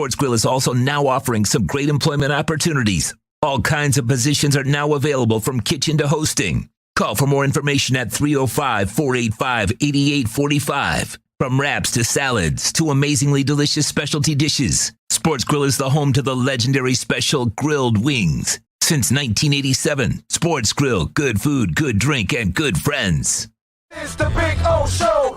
Sports Grill is also now offering some great employment opportunities. All kinds of positions are now available from kitchen to hosting. Call for more information at 305-485-8845. From wraps to salads to amazingly delicious specialty dishes, Sports Grill is the home to the legendary special grilled wings. Since 1987, Sports Grill, good food, good drink, and good friends. It's the Big O Show.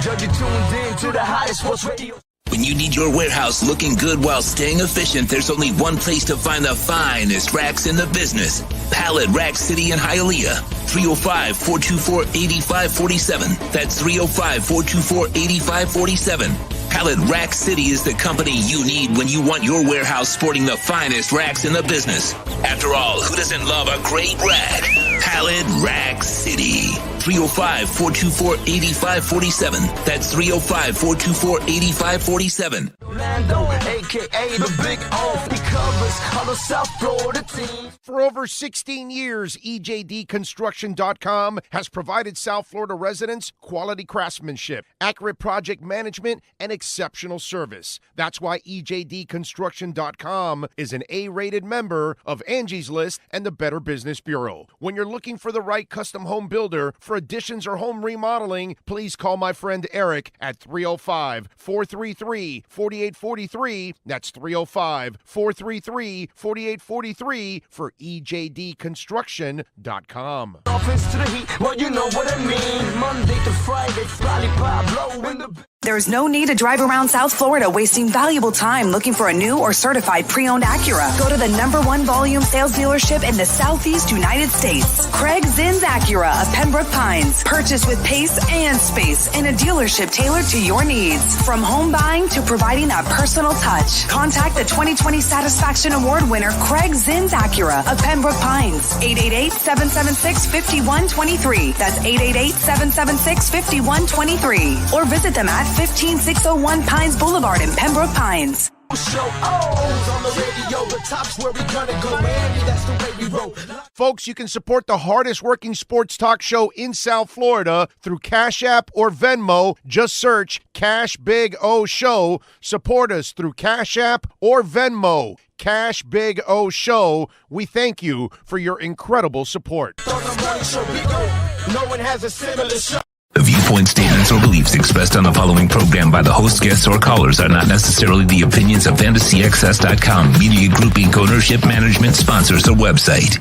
You're tuned in to the hottest sports radio. When you need your warehouse looking good while staying efficient, there's only one place to find the finest racks in the business. Pallet Rack City in Hialeah. 305-424-8547. That's 305-424-8547. Pallet Rack City is the company you need when you want your warehouse sporting the finest racks in the business. After all, who doesn't love a great rack? Pallet Rack City. 305-424-8547. That's 305-424-8547. Orlando, a.k.a. the Big O. He covers all the South Florida teams. For over 16 years, EJDconstruction.com has provided South Florida residents quality craftsmanship, accurate project management, and exceptional service. That's why EJDconstruction.com is an A-rated member of Angie's List and the Better Business Bureau. When you're looking for the right custom home builder for additions or home remodeling, please call my friend Eric at 305-433-4843. That's 305-433-4843 for EJDconstruction.com. Dolphins to the Heat, well, you know what I mean. Monday to Friday, lollipop blow in the... There's no need to drive around South Florida wasting valuable time looking for a new or certified pre-owned Acura. Go to the #1 volume sales dealership in the Southeast United States. Craig Zinn's Acura of Pembroke Pines. Purchase with pace and space in a dealership tailored to your needs. From home buying to providing that personal touch. Contact the 2020 Satisfaction Award winner Craig Zinn's Acura of Pembroke Pines. 888-776-5123. That's 888-776-5123. Or visit them at 15601 Pines Boulevard in Pembroke Pines. Show on the radio, the top's where we gonna go. Miami, that's the way we roll. Folks, you can support the hardest working sports talk show in South Florida through Cash App or Venmo. Just search Cash Big O Show. Support us through Cash App or Venmo. Cash Big O Show. We thank you for your incredible support. No one has a similar show. The viewpoints, statements, or beliefs expressed on the following program by the host, guests, or callers are not necessarily the opinions of FantasyXS.com, Media Group Inc. ownership, management, sponsors, or website.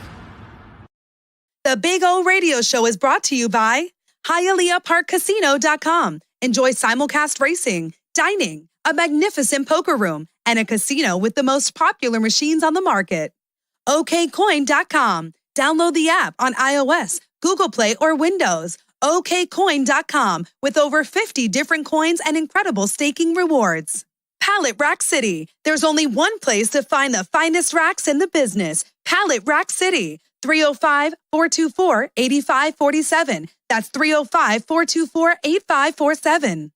The Big O Radio Show is brought to you by Hialeah Park Casino.com. Enjoy simulcast racing, dining, a magnificent poker room, and a casino with the most popular machines on the market. OKCoin.com. Download the app on iOS, Google Play, or Windows. OKCoin.com with over 50 different coins and incredible staking rewards. Pallet Rack City. There's only one place to find the finest racks in the business. Pallet Rack City. 305-424-8547. That's 305-424-8547.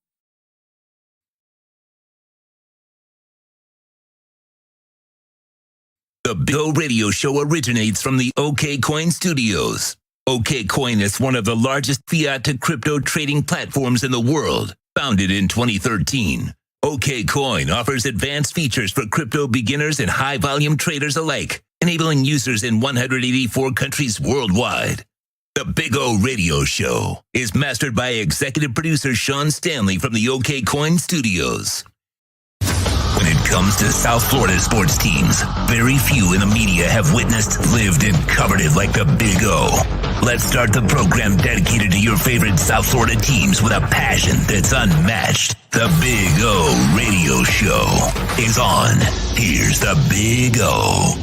The Big O Radio Show originates from the OK Coin Studios. OK Coin is one of the largest fiat to crypto trading platforms in the world. Founded in 2013, OK Coin offers advanced features for crypto beginners and high-volume traders alike, enabling users in 184 countries worldwide. The Big O Radio Show is mastered by executive producer Sean Stanley from the OK Coin Studios. When it comes to South Florida sports teams, very few in the media have witnessed, lived, and covered it like the Big O. Let's start the program dedicated to your favorite South Florida teams with a passion that's unmatched. The Big O Radio Show is on. Here's the Big O.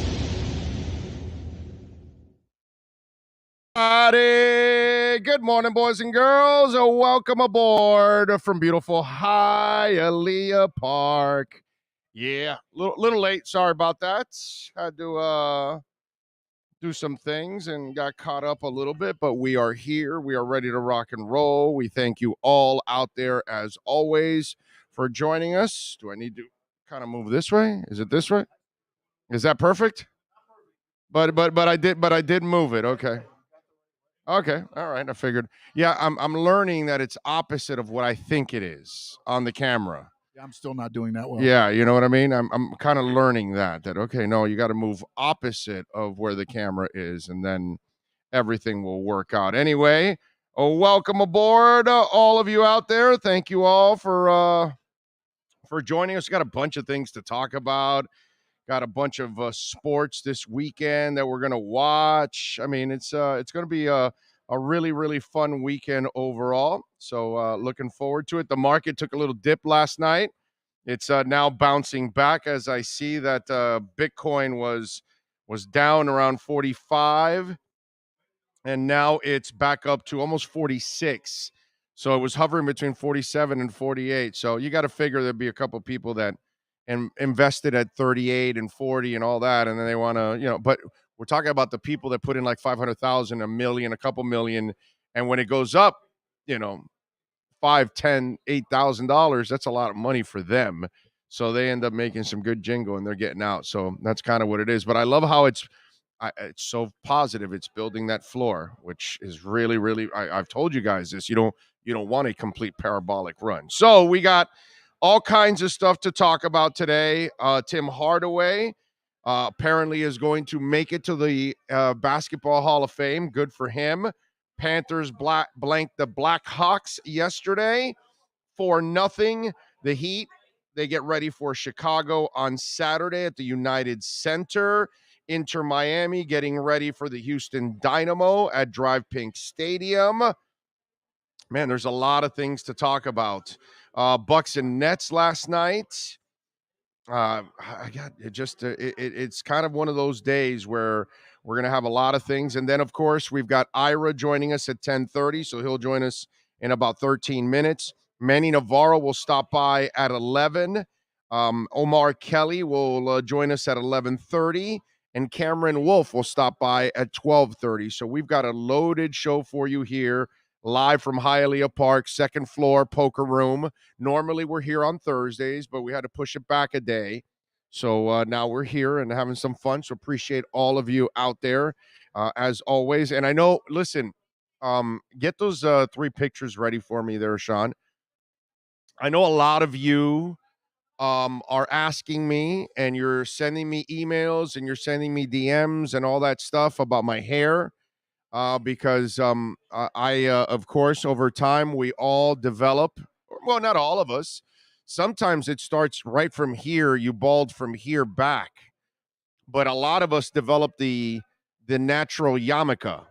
Good morning, boys and girls. Welcome aboard from beautiful Hialeah Park. Yeah, little late. Sorry about that. Had to do some things and got caught up a little bit, but we are here. We are ready to rock and roll. We thank you all out there, as always, for joining us. Do I need to kind of move this way? Is it this way? Is that perfect? But I did move it. Okay. Okay. All right. I figured. Yeah, I'm learning that it's opposite of what I think it is on the camera. Yeah, I'm still not doing that well. Yeah, you know what I mean? I'm kind of learning that okay, no, you got to move opposite of where the camera is, and then everything will work out. Anyway, welcome aboard, all of you out there. Thank you all for joining us. Got a bunch of things to talk about. Got a bunch of sports this weekend that we're gonna watch. I mean, it's gonna be a really really fun weekend overall. So looking forward to it. The market took a little dip last night. It's now bouncing back as I see that Bitcoin was down around 45, and now it's back up to almost 46. So it was hovering between 47 and 48. So you got to figure there'd be a couple people that invested at 38 and 40 and all that, and then they want to, but we're talking about the people that put in like 500,000, a million, a couple million, and when it goes up, you know, $5, $10, $8,000, that's a lot of money for them. So they end up making some good jingle and they're getting out. So that's kind of what it is. But I love how it's so positive. It's building that floor, which is really, really. I've told you guys this. You don't want a complete parabolic run. So we got all kinds of stuff to talk about today. Tim Hardaway apparently is going to make it to the Basketball Hall of Fame. Good for him. Panthers blanked the Blackhawks yesterday 4-0. The Heat, they get ready for Chicago on Saturday at the United Center. Inter Miami getting ready for the Houston Dynamo at Drive Pink Stadium. Man, there's a lot of things to talk about. Bucks and Nets last night. It's kind of one of those days where we're going to have a lot of things. And then, of course, we've got Ira joining us at 10:30, so he'll join us in about 13 minutes. Manny Navarro will stop by at 11. Omar Kelly will join us at 11:30. And Cameron Wolf will stop by at 12:30. So we've got a loaded show for you here, live from Hialeah Park, second floor poker room. Normally we're here on Thursdays, but we had to push it back a day. So now we're here and having some fun. So appreciate all of you out there, as always. And I know, listen, get those 3 pictures ready for me there, Sean. I know a lot of you are asking me, and you're sending me emails and you're sending me DMs and all that stuff about my hair. Because of course, over time, we all develop, well, not all of us. Sometimes it starts right from here, you bald from here back. But a lot of us develop the natural yarmulke,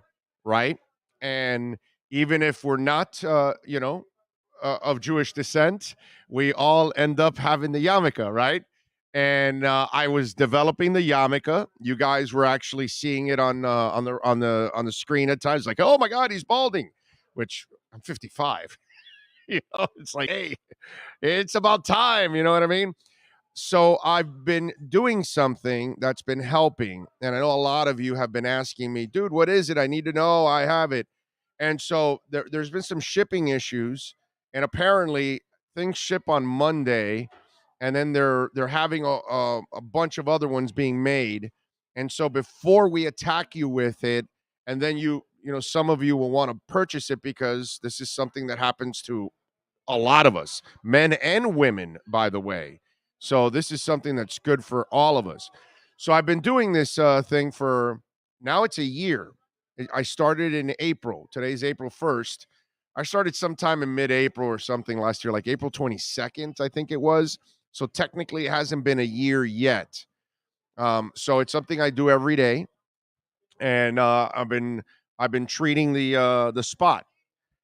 right? And even if we're not, of Jewish descent, we all end up having the yarmulke, right? And I was developing the yarmulke. You guys were actually seeing it on the screen at times, like, oh my God, he's balding. Which I'm 55. It's like, hey, it's about time. You know what I mean? So I've been doing something that's been helping, and I know a lot of you have been asking me, dude, what is it? I need to know. I have it. And so there's been some shipping issues, and apparently things ship on Monday, and then they're having a bunch of other ones being made. And so before we attack you with it, and then some of you will want to purchase it, because this is something that happens to a lot of us, men and women, by the way. So this is something that's good for all of us. So I've been doing this thing for, now it's a year. I started in April. Today's April 1st. I started sometime in mid-April or something last year, like April 22nd, I think it was. So technically it hasn't been a year yet. So it's something I do every day. And I've been treating the spot.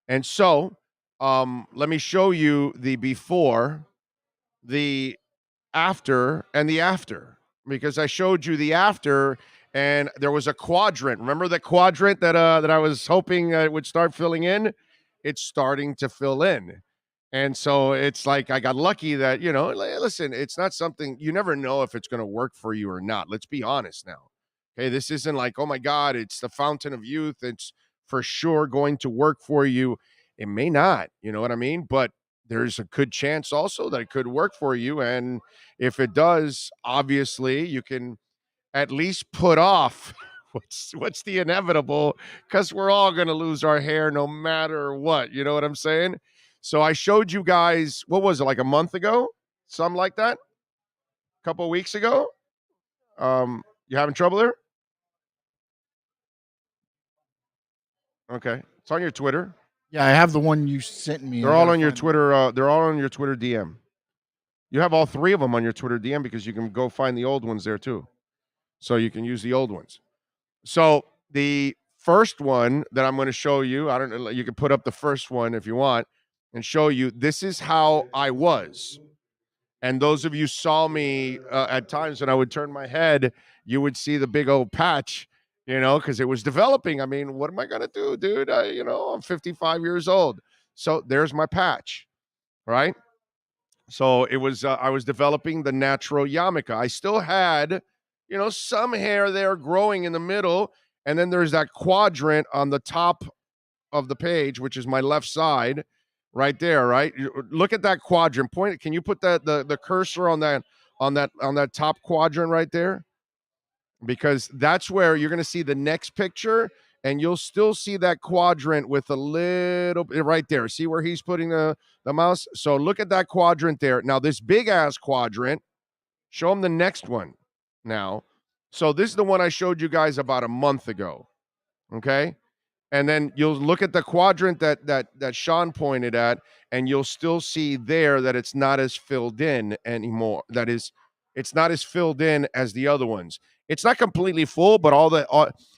And so let me show you the before, the after, and the after, because I showed you the after and there was a quadrant. Remember the quadrant that I was hoping it would start filling in? It's starting to fill in. And so it's like I got lucky that, listen, it's not something, you never know if it's going to work for you or not. Let's be honest now. Okay, this isn't like, oh my God, it's the fountain of youth. It's for sure going to work for you. It may not, you know what I mean? But there's a good chance also that it could work for you. And if it does, obviously you can at least put off what's the inevitable, because we're all going to lose our hair no matter what. You know what I'm saying? So I showed you guys, what was it, like a month ago? Something like that. A couple of weeks ago. You having trouble there? Okay. It's on your Twitter. Yeah, I have the one you sent me. They're all on your Twitter. They're all on your Twitter DM. You have all three of them on your Twitter DM because you can go find the old ones there too. So you can use the old ones. So the first one that I'm going to show you, I don't know, you can put up the first one if you want and show you this is how I was. And those of you saw me at times when I would turn my head, you would see the big old patch, because it was developing. I mean, what am I going to do, dude? I'm 55 years old. So there's my patch, right? So it was, I was developing the natural yarmulke. I still had, some hair there growing in the middle. And then there's that quadrant on the top of the page, which is my left side right there, right? Look at that quadrant. Point. Can you put the cursor on that top quadrant right there? Because that's where you're going to see the next picture, and you'll still see that quadrant with a little bit right there. See where he's putting the mouse? So look at that quadrant there. Now, this big-ass quadrant, show him the next one now. So this is the one I showed you guys about a month ago, okay? And then you'll look at the quadrant that Sean pointed at, and you'll still see there that it's not as filled in anymore. That is, it's not as filled in as the other ones. It's not completely full, but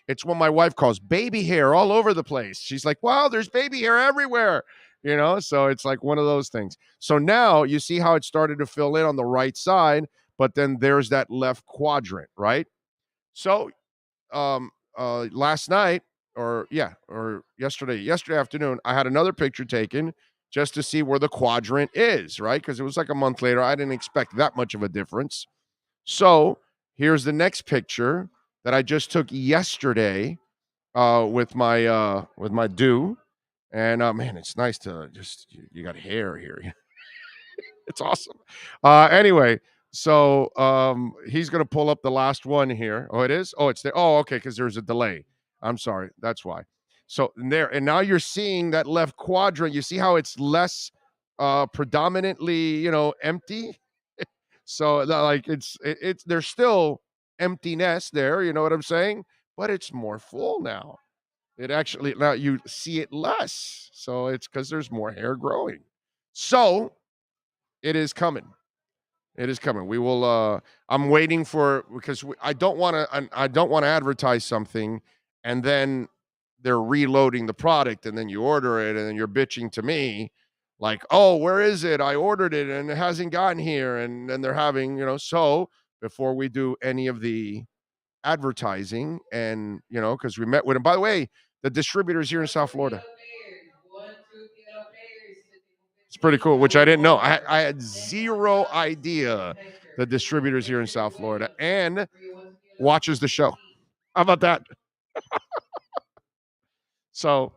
it's what my wife calls baby hair all over the place. She's like, wow, there's baby hair everywhere, so it's like one of those things. So now you see how it started to fill in on the right side, but then there's that left quadrant, right? So last night, or yesterday afternoon, I had another picture taken just to see where the quadrant is, right? Because it was like a month later. I didn't expect that much of a difference. So here's the next picture that I just took yesterday with my do. And man, it's nice to you got hair here. It's awesome. Anyway, so he's going to pull up the last one here. Oh, it is? Oh, it's there. Oh, okay, because there's a delay. I'm sorry. That's why. So and now you're seeing that left quadrant. You see how it's less predominantly, empty? So like it's there's still emptiness there, you know what I'm saying? But it's more full now. It actually, now you see it less. So it's because there's more hair growing. So it is coming. It is coming. We will. I'm waiting for, because I don't want to advertise something, and then they're reloading the product, and then you order it, and then you're bitching to me, like, oh, where is it? I ordered it, and it hasn't gotten here, and then they're having, So before we do any of the advertising, and because we met with them. By the way, the distributors here in South Florida. It's pretty cool, which I didn't know. I had zero idea the distributors here in South Florida and watches the show. How about that? So,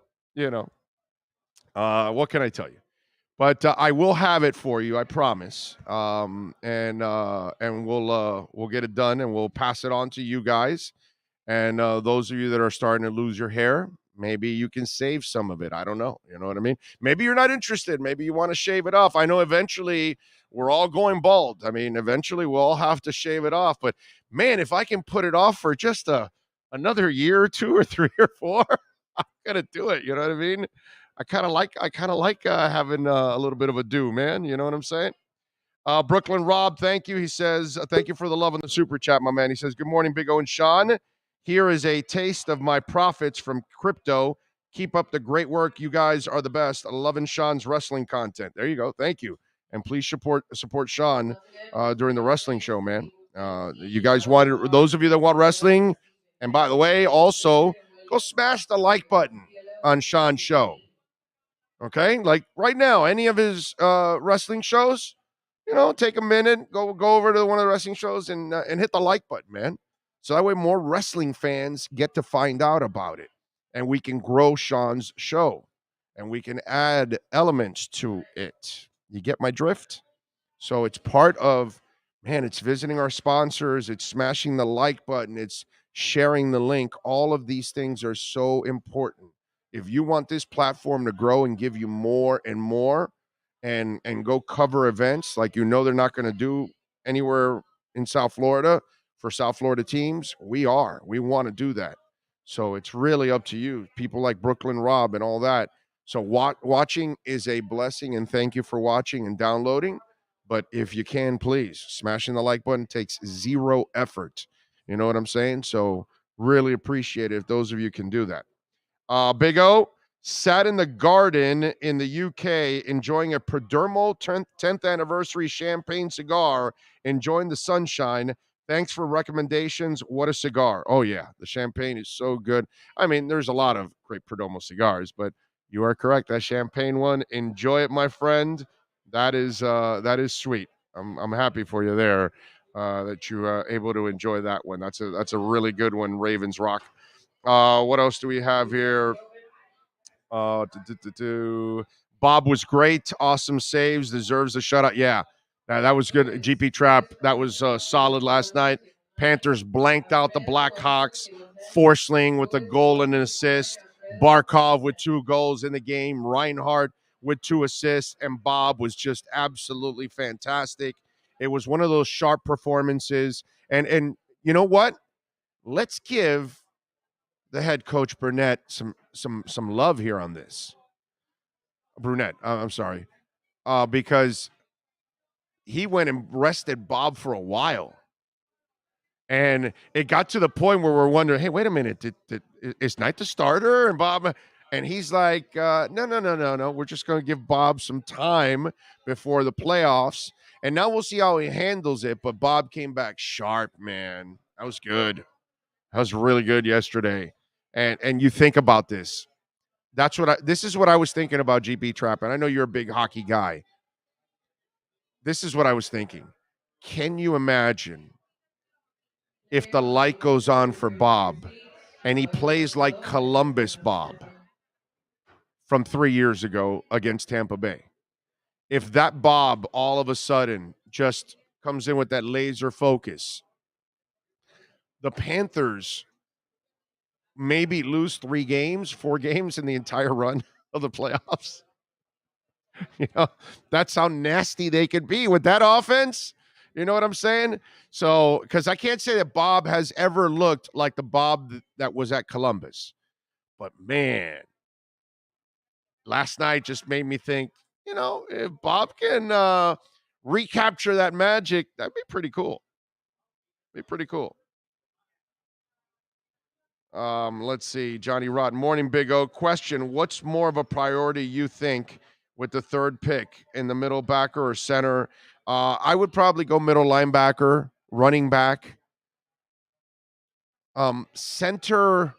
what can I tell you? But I will have it for you, I promise. And we'll get it done, and we'll pass it on to you guys. And those of you that are starting to lose your hair, maybe you can save some of it. I don't know. You know what I mean? Maybe you're not interested. Maybe you want to shave it off. I know eventually we're all going bald. I mean, eventually we'll all have to shave it off. But man, if I can put it off for just another year or two or three or four, I'm gonna do it. You know what I mean? I kind of like having a little bit of a do, man. You know what I'm saying? Brooklyn Rob, thank you. He says, thank you for the love on the super chat, my man. He says, good morning, Big O and Sean. Here is a taste of my profits from crypto. Keep up the great work. You guys are the best. Loving Sean's wrestling content. There you go. Thank you. And please support Sean during the wrestling show, man. You guys want, those of you that want wrestling, and by the way, also go smash the like button on Sean's show. Okay? Like right now, any of his wrestling shows, take a minute, go over to one of the wrestling shows and hit the like button, man. So that way more wrestling fans get to find out about it, and we can grow Sean's show, and we can add elements to it. You get my drift? So it's part of, man, it's visiting our sponsors, it's smashing the like button, it's sharing the link. All of these things are so important. If you want this platform to grow and give you more and more, and go cover events like they're not going to do anywhere in South Florida for South Florida teams, we want to do that. So it's really up to you. People like Brooklyn Rob and all that. So watching is a blessing, and thank you for watching and downloading. But if you can, please, smashing the like button takes zero effort. You know what I'm saying? So really appreciate it if those of you can do that. Big O sat in the garden in the UK enjoying a Perdermo 10th anniversary champagne cigar, enjoying the sunshine. Thanks for recommendations. What a cigar. Oh, yeah. The champagne is so good. I mean, there's a lot of great Perdomo cigars, but you are correct. That champagne one, enjoy it, my friend. That is sweet. I'm happy for you there that you are able to enjoy that one. That's a really good one, Ravens Rock. What else do we have here? Bob was great. Awesome saves. Deserves a shutout. Yeah, that was good. GP Trap, that was solid last night. Panthers blanked out the Blackhawks. Forsling with a goal and an assist. Barkov with 2 goals in the game. Reinhardt with 2 assists. And Bob was just absolutely fantastic. It was one of those sharp performances. And you know what? Let's give the head coach Burnett some love here on this. Brunette, I'm sorry, because he went and rested Bob for a while, and it got to the point where we're wondering, hey, wait a minute, is Knight the starter? And Bob, and he's like, no, we're just going to give Bob some time before the playoffs, and now we'll see how he handles it. But Bob came back sharp, man. That was good. That was really good yesterday. And you think about this. This is what I was thinking about GP Trap. And I know you're a big hockey guy. This is what I was thinking. Can you imagine if the light goes on for Bob and he plays like Columbus Bob from 3 years ago against Tampa Bay? If that Bob all of a sudden just comes in with that laser focus, the Panthers maybe lose 4 games in the entire run of the playoffs. That's how nasty they could be with that offense. You know what I'm saying? So, because I can't say that Bob has ever looked like the Bob that was at Columbus. But man, last night just made me think, if Bob can recapture that magic, that'd be pretty cool. Let's see. Johnny Rotten. Morning, Big O. Question: what's more of a priority, you think, with the 3rd pick, in the middle backer or center? I would probably go middle linebacker, running back. Center,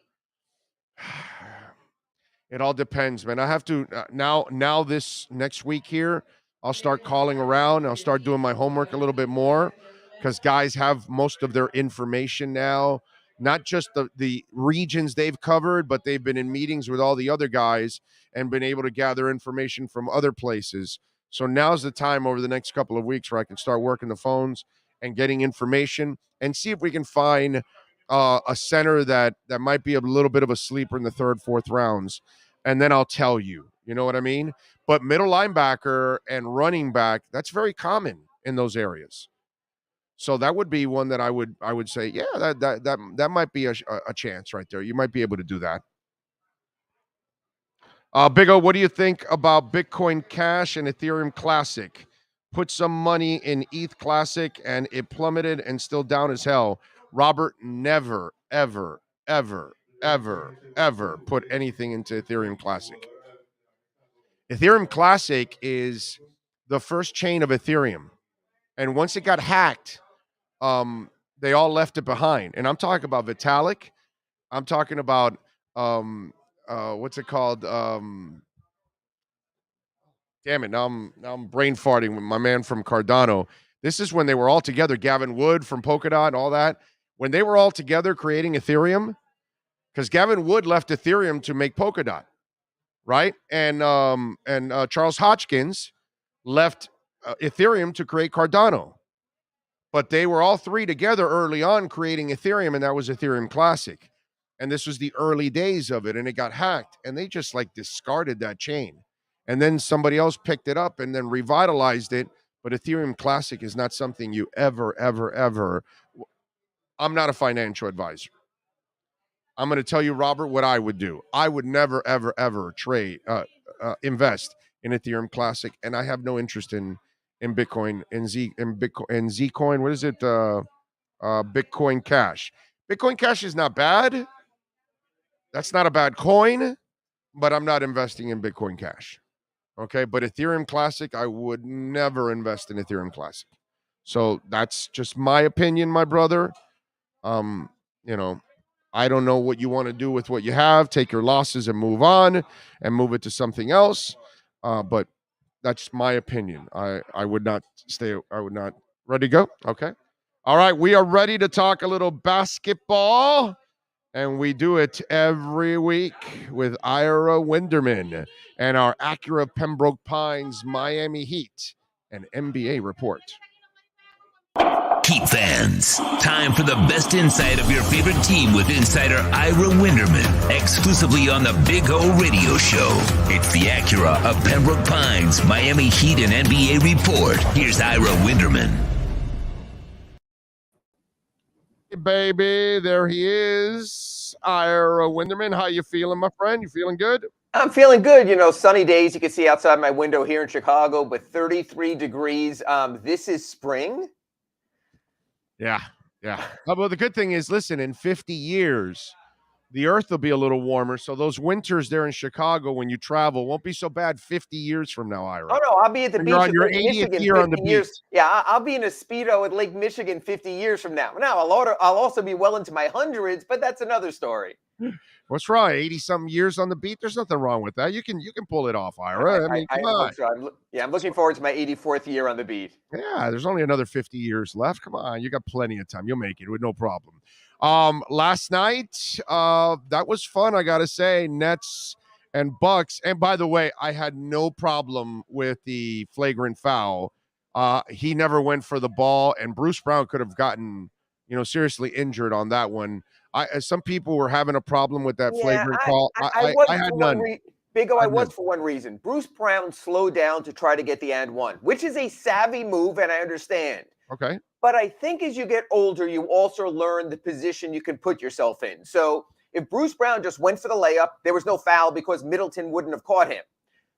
it all depends, man. I have to now this next week here, I'll start calling around. I'll start doing my homework a little bit more because guys have most of their information now. Not just the regions they've covered, but they've been in meetings with all the other guys and been able to gather information from other places. So now's the time over the next couple of weeks where I can start working the phones and getting information and see if we can find a center that might be a little bit of a sleeper in the 3rd, 4th rounds. And then I'll tell you, you know what I mean? But middle linebacker and running back, that's very common in those areas. So that would be one that I would say, yeah, that might be a chance right there. You might be able to do that. Big O, what do you think about Bitcoin Cash and Ethereum Classic? Put some money in ETH Classic and it plummeted and still down as hell. Robert, never, ever, ever, ever, ever put anything into Ethereum Classic. Ethereum Classic is the first chain of Ethereum. And once it got hacked, they all left it behind. And I'm talking about Vitalik. I'm talking about what's it called? Damn it! Now I'm brain farting with my man from Cardano. This is when they were all together. Gavin Wood from Polkadot and all that. When they were all together creating Ethereum, because Gavin Wood left Ethereum to make Polkadot, right? And Charles Hotchkins left Ethereum to create Cardano. But they were all three together early on creating Ethereum, and that was Ethereum Classic. And this was the early days of it, and it got hacked. And they just like discarded that chain. and then somebody else picked it up and then revitalized it. But Ethereum Classic is not something you ever. I'm not a financial advisor. I'm going to tell you, Robert, what I would do. I would never, ever trade, invest in Ethereum Classic, and I have no interest in Bitcoin and Zcoin. What is it? Bitcoin Cash. Bitcoin Cash is not bad. That's not a bad coin, but I'm not investing in Bitcoin Cash. Okay, but Ethereum Classic, I would never invest in Ethereum Classic. So that's just my opinion, my brother. Um, you know, I don't know what you want to do with what you have. Take your losses and move on and move it to something else. But that's my opinion. I would not stay. I would not. Ready to go? Okay. All right. We are ready to talk a little basketball. And we do it every week with Ira Winderman and our Acura Pembroke Pines Miami Heat and NBA report. Heat fans, time for the best insight of your favorite team with insider Ira Winderman, exclusively on the Big O Radio Show. It's the Acura of Pembroke Pines Miami Heat and NBA report. Here's Ira Winderman. Hey, baby, there he is, Ira Winderman. How you feeling, my friend? You feeling good? I'm feeling good. You know, sunny days you can see outside my window here in Chicago with 33 degrees. This is spring. Yeah. Well, the good thing is, listen, in 50 years, the earth will be a little warmer. So those winters there in Chicago when you travel won't be so bad 50 years from now, Ira. Oh, no, I'll be at the And beach you're on at your Lake 80th Michigan year on the 50 years. beach. Yeah, I'll be in a Speedo at Lake Michigan 50 years from now. Now, I'll also be well into my hundreds, but that's another story. What's wrong? 80-something years on the beat? There's nothing wrong with that. You can pull it off, Ira. I mean, come on. Hope so. I'm looking forward to my 84th year on the beat. Yeah, there's only another 50 years left. Come on, you got plenty of time. You'll make it with no problem. Last night, that was fun, I gotta say. Nets and Bucks. And by the way, I had no problem with the flagrant foul. He never went for the ball, and Bruce Brown could have gotten, seriously injured on that one. Some people were having a problem with that flagrant call. I had none. Big O, I was for one reason. Bruce Brown slowed down to try to get the and one, which is a savvy move, and I understand. Okay. But I think as you get older, you also learn the position you can put yourself in. So if Bruce Brown just went for the layup, there was no foul because Middleton wouldn't have caught him.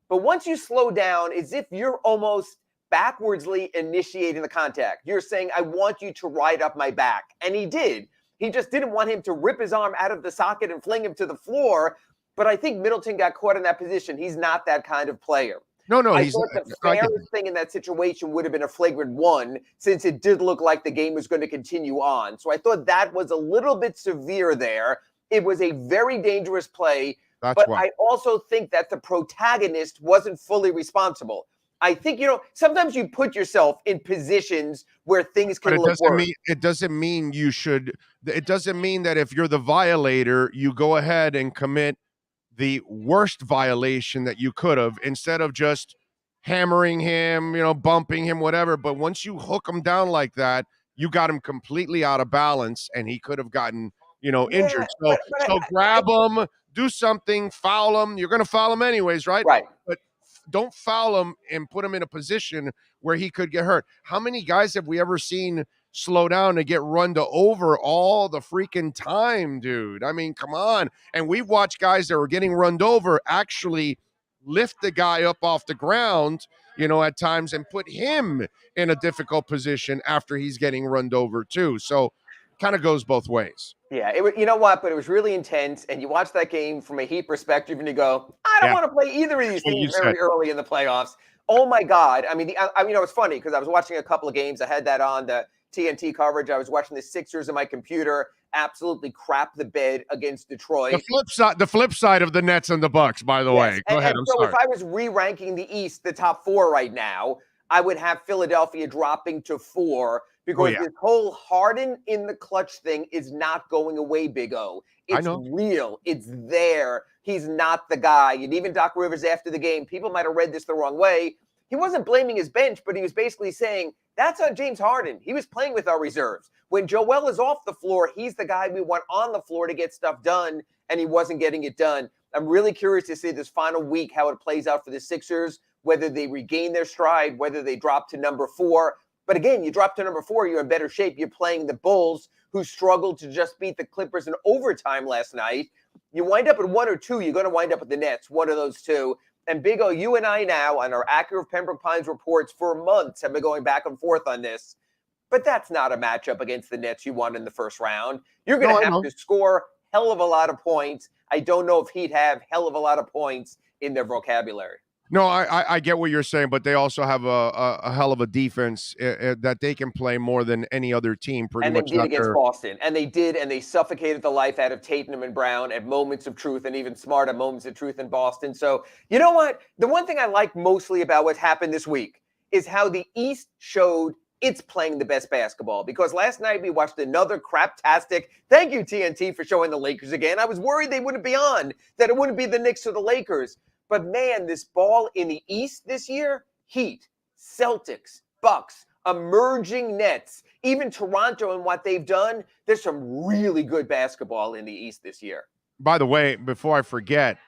But once you slow down, as if you're almost backwardsly initiating the contact. You're saying, I want you to ride up my back. And he did. He just didn't want him to rip his arm out of the socket and fling him to the floor. But I think Middleton got caught in that position. He's not that kind of player. No, I thought the fairest thing in that situation would have been a flagrant one, since it did look like the game was going to continue on. So I thought that was a little bit severe there. It was a very dangerous play. But I also think that the protagonist wasn't fully responsible. I think, sometimes you put yourself in positions where things can look worse. It doesn't mean you should. It doesn't mean that if you're the violator, you go ahead and commit the worst violation that you could have, instead of just hammering him, bumping him, whatever. But once you hook him down like that, you got him completely out of balance, and he could have gotten, injured. So grab him, do something, foul him. You're going to foul him anyways, right? Right. But don't foul him and put him in a position where he could get hurt. How many guys have we ever seen slow down and get run over all the freaking time, dude? I mean, come on. And we've watched guys that were getting run over actually lift the guy up off the ground, at times, and put him in a difficult position after he's getting run over too. So kind of goes both ways. Yeah, you know what? But it was really intense, and you watch that game from a Heat perspective, and you go, I don't want to play either of these teams very early in the playoffs. Oh my God! I mean, it's funny because I was watching a couple of games. I had that on the TNT coverage. I was watching the Sixers on my computer. Absolutely crap the bed against Detroit. The flip side of the Nets and the Bucks, by the way. Go ahead. So if I was re-ranking the East, the top four right now, I would have Philadelphia dropping to 4. Because this whole Harden in the clutch thing is not going away, Big O. It's real. It's there. He's not the guy. And even Doc Rivers after the game, people might have read this the wrong way, he wasn't blaming his bench, but he was basically saying, that's on James Harden. He was playing with our reserves. When Joel is off the floor, he's the guy we want on the floor to get stuff done, and he wasn't getting it done. I'm really curious to see this final week how it plays out for the Sixers, whether they regain their stride, whether they drop to number 4. But again, you drop to number 4, you're in better shape. You're playing the Bulls, who struggled to just beat the Clippers in overtime last night. You wind up at 1 or 2, you're going to wind up with the Nets, one of those two. And Big O, you and I now on our Accurate Pembroke Pines reports for months have been going back and forth on this. But that's not a matchup against the Nets you won in the first round. You're going to have to score hell of a lot of points. I don't know if he'd have hell of a lot of points in their vocabulary. No, I get what you're saying, but they also have a hell of a defense that they can play more than any other team. Pretty much. And they did against Boston. And they suffocated the life out of Tatum and Brown at moments of truth, and even Smart at moments of truth in Boston. So, you know what? The one thing I like mostly about what happened this week is how the East showed it's playing the best basketball. Because last night we watched another craptastic. Thank you, TNT, for showing the Lakers again. I was worried they wouldn't be on, that it wouldn't be the Knicks or the Lakers. But man, this ball in the East this year, Heat, Celtics, Bucks, emerging Nets, even Toronto and what they've done, there's some really good basketball in the East this year. By the way, before I forget,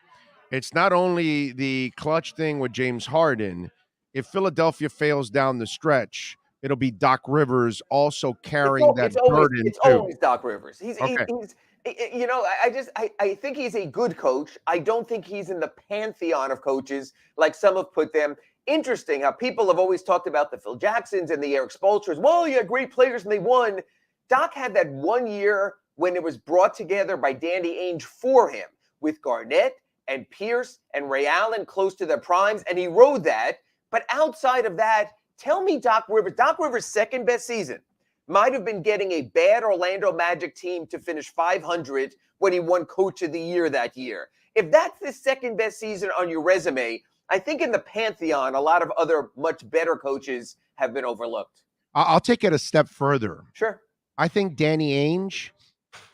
it's not only the clutch thing with James Harden. If Philadelphia fails down the stretch, it'll be Doc Rivers also carrying that burden It's too. always Doc Rivers. He's you know, I think he's a good coach. I don't think he's in the pantheon of coaches like some have put them. Interesting how people have always talked about the Phil Jacksons and the Eric Spoelstras. Well, yeah, great players and they won. Doc had that 1 year when it was brought together by Danny Ainge for him with Garnett and Pierce and Ray Allen close to their primes, and he rode that. But outside of that, tell me Doc Rivers' second best season might have been getting a bad Orlando Magic team to finish 500 when he won Coach of the Year that year. If that's the second best season on your resume, I think in the pantheon, a lot of other much better coaches have been overlooked. I'll take it a step further. Sure. I think Danny Ainge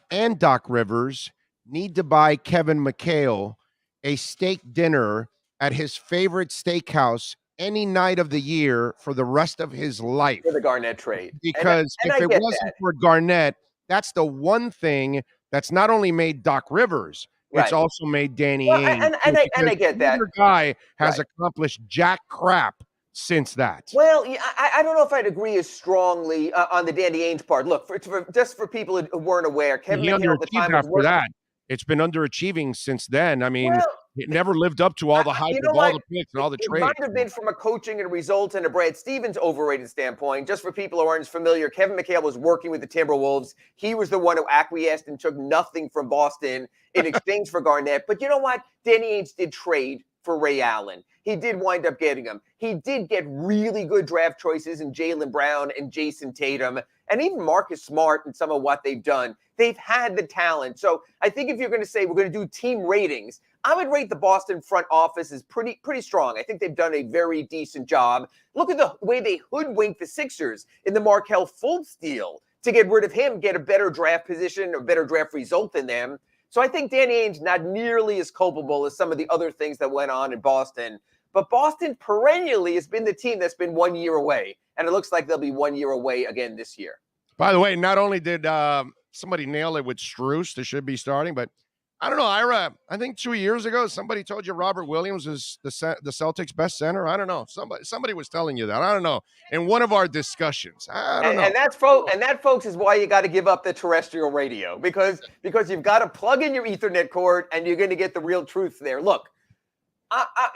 and Doc Rivers need to buy Kevin McHale a steak dinner at his favorite steakhouse any night of the year for the rest of his life. For the Garnett trade. Because if it wasn't for Garnett, that's the one thing that's not only made Doc Rivers, it's also made Danny Ainge. And I get that. Neither guy has accomplished jack crap since that. Well, I don't know if I'd agree as strongly on the Danny Ainge part. Look, just for people who weren't aware, Kevin McHale at the time was working. That. It's been underachieving since then. I mean, it never lived up to all the hype of all the picks and all the trades. It might have been from a coaching and results and a Brad Stevens overrated standpoint. Just for people who aren't as familiar, Kevin McHale was working with the Timberwolves. He was the one who acquiesced and took nothing from Boston in exchange for Garnett. But you know what? Danny Ainge did trade for Ray Allen. He did wind up getting him. He did get really good draft choices in Jaylen Brown and Jason Tatum, and even Marcus Smart and some of what they've done. They've had the talent. So I think if you're going to say we're going to do team ratings, I would rate the Boston front office as pretty strong. I think they've done a very decent job. Look at the way they hoodwinked the Sixers in the Markelle Fultz deal to get rid of him, get a better draft position, a better draft result than them. So I think Danny Ainge not nearly as culpable as some of the other things that went on in Boston. But Boston perennially has been the team that's been 1 year away. And it looks like they'll be 1 year away again this year. By the way, not only did somebody nail it with Strus, that should be starting, but I don't know, Ira, I think 2 years ago, somebody told you Robert Williams is the Celtics' best center. I don't know. Somebody was telling you that. I don't know. In one of our discussions. I don't know. And that, folks, is why you got to give up the terrestrial radio, because you've got to plug in your Ethernet cord and you're going to get the real truth there. Look,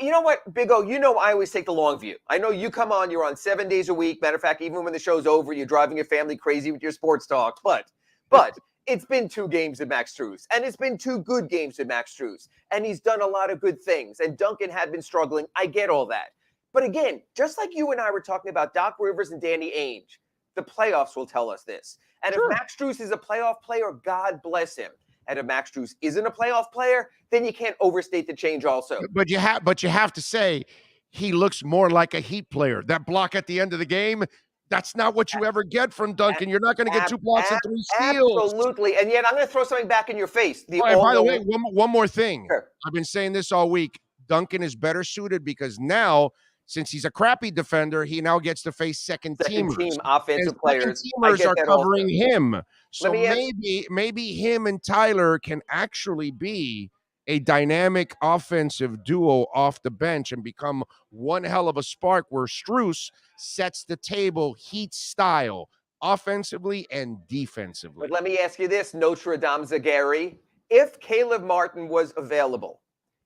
you know what, Big O, I always take the long view. I know you come on, you're on 7 days a week. Matter of fact, even when the show's over, you're driving your family crazy with your sports talk. But it's been 2 games with Max Strus, and it's been 2 good games with Max Strus, and he's done a lot of good things, and Duncan had been struggling. I get all that. But again, just like you and I were talking about Doc Rivers and Danny Ainge, the playoffs will tell us this. And if Max Strus is a playoff player, God bless him. And if Max Strus isn't a playoff player, then you can't overstate the change also. But you have to say he looks more like a Heat player. That block at the end of the game, that's not what you ever get from Duncan. You're not going to get 2 blocks and 3 steals. Absolutely. And yet I'm going to throw something back in your face. By the way, one more thing. Sure. I've been saying this all week. Duncan is better suited because now since he's a crappy defender, he now gets to face second Second teamers. team offensive And players. second I teamers get are that covering also. him. So me ask- maybe him and Tyler can actually be a dynamic offensive duo off the bench and become one hell of a spark where Strus sets the table Heat style, offensively and defensively. But let me ask you this, Notre Dame Zagari. If Caleb Martin was available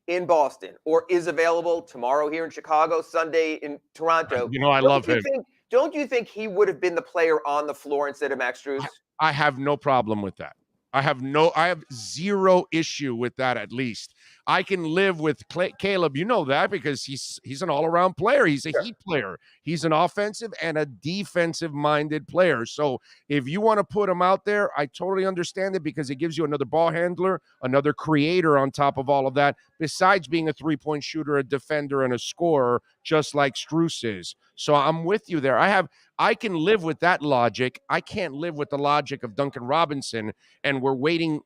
in Boston or is available tomorrow here in Chicago, Sunday in Toronto, I love him. Don't you think he would have been the player on the floor instead of Max Strus? I have no problem with that. I have zero issue with that. At least I can live with Caleb. You know that because he's an all-around player. He's a Heat player. He's an offensive and a defensive-minded player. So if you want to put him out there, I totally understand it because it gives you another ball handler, another creator on top of all of that, besides being a three-point shooter, a defender, and a scorer, just like Strus is. So I'm with you there. I can live with that logic. I can't live with the logic of Duncan Robinson, and we're waiting,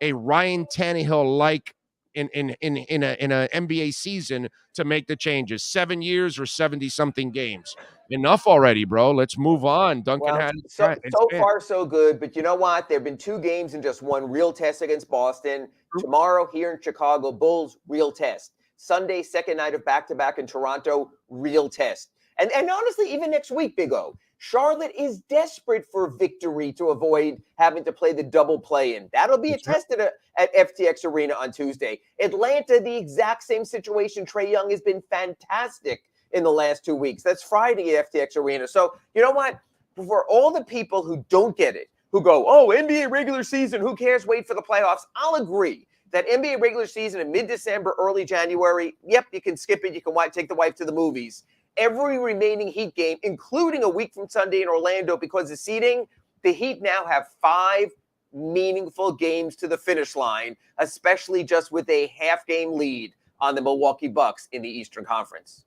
a Ryan Tannehill like in an NBA season to make the changes. 7 years or 70-something games. Enough already, bro. Let's move on. Duncan had so far so good, but you know what? There have been 2 games and just one real test against Boston. Tomorrow here in Chicago, Bulls, real test. Sunday, second night of back-to-back in Toronto, real test. And honestly, even next week, Big O, Charlotte is desperate for victory to avoid having to play the double play-in. That'll be a test at FTX Arena on Tuesday. Atlanta, the exact same situation. Trae Young has been fantastic in the last 2 weeks. That's Friday at FTX Arena. So you know what? For all the people who don't get it, who go, oh, NBA regular season, who cares? Wait for the playoffs. I'll agree that NBA regular season in mid-December, early January, yep, you can skip it. You can take the wife to the movies. Every remaining Heat game, including a week from Sunday in Orlando because of seeding, the Heat now have 5 meaningful games to the finish line, especially just with a half-game lead on the Milwaukee Bucks in the Eastern Conference.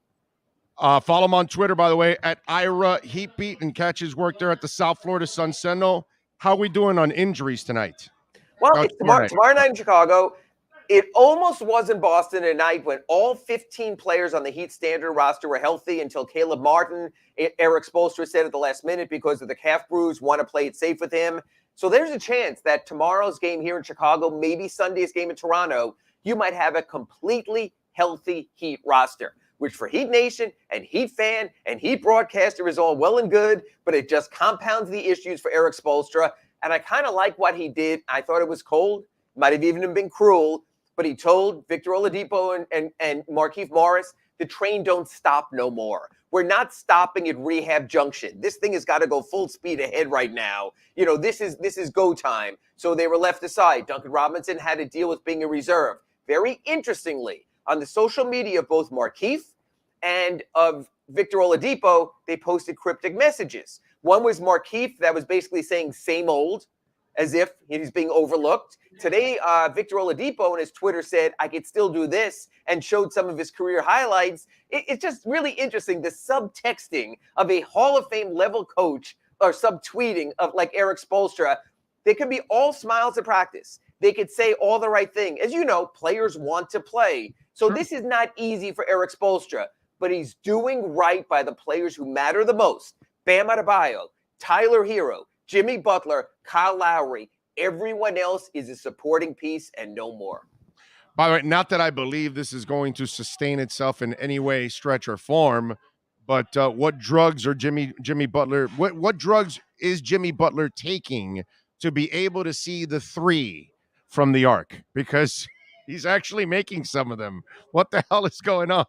Follow him on Twitter, by the way, at Ira Heatbeat, and catch his work there at the South Florida Sun Sentinel. How are we doing on injuries tonight? Well, it's tomorrow night in Chicago. It almost was in Boston tonight when all 15 players on the Heat standard roster were healthy until Caleb Martin, Eric Spoelstra said at the last minute because of the calf bruise, want to play it safe with him. So there's a chance that tomorrow's game here in Chicago, maybe Sunday's game in Toronto, you might have a completely healthy Heat roster, which for Heat Nation and Heat fan and Heat broadcaster is all well and good, but it just compounds the issues for Eric Spoelstra. And I kind of like what he did. I thought it was cold, might have even been cruel. But he told Victor Oladipo and Markieff Morris, the train don't stop no more. We're not stopping at Rehab Junction. This thing has got to go full speed ahead right now. This is go time. So they were left aside. Duncan Robinson had to deal with being a reserve. Very interestingly, on the social media of both Markieff and of Victor Oladipo, they posted cryptic messages. One was Markieff that was basically saying same old, as if he's being overlooked. Today, Victor Oladipo on his Twitter said, I could still do this, and showed some of his career highlights. It's just really interesting, the subtexting of a Hall of Fame level coach or subtweeting of like Eric Spoelstra. They could be all smiles at practice. They could say all the right thing. As you know, players want to play. So this is not easy for Eric Spoelstra, but he's doing right by the players who matter the most. Bam Adebayo, Tyler Hero, Jimmy Butler, Kyle Lowry, everyone else is a supporting piece and no more. By the way, not that I believe this is going to sustain itself in any way, stretch, or form, but what drugs are Jimmy Butler? What drugs is Jimmy Butler taking to be able to see the 3 from the arc? Because he's actually making some of them. What the hell is going on?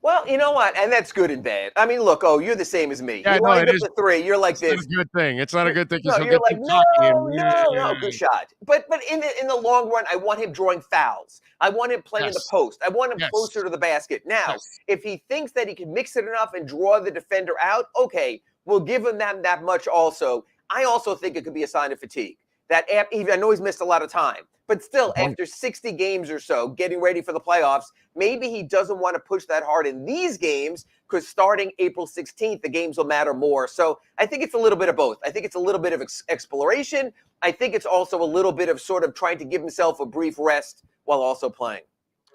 Well, you know what? And that's good and bad. I mean, look, you're the same as me. Yeah, you wind up with 3, you're like this. It's not a good thing. It's not a good thing. No, you're like, no, good shot. But in the long run, I want him drawing fouls. I want him playing in the post. I want him closer to the basket. Now, if he thinks that he can mix it enough and draw the defender out, okay, we'll give him that much also. I also think it could be a sign of fatigue. That I know he's missed a lot of time, but still, after 60 games or so, getting ready for the playoffs, maybe he doesn't want to push that hard in these games because starting April 16th, the games will matter more. So I think it's a little bit of both. I think it's a little bit of exploration. I think it's also a little bit of sort of trying to give himself a brief rest while also playing.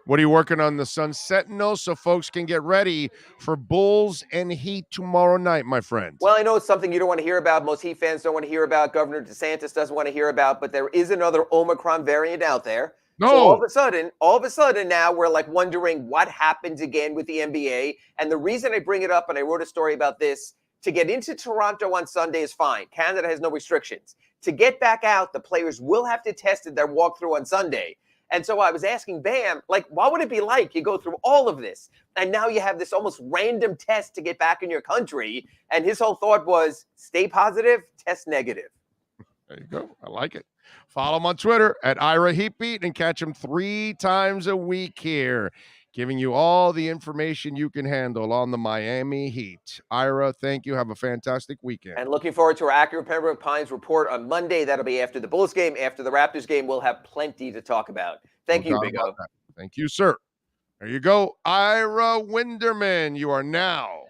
What are you working on the Sun Sentinel so folks can get ready for Bulls and Heat tomorrow night, my friend? Well, I know it's something you don't want to hear about. Most Heat fans don't want to hear about. Governor DeSantis doesn't want to hear about. But there is another Omicron variant out there. No. So all of a sudden now we're like wondering what happens again with the NBA. And the reason I bring it up, and I wrote a story about this, to get into Toronto on Sunday is fine. Canada has no restrictions. To get back out, the players will have to test their walkthrough on Sunday. And so I was asking Bam, like, what would it be like? You go through all of this, and now you have this almost random test to get back in your country. And his whole thought was, stay positive, test negative. There you go. I like it. Follow him on Twitter at Ira Heatbeat and catch him 3 times a week here, giving you all the information you can handle on the Miami Heat. Ira, thank you. Have a fantastic weekend. And looking forward to our Acura Pembroke Pines report on Monday. That'll be after the Bulls game. After the Raptors game, we'll have plenty to talk about. Thank you, Big O. Thank you, sir. There you go. Ira Winderman, you are now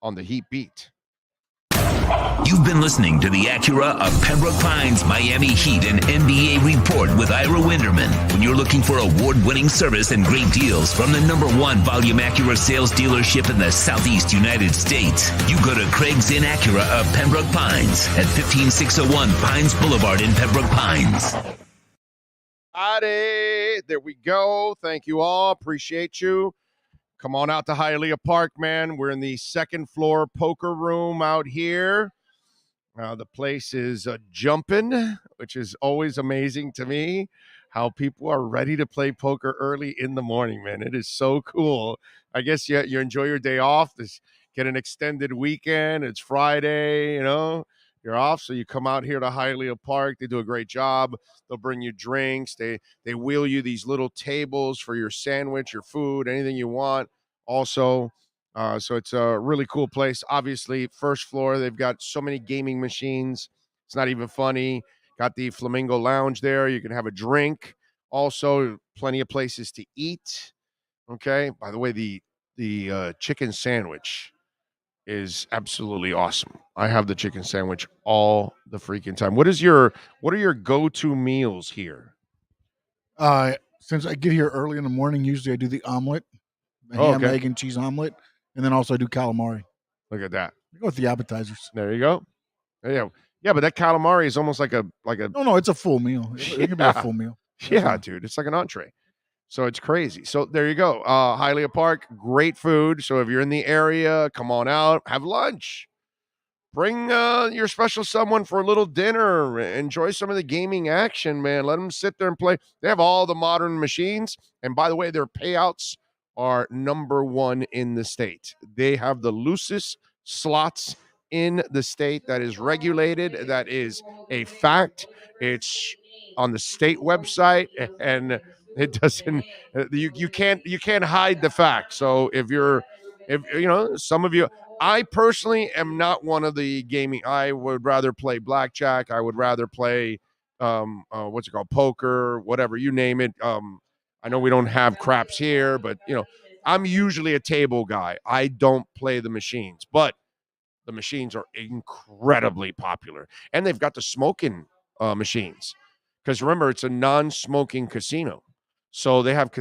on the Heat Beat. You've been listening to the Acura of Pembroke Pines Miami Heat and NBA report with Ira Winderman. When you're looking for award-winning service and great deals from the #1 volume Acura sales dealership in the Southeast United States, you go to Craig's Inn Acura of Pembroke Pines at 15601 Pines Boulevard in Pembroke Pines. Howdy. There we go. Thank you all. Appreciate you. Come on out to Hialeah Park, man. We're in the second floor poker room out here. The place is jumping, which is always amazing to me, how people are ready to play poker early in the morning, man. It is so cool. I guess you enjoy your day off, get an extended weekend. It's Friday, you're off, so you come out here to Hialeah Park. They do a great job. They'll bring you drinks. They wheel you these little tables for your sandwich, your food, anything you want. Also, so it's a really cool place. Obviously, first floor, they've got so many gaming machines. It's not even funny. Got the Flamingo Lounge there. You can have a drink. Also, plenty of places to eat. Okay. By the way, the chicken sandwich is absolutely awesome. I have the chicken sandwich all the freaking time. What are your go-to meals here? Since I get here early in the morning, usually I do the omelet, ham, egg, and cheese omelet, and then also I do calamari. Look at that. I go with the appetizers. There you go. Yeah, but that calamari is almost like a. No, it's a full meal. It can be a full meal. Yeah, dude, it's like an entree. So it's crazy. So there you go. Hialeah Park, great food. So if you're in the area, come on out, have lunch. Bring your special someone for a little dinner. Enjoy some of the gaming action, man. Let them sit there and play. They have all the modern machines. And by the way, their payouts are #1 in the state. They have the loosest slots in the state. That is regulated. That is a fact. It's on the state website, and it doesn't. You can't hide the fact. So if some of you. I personally am not one of the gaming. I would rather play blackjack. I would rather play, what's it called, poker, whatever, you name it. I know we don't have craps here, but, I'm usually a table guy. I don't play the machines, but the machines are incredibly popular. And they've got the smoking machines. Because remember, it's a non-smoking casino. So they have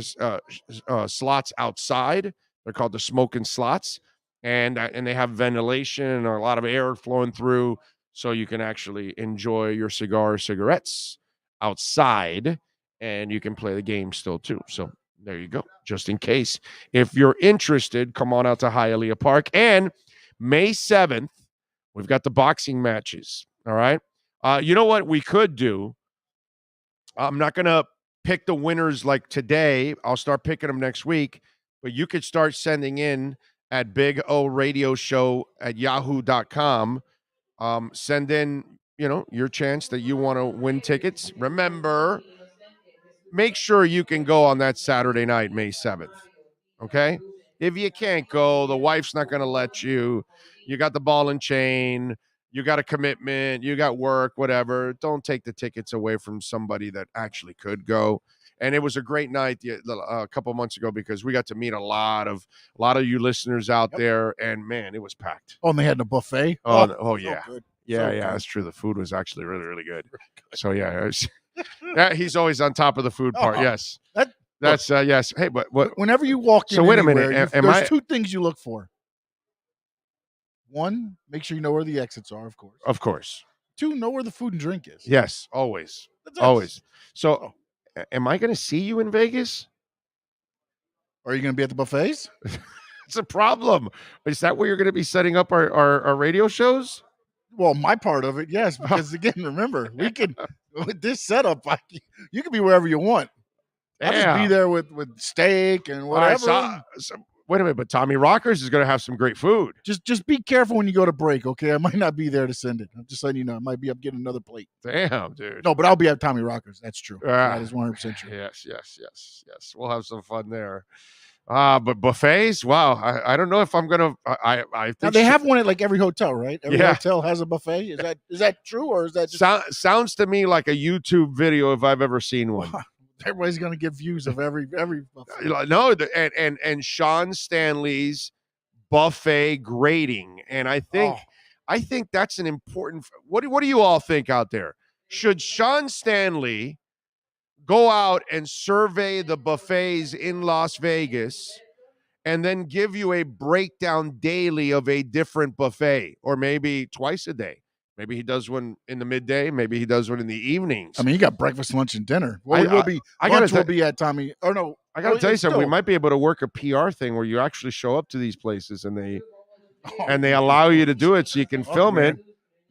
slots outside. They're called the smoking slots. And they have ventilation and a lot of air flowing through, so you can actually enjoy your cigarettes outside, and you can play the game still too. So there you go. Just in case, if you're interested, come on out to Hialeah Park. And May 7th, we've got the boxing matches. All right. You know what we could do? I'm not gonna pick the winners like today. I'll start picking them next week, but you could start sending in at Big O Radio Show at yahoo.com. Send in, your chance that you want to win tickets. Remember, make sure you can go on that Saturday night, May 7th. Okay? If you can't go, the wife's not going to let you. You got the ball and chain. You got a commitment. You got work, whatever. Don't take the tickets away from somebody that actually could go. And it was a great night a couple months ago because we got to meet a lot of you listeners out there, and man, it was packed. Oh, and they had a buffet. Oh yeah, good. yeah. That's true. The food was actually really, really good. So yeah, he's always on top of the food part. Yes, That's yes. Hey, but what? Whenever you walk in, So wait a anywhere, minute. there's two things you look for. One, make sure you know where the exits are, of course. Of course. Two, know where the food and drink is. Yes, always. Always. So, am I going to see you in Vegas? Are you going to be at the buffets? It's a problem. Is that where you're going to be setting up our radio shows? Well, my part of it, yes. Because again, remember, we can with this setup, you can be wherever you want. I'll just be there with steak and whatever. Right, so, wait a minute, but Tommy Rockers is going to have some great food. Just be careful when you go to break, okay? I might not be there to send it. I'm just letting you know. I might be up getting another plate. Damn, dude. No, but I'll be at Tommy Rockers. That's true. That is 100% true. Yes. We'll have some fun there. But buffets, wow. I don't know if I'm going to. I think now, they have one at like every hotel, right? Every hotel has a buffet. Is that true, or is that just... sounds to me like a YouTube video if I've ever seen one. Everybody's going to get views of every buffet. No, and Sean Stanley's buffet grading, and I think that's an important. What do you all think out there? Should Sean Stanley go out and survey the buffets in Las Vegas and then give you a breakdown daily of a different buffet, or maybe twice a day? Maybe he does one in the midday. Maybe he does one in the evenings. I mean, you got breakfast, lunch, and dinner. Well, lunch will be at Tommy. Oh, no. I got to tell you something. We might be able to work a PR thing where you actually show up to these places and they allow you to do it so you can film it.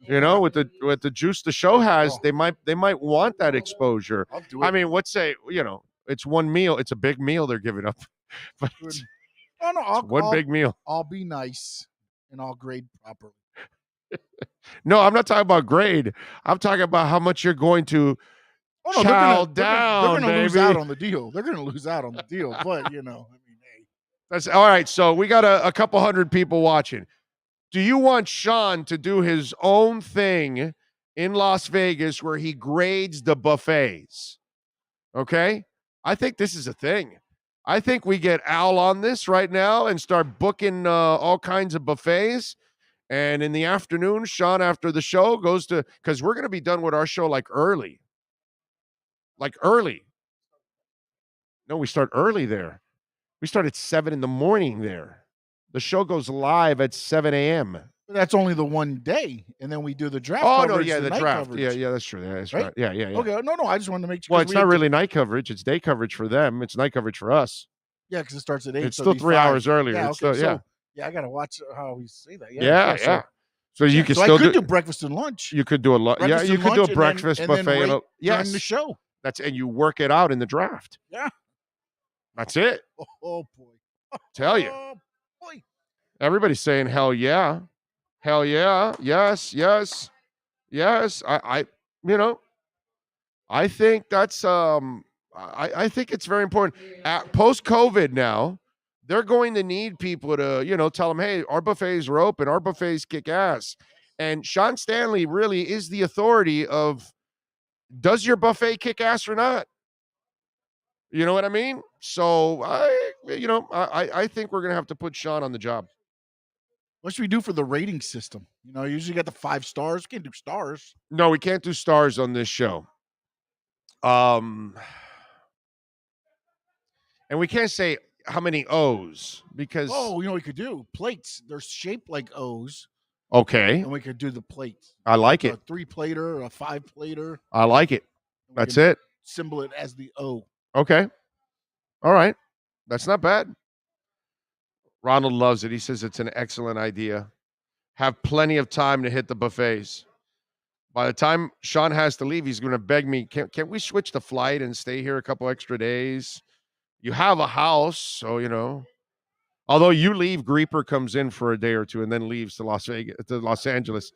You know, with the juice the show has, they might want that exposure. I mean, it's one meal. It's a big meal they're giving up. But it's one big meal. I'll be nice and I'll grade properly. No, I'm not talking about grade. I'm talking about how much you're going to chow down. They're going to lose out on the deal. They're going to lose out on the deal. But, I mean, hey. That's all right. So we got a couple hundred people watching. Do you want Sean to do his own thing in Las Vegas where he grades the buffets? Okay? I think this is a thing. I think we get Al on this right now and start booking all kinds of buffets. And in the afternoon, Sean, after the show, goes to, because we're going to be done with our show like early. Like early. No, we start early there. We start at 7 a.m. there. The show goes live at 7 a.m. That's only the one day. And then we do the draft coverage. Oh, no, yeah, the draft. Coverage. Yeah, that's true. Yeah, that's right. Yeah. Okay, no, I just wanted to make sure. Well, it's not really night coverage. It's day coverage for them. It's night coverage for us. Yeah, because it starts at 8. It's still 3 hours earlier. Yeah, okay, so, I got to watch how we say that. Yeah. So you can still I could do breakfast and lunch. You could do a lot. Yeah, you could do a breakfast buffet. During the show. And you work it out in the draft. Yeah. That's it. Oh boy. Tell you. Oh boy. Everybody's saying hell yeah. Hell yeah. Yes. I think that's I think it's very important. Post-COVID now, they're going to need people to, tell them, hey, our buffets are open, our buffets kick ass. And Sean Stanley really is the authority of, does your buffet kick ass or not? You know what I mean? So, I think we're going to have to put Sean on the job. What should we do for the rating system? Usually got the 5 stars. We can't do stars. No, we can't do stars on this show. And we can't say how many O's because... Oh, we could do plates. They're shaped like O's. Okay. And we could do the plates. I like it. A 3-plater, a 5-plater. I like it. That's it. Symbol it as the O. Okay. All right. That's not bad. Ronald loves it. He says it's an excellent idea. Have plenty of time to hit the buffets. By the time Sean has to leave, he's going to beg me, can't we switch the flight and stay here a couple extra days? You have a house, so, Although you leave, Greeper comes in for a day or two and then leaves to Los Angeles.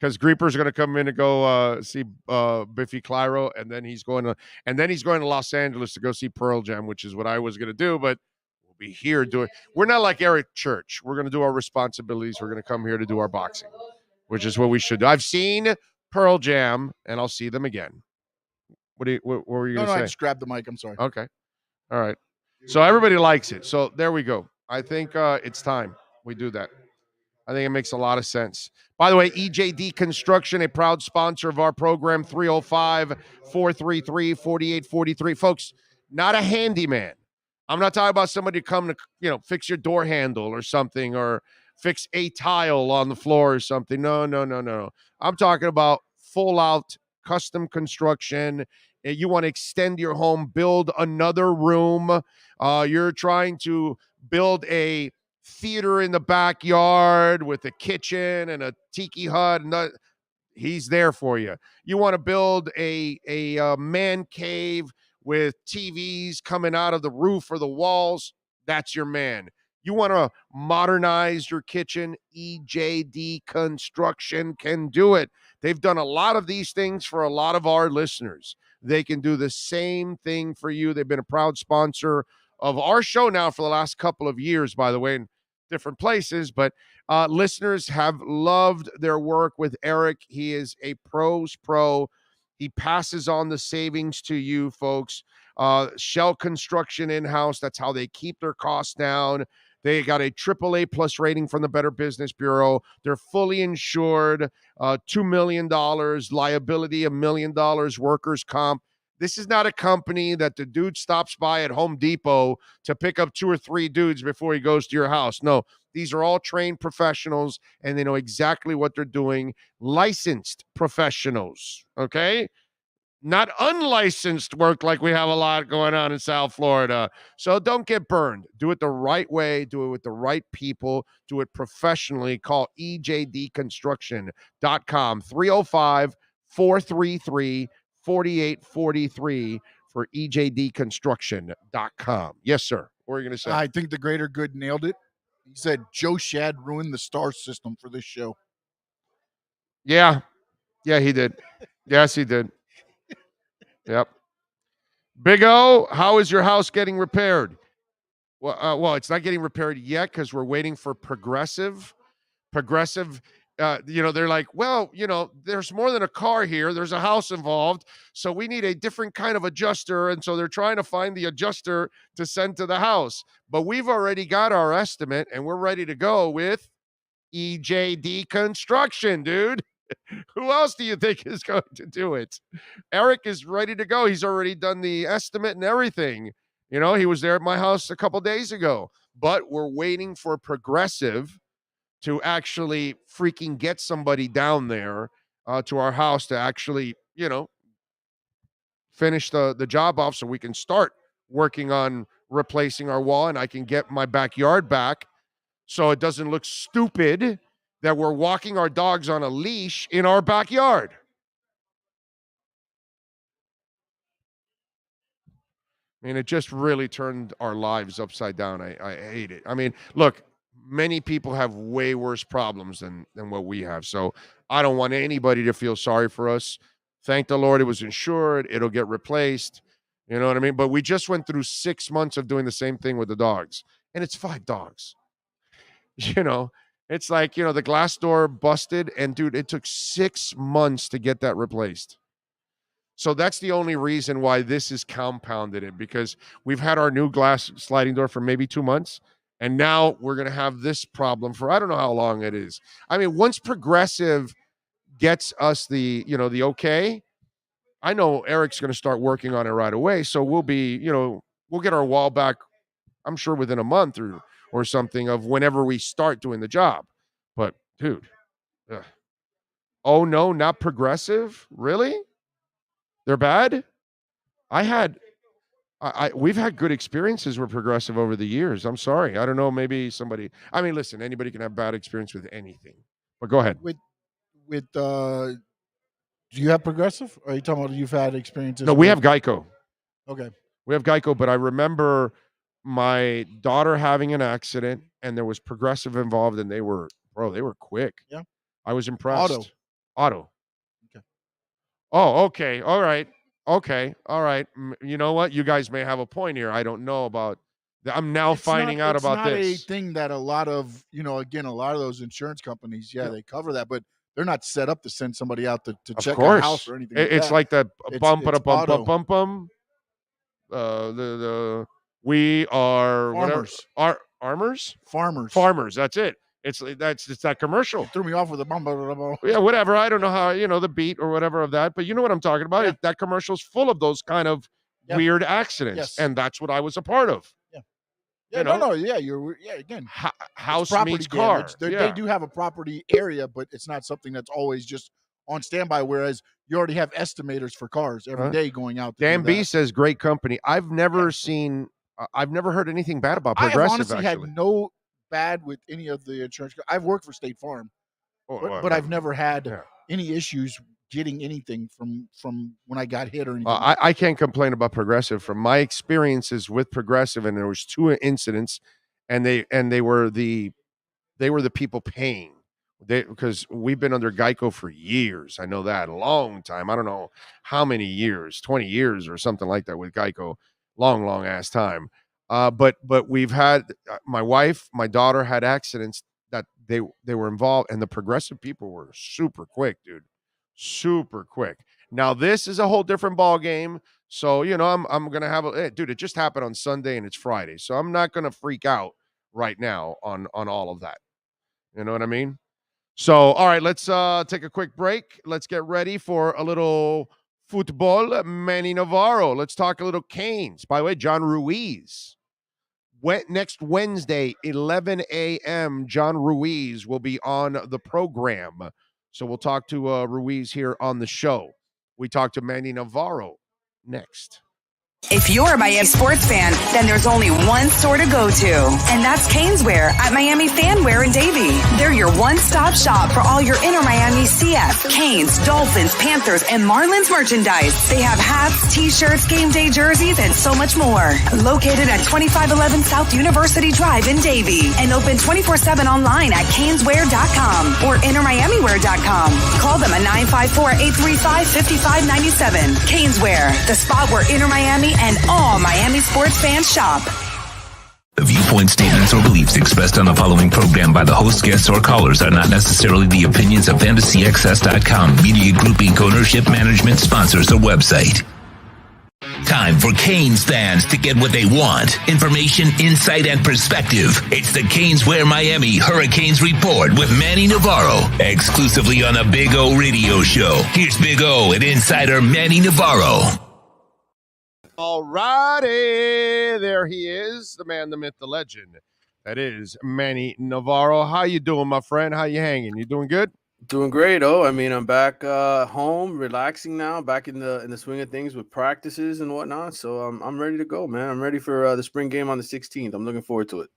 Because Greeper's going to come in and go see Biffy Clyro, and then he's going to Los Angeles to go see Pearl Jam, which is what I was going to do, but we'll be here doing. We're not like Eric Church. We're going to do our responsibilities. We're going to come here to do our boxing, which is what we should do. I've seen Pearl Jam, and I'll see them again. What were you going to say? I just grabbed the mic. I'm sorry. Okay. All right. So everybody likes it. So there we go. I think it's time we do that. I think it makes a lot of sense. By the way, EJD Construction, a proud sponsor of our program, 305-433-4843. Folks, not a handyman. I'm not talking about somebody to come to, fix your door handle or something, or fix a tile on the floor or something. No. I'm talking about full out custom construction. You want to extend your home, build another room. You're trying to build a theater in the backyard with a kitchen and a tiki hut. He's there for you. You want to build a man cave with TVs coming out of the roof or the walls. That's your man. You want to modernize your kitchen. EJD Construction can do it. They've done a lot of these things for a lot of our listeners. They can do the same thing for you. They've been a proud sponsor of our show now for the last couple of years, by the way, in different places. But listeners have loved their work with Eric. He is a pro's pro. He passes on the savings to you folks. Shell construction in-house. That's how they keep their costs down. They got a AAA plus rating from the Better Business Bureau. They're fully insured, $2 million liability, $1 million workers' comp. This is not a company that the dude stops by at Home Depot to pick up 2 or 3 dudes before he goes to your house. No, these are all trained professionals, and they know exactly what they're doing. Licensed professionals, okay? Not unlicensed work like we have a lot going on in South Florida. So don't get burned. Do it the right way. Do it with the right people. Do it professionally. Call ejdconstruction.com, 305-433-4843 for ejdconstruction.com. Yes, sir. What are you going to say? I think the greater good nailed it. He said Joe Shad ruined the star system for this show. Yeah, he did. Yes, he did. Yep. Big O, how is your house getting repaired? Well, it's not getting repaired yet because we're waiting for Progressive. Progressive, they're like, well, there's more than a car here. There's a house involved. So we need a different kind of adjuster. And so they're trying to find the adjuster to send to the house. But we've already got our estimate, and we're ready to go with EJD Construction, dude. Who else do you think is going to do it? Eric is ready to go. He's already done the estimate and everything. He was there at my house a couple days ago. But we're waiting for Progressive to actually freaking get somebody down there to our house to actually, finish the job off so we can start working on replacing our wall and I can get my backyard back so it doesn't look stupid that we're walking our dogs on a leash in our backyard. I mean, it just really turned our lives upside down. I hate it. I mean, look, many people have way worse problems than what we have. So I don't want anybody to feel sorry for us. Thank the Lord it was insured. It'll get replaced. You know what I mean? But we just went through 6 months of doing the same thing with the dogs. And it's 5 dogs. It's like, the glass door busted. And, dude, it took 6 months to get that replaced. So that's the only reason why this is compounded it, because we've had our new glass sliding door for maybe 2 months. And now we're going to have this problem for, I don't know how long it is. I mean, once Progressive gets us the okay, I know Eric's going to start working on it right away. So we'll be, we'll get our wall back, I'm sure within a month or something of whenever we start doing the job. But dude, oh no, not Progressive? Really? They're bad? We've had good experiences with Progressive over the years. I'm sorry. I don't know. Maybe listen, anybody can have bad experience with anything, but go ahead. Do you have Progressive? Or are you talking about you've had experiences? No, we have Geico. Okay. We have Geico, but I remember my daughter having an accident and there was Progressive involved and they were quick. Yeah. I was impressed. Auto. Okay. Oh, okay. All right. Okay. All right. You know what? You guys may have a point here. I don't know about that. I'm now finding out about this. It's not a thing that a lot of, again, a lot of those insurance companies, they cover that, but they're not set up to send somebody out to check a house or anything. It's like that bump. We are farmers. Armors? Farmers. That's it. It's that commercial. It threw me off with a bump. Yeah, whatever. I don't know how, the beat or whatever of that, but you know what I'm talking about. Yeah. That commercial's full of those kind of weird accidents, and that's what I was a part of. Yeah, again, house property meets car. damage. They do have a property area, but it's not something that's always just on standby. Whereas you already have estimators for cars every day going out. Dan B says, "Great company." I've never seen. I've never heard anything bad about Progressive. I have honestly had no bad with any of the insurance. I've worked for State Farm, but I've never had any issues getting anything from when I got hit or anything. I can't complain about Progressive from my experiences with Progressive, and there was 2 incidents, and they were the people paying. Because we've been under Geico for years. I know that, a long time. I don't know how many years, 20 years or something like that with Geico. Long ass time. But we've had my wife, my daughter had accidents that they were involved, and the Progressive people were super quick, dude. Super quick. Now this is a whole different ball game. So, I'm going to have dude, it just happened on Sunday and it's Friday. So I'm not going to freak out right now on all of that. You know what I mean? So, all right, let's take a quick break. Let's get ready for a little football. Manny Navarro. Let's talk a little Canes. By the way, John Ruiz. Next Wednesday, 11 a.m., John Ruiz will be on the program. So we'll talk to Ruiz here on the show. We talk to Manny Navarro next. If you're a Miami sports fan, then there's only one store to go to, and that's Caneswear at Miami Fanwear in Davie. They're your one-stop shop for all your inner Miami CF, Canes, Dolphins, Panthers, and Marlins merchandise. They have hats, t-shirts, game day jerseys, and so much more. Located at 2511 South University Drive in Davie, and open 24/7 online at caneswear.com or innermiamiwear.com. Call them at 954-835-5597. Caneswear, the spot where inner Miami and all Miami sports fans shop. The viewpoint, statements, or beliefs expressed on the following program by the host, guests, or callers are not necessarily the opinions of FantasyXS.com, Media Group Inc. ownership, management, sponsors, or website. Time for Canes fans to get what they want. Information, insight, and perspective. It's the Caneswear Miami Hurricanes Report with Manny Navarro, exclusively on the Big O Radio Show. Here's Big O and insider Manny Navarro. All righty, there he is, the man, the myth, the legend. That is Manny Navarro. How you doing, my friend? How you hanging? You doing good? Doing great. I'm back home, relaxing now, back in the swing of things with practices and whatnot. So I'm ready to go, man. I'm ready for the spring game on the 16th. I'm looking forward to it.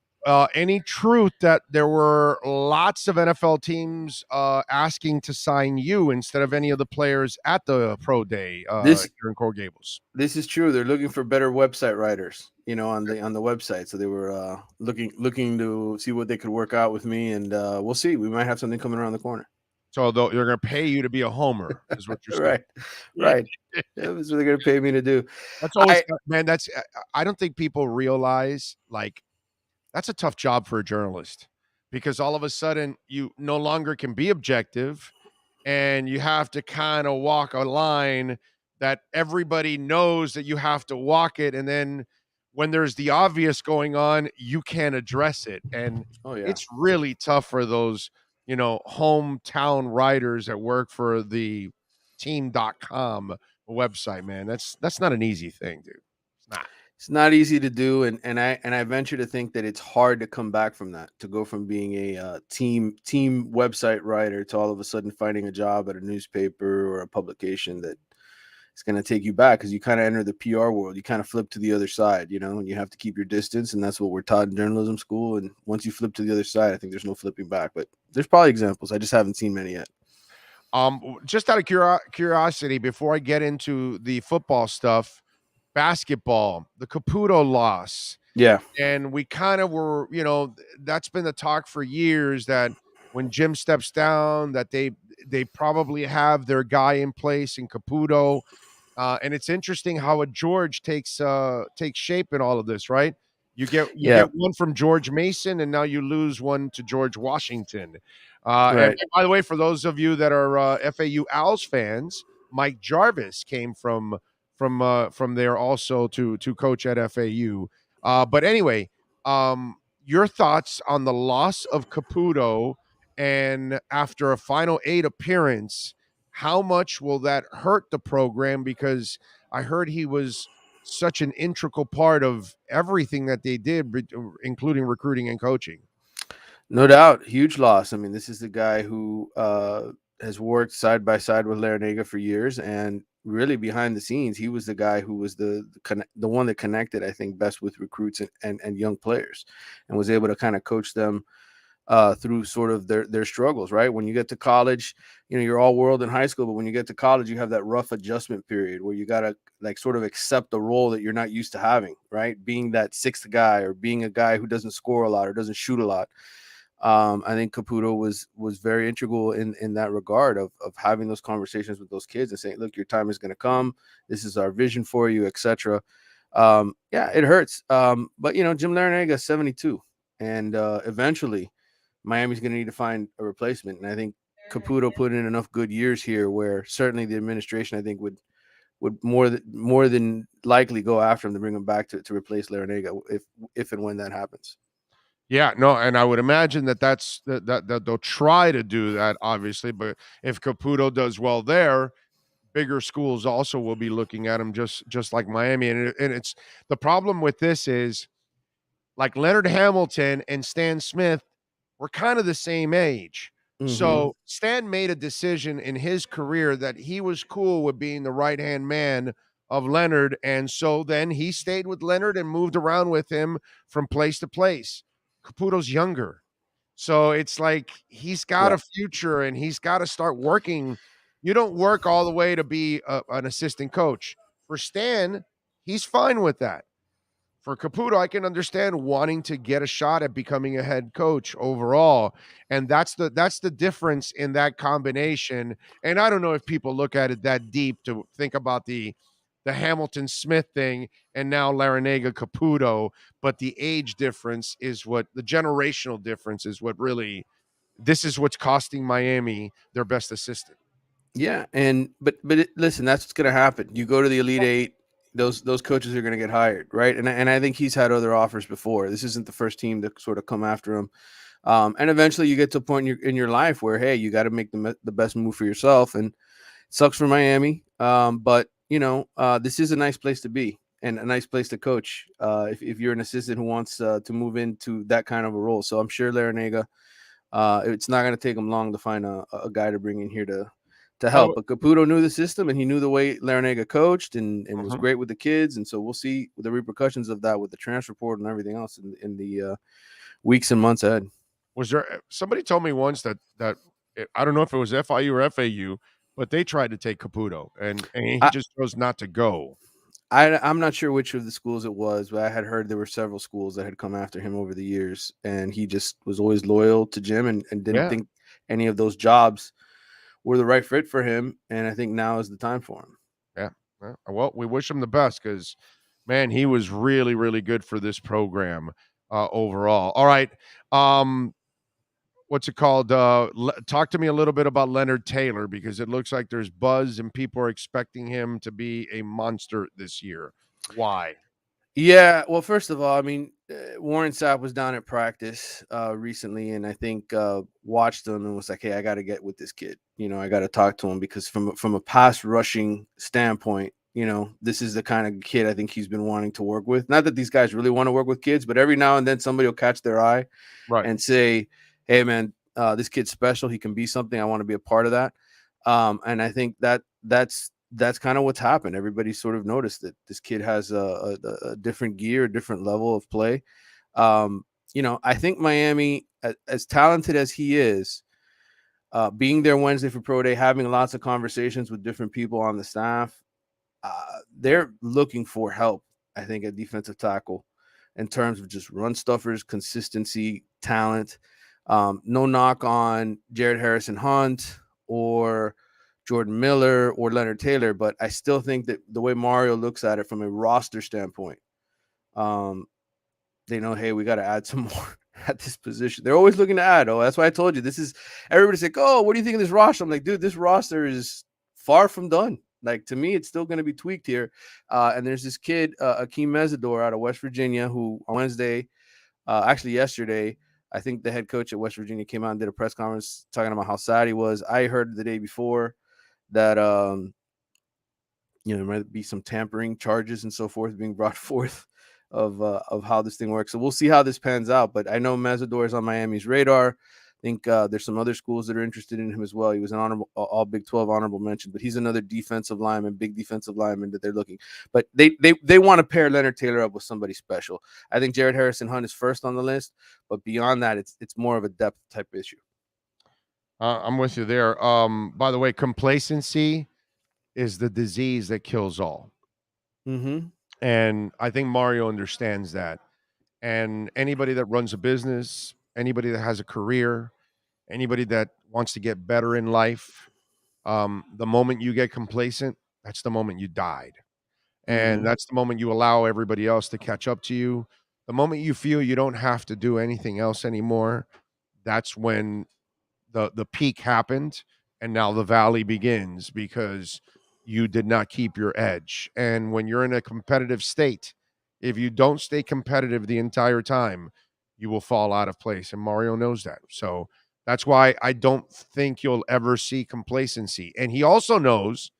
Any truth that there were lots of NFL teams asking to sign you instead of any of the players at the pro day here in Coral Gables? This is true. They're looking for better website writers, on the website. So they were looking to see what they could work out with me, and we'll see. We might have something coming around the corner. So they're going to pay you to be a homer, is what you're saying. Right. That's what they're going to pay me to do. That's always, man. I don't think people realize that's a tough job for a journalist, because all of a sudden you no longer can be objective, and you have to kind of walk a line that everybody knows that you have to walk it. And then when there's the obvious going on, you can't address it. And it's really tough for those, hometown writers that work for the team.com website, man. That's not an easy thing, dude. It's not. It's not easy to do, and I venture to think that it's hard to come back from that, to go from being a team website writer to all of a sudden finding a job at a newspaper or a publication that is going to take you back, because you kind of enter the PR world. You kind of flip to the other side, and you have to keep your distance, and that's what we're taught in journalism school. And once you flip to the other side, I think there's no flipping back. But there's probably examples. I just haven't seen many yet. Just out of curiosity, before I get into the football stuff, basketball, the Caputo loss. Yeah. And we kind of were, that's been the talk for years, that when Jim steps down, that they probably have their guy in place in Caputo. And it's interesting how a George takes shape in all of this, right? You get one from George Mason, and now you lose one to George Washington. Right. And by the way, for those of you that are FAU Owls fans, Mike Jarvis came from there also to coach at FAU. But anyway, your thoughts on the loss of Caputo, and after a Final 8 appearance, how much will that hurt the program? Because I heard he was such an integral part of everything that they did, including recruiting and coaching. No doubt, huge loss. I mean, this is the guy who has worked side by side with Larinaga for years, and really behind the scenes, he was the guy who was the one that connected, I think, best with recruits and young players, and was able to kind of coach them through sort of their struggles. Right, when you get to college, you're all world in high school, but when you get to college, you have that rough adjustment period where you gotta like sort of accept the role that you're not used to having. Right, being that sixth guy or being a guy who doesn't score a lot or doesn't shoot a lot. I think Caputo was very integral in that regard of having those conversations with those kids and saying, look, your time is going to come. This is our vision for you, etc. Yeah, it hurts. But Jim Larinaga is 72, and eventually Miami's going to need to find a replacement. And I think Caputo put in enough good years here where certainly the administration, I think, would more than likely go after him to bring him back to replace Larinaga if and when that happens. Yeah, no, and I would imagine that they'll try to do that, obviously. But if Caputo does well there, bigger schools also will be looking at him just like Miami. And it's the problem with this is like Leonard Hamilton and Stan Smith were kind of the same age. So Stan made a decision in his career that he was cool with being the right-hand man of Leonard. And so then he stayed with Leonard and moved around with him from place to place. Caputo's younger. So it's like he's got a future and he's got to start working. You don't work all the way to be an assistant coach. For Stan, he's fine with that. For Caputo, I can understand wanting to get a shot at becoming a head coach overall, and that's the difference in that combination. And I don't know if people look at it that deep to think about the Hamilton Smith thing and now Larinaga Caputo, but the age difference is what the generational difference is what really this is what's costing Miami their best assistant. Yeah, and listen, that's what's going to happen. You go to the Elite Eight, those coaches are going to get hired, right? And I think he's had other offers before. This isn't the first team to sort of come after him. And eventually, you get to a point in your life where, hey, you got to make the best move for yourself. And it sucks for Miami, but this is a nice place to be and a nice place to coach if you're an assistant who wants to move into that kind of a role. So I'm sure Larinaga, it's not going to take him long to find a guy to bring in here to help. But Caputo knew the system and he knew the way Larinaga coached and was great with the kids. And so we'll see the repercussions of that with the transfer portal and everything else in the weeks and months ahead. Was there somebody told me once that I don't know if it was FIU or FAU, but they tried to take Caputo and he just chose not to go. I'm not sure which of the schools it was, but I had heard there were several schools that had come after him over the years, and he just was always loyal to Jim and didn't think any of those jobs were the right fit for him. And I think now is the time for him. Yeah. Well, we wish him the best because, man, he was really, really good for this program overall. All right. What's it called? Talk to me a little bit about Leonard Taylor because it looks like there's buzz and people are expecting him to be a monster this year. Why? Yeah, well, first of all, I mean, Warren Sapp was down at practice recently, and I think watched him and was like, "Hey, I got to get with this kid. I got to talk to him because from a pass rushing standpoint, this is the kind of kid I think he's been wanting to work with. Not that these guys really want to work with kids, but every now and then somebody will catch their eye and say, hey, man, this kid's special. He can be something. I want to be a part of that. And I think that's kind of what's happened. Everybody sort of noticed that this kid has a different gear, a different level of play. I think Miami, as talented as he is, being there Wednesday for Pro Day, having lots of conversations with different people on the staff, they're looking for help, I think, at defensive tackle in terms of just run stuffers, consistency, talent. No knock on Jared Harrison Hunt or Jordan Miller or Leonard Taylor, but I still think that the way Mario looks at it from a roster standpoint, they know, hey, we got to add some more at this position. They're always looking to add. Oh, that's why I told you this is everybody's like, oh, what do you think of this roster? I'm like, dude, this roster is far from done. Like, to me, it's still going to be tweaked here. And there's this kid, Akeem Mesidor out of West Virginia, who on Wednesday, actually yesterday, I think the head coach at West Virginia came out and did a press conference talking about how sad he was. I heard the day before that there might be some tampering charges and so forth being brought forth of how this thing works. So we'll see how this pans out. But I know Mazador is on Miami's radar. I think there's some other schools that are interested in him as well. He was an honorable all Big 12 honorable mention, but he's another defensive lineman, big defensive lineman that they're looking. But they want to pair Leonard Taylor up with somebody special. I think Jared Harrison Hunt is first on the list, but beyond that, it's more of a depth type issue. I'm with you there. By the way, complacency is the disease that kills all. Mm-hmm. And I think Mario understands that. And anybody that runs a business, anybody that has a career, anybody that wants to get better in life, the moment you get complacent, that's the moment you died. And that's the moment you allow everybody else to catch up to you. The moment you feel you don't have to do anything else anymore, that's when the peak happened, and now the valley begins because you did not keep your edge. And when you're in a competitive state, if you don't stay competitive the entire time, you will fall out of place. And Mario knows that. So that's why I don't think you'll ever see complacency. And he also knows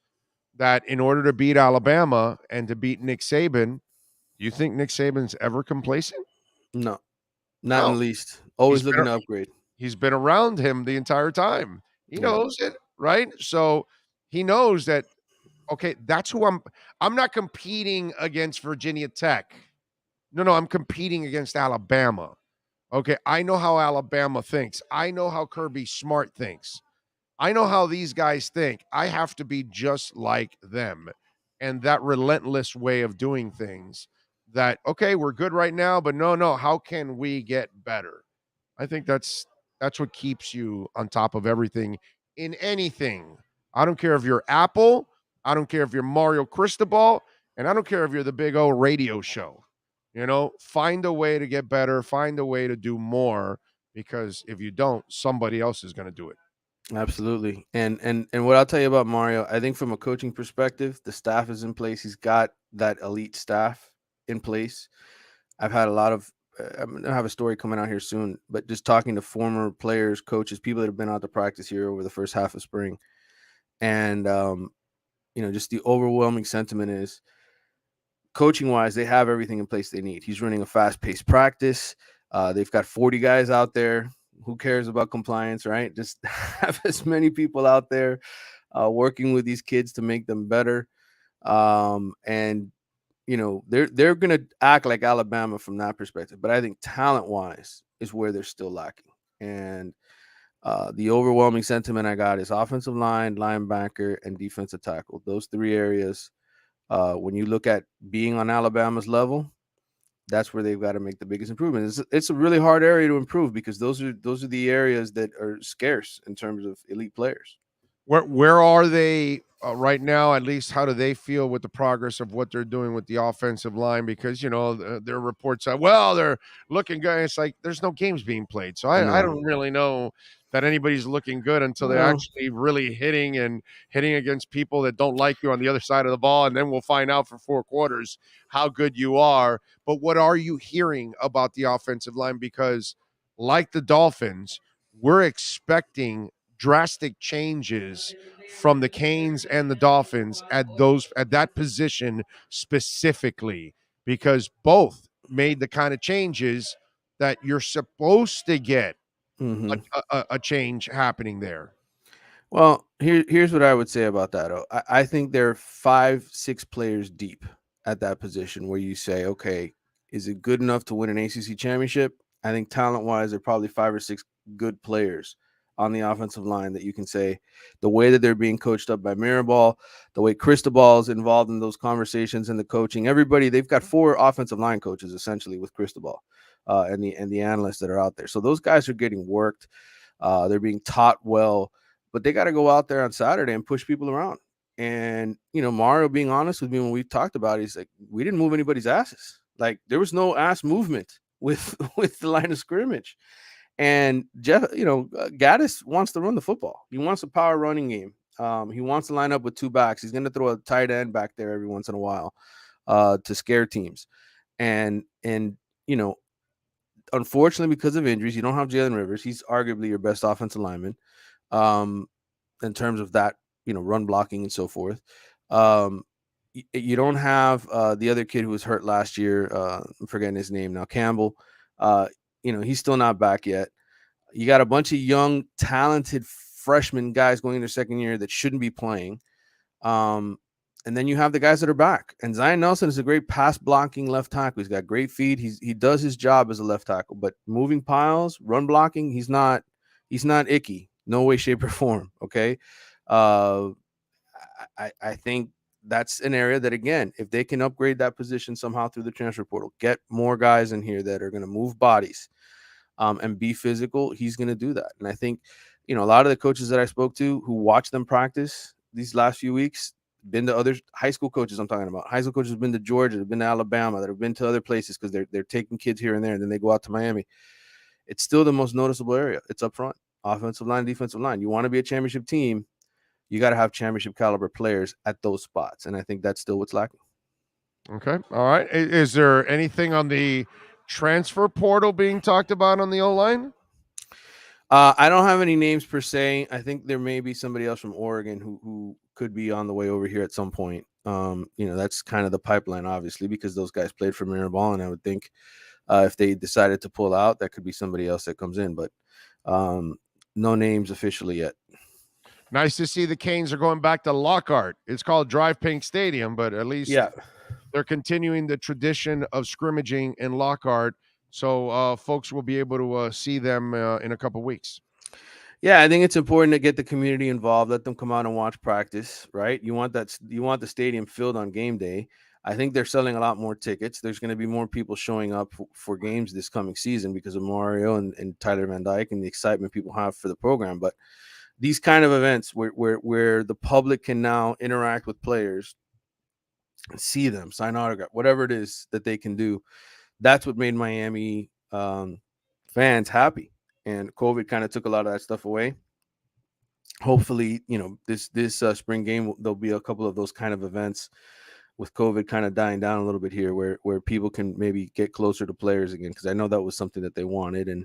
that in order to beat Alabama and to beat Nick Saban, do you think Nick Saban's ever complacent? No, not in No. the least. Always He's looking to upgrade. He's been around him the entire time. He Yeah. knows it, right? So he knows that, okay, that's who I'm not competing against Virginia Tech. No, I'm competing against Alabama. Okay, I know how Alabama thinks. I know how Kirby Smart thinks. I know how these guys think. I have to be just like them. And that relentless way of doing things that, okay, we're good right now, but no, how can we get better? I think that's what keeps you on top of everything in anything. I don't care if you're Apple, I don't care if you're Mario Cristobal, and I don't care if you're the Big O radio show. Find a way to get better, find a way to do more, because if you don't, somebody else is going to do it. Absolutely. And what I'll tell you about Mario, I think from a coaching perspective, the staff is in place. He's got that elite staff in place. I've had a lot of I'm gonna have a story coming out here soon, but just talking to former players, coaches, people that have been out to practice here over the first half of spring. And just the overwhelming sentiment is coaching wise, they have everything in place they need. He's running a fast-paced practice. They've got 40 guys out there. Who cares about compliance, right? Just have as many people out there working with these kids to make them better. And they're going to act like Alabama from that perspective. But I think talent-wise is where they're still lacking. And the overwhelming sentiment I got is offensive line, linebacker, and defensive tackle. Those three areas, when you look at being on Alabama's level, that's where they've got to make the biggest improvement. It's a really hard area to improve because those are the areas that are scarce in terms of elite players. Where are they right now? At least, how do they feel with the progress of what they're doing with the offensive line? Because their reports are, well, they're looking good. It's like there's no games being played, so I don't really know that anybody's looking good until they're actually really hitting against people that don't like you on the other side of the ball, and then we'll find out for 4 quarters how good you are. But what are you hearing about the offensive line? Because like the Dolphins, we're expecting drastic changes from the Canes and the Dolphins at that position specifically, because both made the kind of changes that you're supposed to get a change happening there. Well, here's what I would say about that. I think there are 5-6 players deep at that position where you say, okay, is it good enough to win an ACC championship? I think talent-wise, there are probably 5 or 6 good players on the offensive line that you can say the way that they're being coached up by Mirabal, the way Cristobal is involved in those conversations and the coaching. Everybody, they've got 4 offensive line coaches essentially with Cristobal and the analysts that are out there. So those guys are getting worked. They're being taught well, but they got to go out there on Saturday and push people around. And, Mario being honest with me when we talked about it, he's like, we didn't move anybody's asses. Like there was no ass movement with the line of scrimmage. And Jeff, Gaddis wants to run the football. He wants a power running game. He wants to line up with 2 backs. He's going to throw a tight end back there every once in a while to scare teams. And unfortunately, because of injuries, you don't have Jalen Rivers. He's arguably your best offensive lineman in terms of that, run blocking and so forth. you don't have the other kid who was hurt last year. I'm forgetting his name now, Campbell. He's still not back yet. You got a bunch of young, talented freshman guys going into second year that shouldn't be playing. And then you have the guys that are back. And Zion Nelson is a great pass blocking left tackle. He's got great feet. He does his job as a left tackle, but moving piles, run blocking, he's not icky. No way, shape, or form. Okay. I think that's an area that, again, if they can upgrade that position somehow through the transfer portal, get more guys in here that are going to move bodies and be physical, he's going to do that. And I think, a lot of the coaches that I spoke to who watched them practice these last few weeks, been to other high school coaches. I'm talking about high school coaches have been to Georgia, have been to Alabama, that have been to other places because they're taking kids here and there, and then they go out to Miami. It's still the most noticeable area. It's up front, offensive line, defensive line. You want to be a championship team, you got to have championship caliber players at those spots, and I think that's still what's lacking. Okay, all right. Is there anything on the transfer portal being talked about on the O-line? I don't have any names per se. I think there may be somebody else from Oregon who could be on the way over here at some point. That's kind of the pipeline, obviously, because those guys played for Mariner Ball, and I would think if they decided to pull out, that could be somebody else that comes in. But no names officially yet. Nice to see the Canes are going back to Lockhart. It's called Drive Pink Stadium, but at least they're continuing the tradition of scrimmaging in Lockhart. So folks will be able to see them in a couple of weeks. Yeah, I think it's important to get the community involved. Let them come out and watch practice, right? You want the stadium filled on game day. I think they're selling a lot more tickets. There's going to be more people showing up for games this coming season because of Mario and Tyler Van Dyke and the excitement people have for the program. But these kind of events where the public can now interact with players and see them, sign autograph, whatever it is that they can do, that's what made Miami fans happy. And COVID kind of took a lot of that stuff away. Hopefully, this spring game, there'll be a couple of those kind of events with COVID kind of dying down a little bit here where people can maybe get closer to players again, because I know that was something that they wanted. And,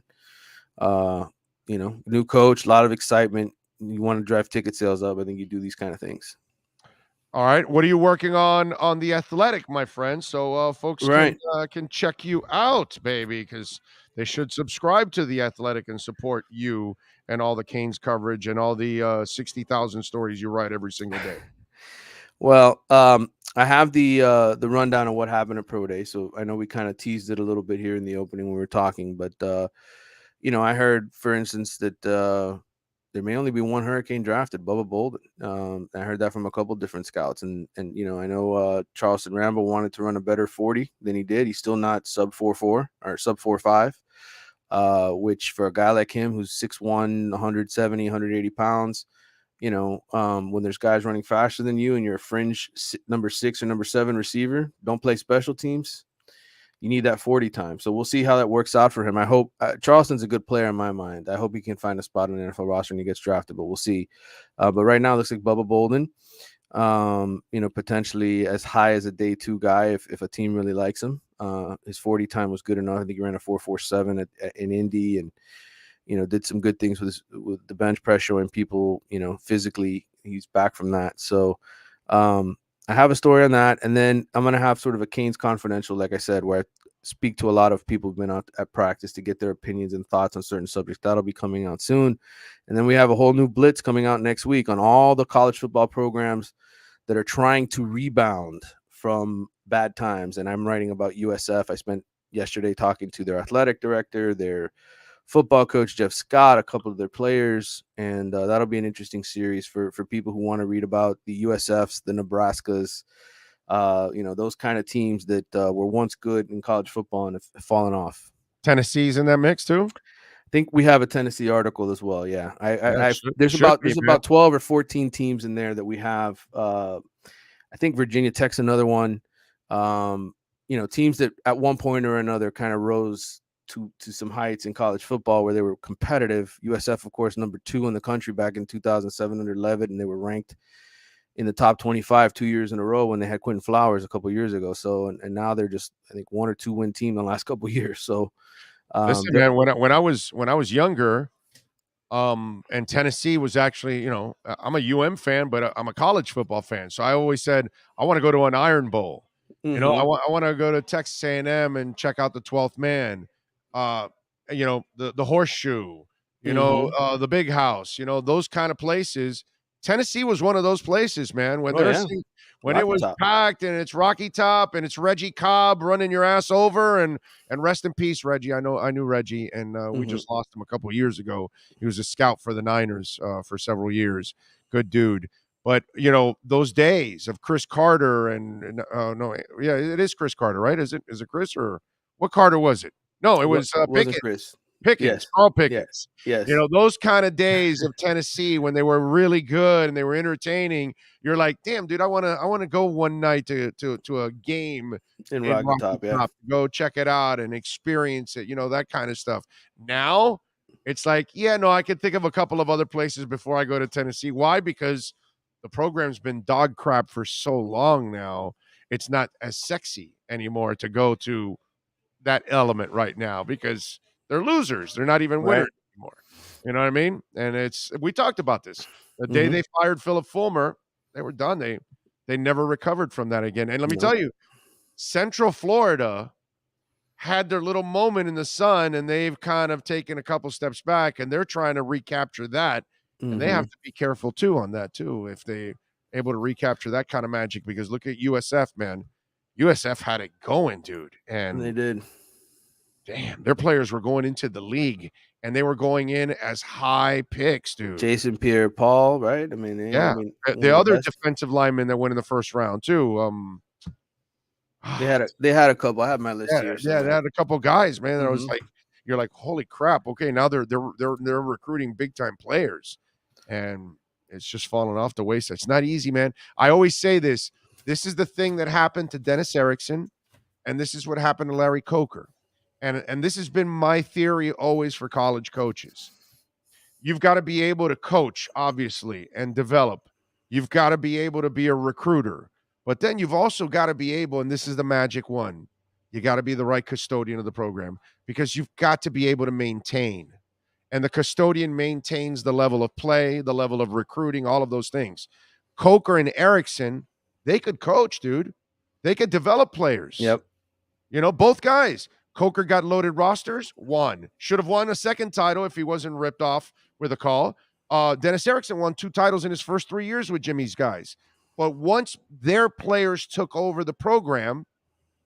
new coach, a lot of excitement. You want to drive ticket sales up. I think you do these kind of things. All right. What are you working on The Athletic, my friend? So folks can check you out, baby, because they should subscribe to The Athletic and support you and all the Canes coverage and all the 60,000 stories you write every single day. Well, I have the rundown of what happened at Pro Day. So I know we kind of teased it a little bit here in the opening when we were talking, but I heard, for instance, that there may only be one Hurricane drafted, Bubba Bolden. I heard that from a couple different scouts, and I know Charleston Rambo wanted to run a better 40 than he did. He's still not sub 4.4 or sub 4.5, which for a guy like him who's 6'1", 170, 180 pounds, when there's guys running faster than you and you're a fringe number 6 or number 7 receiver, don't play special teams, you need that 40 time. So we'll see how that works out for him. I hope Charleston's a good player in my mind. I hope he can find a spot in the NFL roster when he gets drafted, but we'll see. But right now it looks like Bubba Bolden, potentially as high as a day 2 guy if a team really likes him. His 40 time was good enough. I think he ran a 4.47 in Indy, and did some good things with the bench pressure and people, physically he's back from that. So I have a story on that, and then I'm going to have sort of a Canes Confidential, like I said, where I speak to a lot of people who've been out at practice to get their opinions and thoughts on certain subjects. That'll be coming out soon. And then we have a whole new blitz coming out next week on all the college football programs that are trying to rebound from bad times. And I'm writing about USF. I spent yesterday talking to their athletic director, their football coach, Jeff Scott, a couple of their players, and that'll be an interesting series for people who want to read about the USFs, the Nebraskas, those kind of teams that were once good in college football and have fallen off. Tennessee's in that mix too? I think we have a Tennessee article as well. Yeah, there's about 12 or 14 teams in there that we have. I think Virginia Tech's another one. Teams that at one point or another kind of rose to some heights in college football where they were competitive. USF, of course, number 2 in the country back in 2007 under Levitt, and they were ranked in the top 25 2 years in a row when they had Quentin Flowers a couple years ago. So, and now they're just, I think, 1 or 2 win team the last couple of years. So, listen, man, when I was younger, And Tennessee was actually, I'm a UM fan, but I'm a college football fan. So I always said I want to go to an Iron Bowl. Mm-hmm. I want to go to Texas A&M and check out the 12th Man. The Horseshoe. The Big House. Those kind of places. Tennessee was one of those places, man. When Rocky it was Top. packed and it's Rocky Top and it's Reggie Cobb running your ass over and rest in peace, Reggie. I knew Reggie, and we just lost him a couple of years ago. He was a scout for the Niners for several years. Good dude. But those days of Chris Carter it is Chris Carter, right? Is it Chris, or what Carter was it? No, it was Pickens. Chris. Pickens, Yes. Carl Pickens. Yes. Those kind of days of Tennessee when they were really good and they were entertaining. You're like, damn, dude, I want to go one night to a game in Rocky Top, yeah. Go check it out and experience it. That kind of stuff. Now it's like, I could think of a couple of other places before I go to Tennessee. Why? Because the program's been dog crap for so long now. It's not as sexy anymore to go to that element right now because they're losers. They're not even winners anymore. You know what I mean? And we talked about this. The day they fired Philip Fulmer, they were done. They never recovered from that again. And let me tell you, Central Florida had their little moment in the sun, and they've kind of taken a couple steps back, and they're trying to recapture that. And they have to be careful too on that too, if they able to recapture that kind of magic, because look at USF, man. USF had it going, dude. And they did. Damn, their players were going into the league and they were going in as high picks, dude. Jason Pierre-Paul, right? The other defensive lineman that went in the first round too. They had a couple. I have my list here. Yeah, they had a couple guys, man. That was like, you're like, holy crap. Okay, now they're recruiting big time players, and it's just falling off the wayside. It's not easy, man. I always say this. This is the thing that happened to Dennis Erickson, and this is what happened to Larry Coker. And this has been my theory always for college coaches. You've got to be able to coach, obviously, and develop. You've got to be able to be a recruiter. But then you've also got to be able, and this is the magic one, you got to be the right custodian of the program, because you've got to be able to maintain. And the custodian maintains the level of play, the level of recruiting, all of those things. Coker and Erickson, they could coach, dude. They could develop players. Yep. Both guys. Coker got loaded rosters, won. Should have won a second title if he wasn't ripped off with a call. Dennis Erickson won 2 titles in his first 3 years with Jimmy's guys. But once their players took over the program,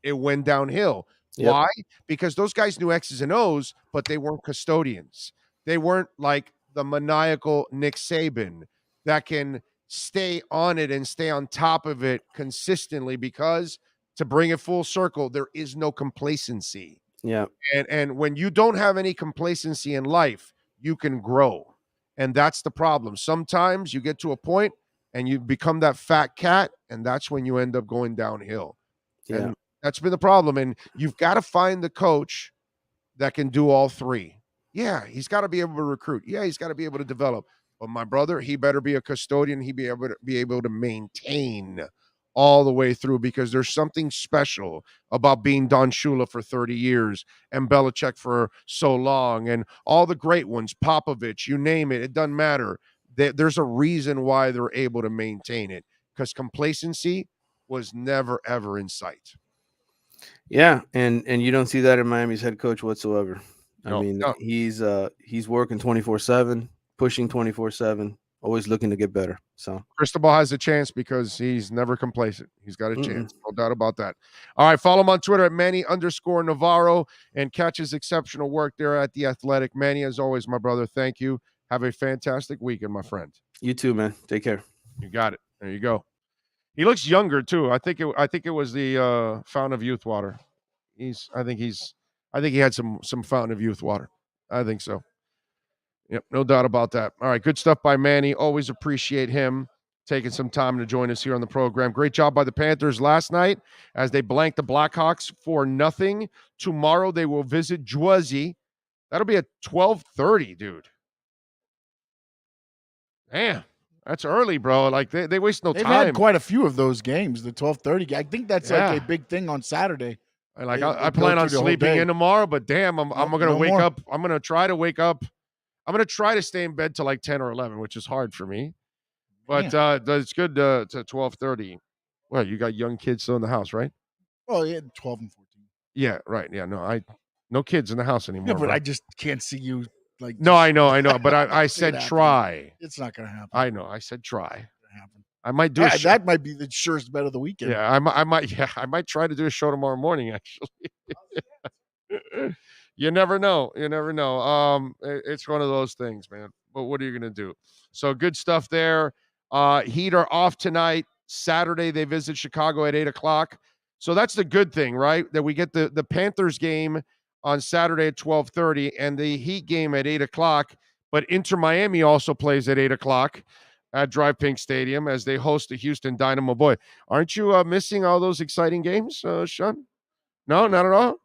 it went downhill. Yep. Why? Because those guys knew X's and O's, but they weren't custodians. They weren't like the maniacal Nick Saban that can stay on it and stay on top of it consistently, because to bring it full circle, there is no complacency. Yeah. And when you don't have any complacency in life, you can grow. And that's the problem. Sometimes you get to a point and you become that fat cat, and that's when you end up going downhill. Yeah. And that's been the problem. And you've got to find the coach that can do all three. Yeah, he's got to be able to recruit. Yeah, he's got to be able to develop. But my brother, he better be a custodian. He be able to maintain all the way through, because there's something special about being Don Shula for 30 years and Belichick for so long, and all the great ones, Popovich, you name it, it doesn't matter. There's a reason why they're able to maintain it, because complacency was never, ever in sight. Yeah, and you don't see that in Miami's head coach whatsoever. No. He's working 24/7, pushing 24/7, always looking to get better. So Cristobal has a chance because he's never complacent. He's got a chance. No doubt about that. All right. Follow him on Twitter at Manny_Navarro and catch his exceptional work there at The Athletic. Manny, as always, my brother, thank you. Have a fantastic weekend, my friend. You too, man. Take care. You got it. There you go. He looks younger too. I think it was the Fountain of Youth water. I think he had some Fountain of Youth water. I think so. Yep, no doubt about that. All right, good stuff by Manny. Always appreciate him taking some time to join us here on the program. Great job by the Panthers last night as they blanked the Blackhawks 4-0. Tomorrow they will visit Jersey. That'll be at 12:30, dude. Damn, that's early, bro. Like they waste no They've time. had quite a few of those games, the 12:30. I think that's like a big thing on Saturday. I plan on sleeping in tomorrow, but damn, I'm gonna wake up. I'm gonna try to wake up I'm going to try to stay in bed till like 10 or 11, which is hard for me. But it's good to 12:30. Well, you got young kids still in the house, right? Well, yeah, 12 and 14. Yeah, right. Yeah, no kids in the house anymore. Yeah, but bro. I just can't see you like. No, I know. But I said happening. try. It's not going to happen. I know. I said try. Happen. I might do that might be the surest bet of the weekend. Yeah, I might. Yeah, I might try to do a show tomorrow morning. Actually, you never know. It's one of those things, man. But what are you gonna do? So good stuff there. Heat are off tonight. Saturday they visit Chicago at 8:00. So that's the good thing, right? That we get the Panthers game on Saturday at 12:30 and the Heat game at 8:00. But Inter Miami also plays at 8:00 at Drive Pink Stadium as they host the Houston Dynamo. Boy, aren't you missing all those exciting games, Sean? No, not at all.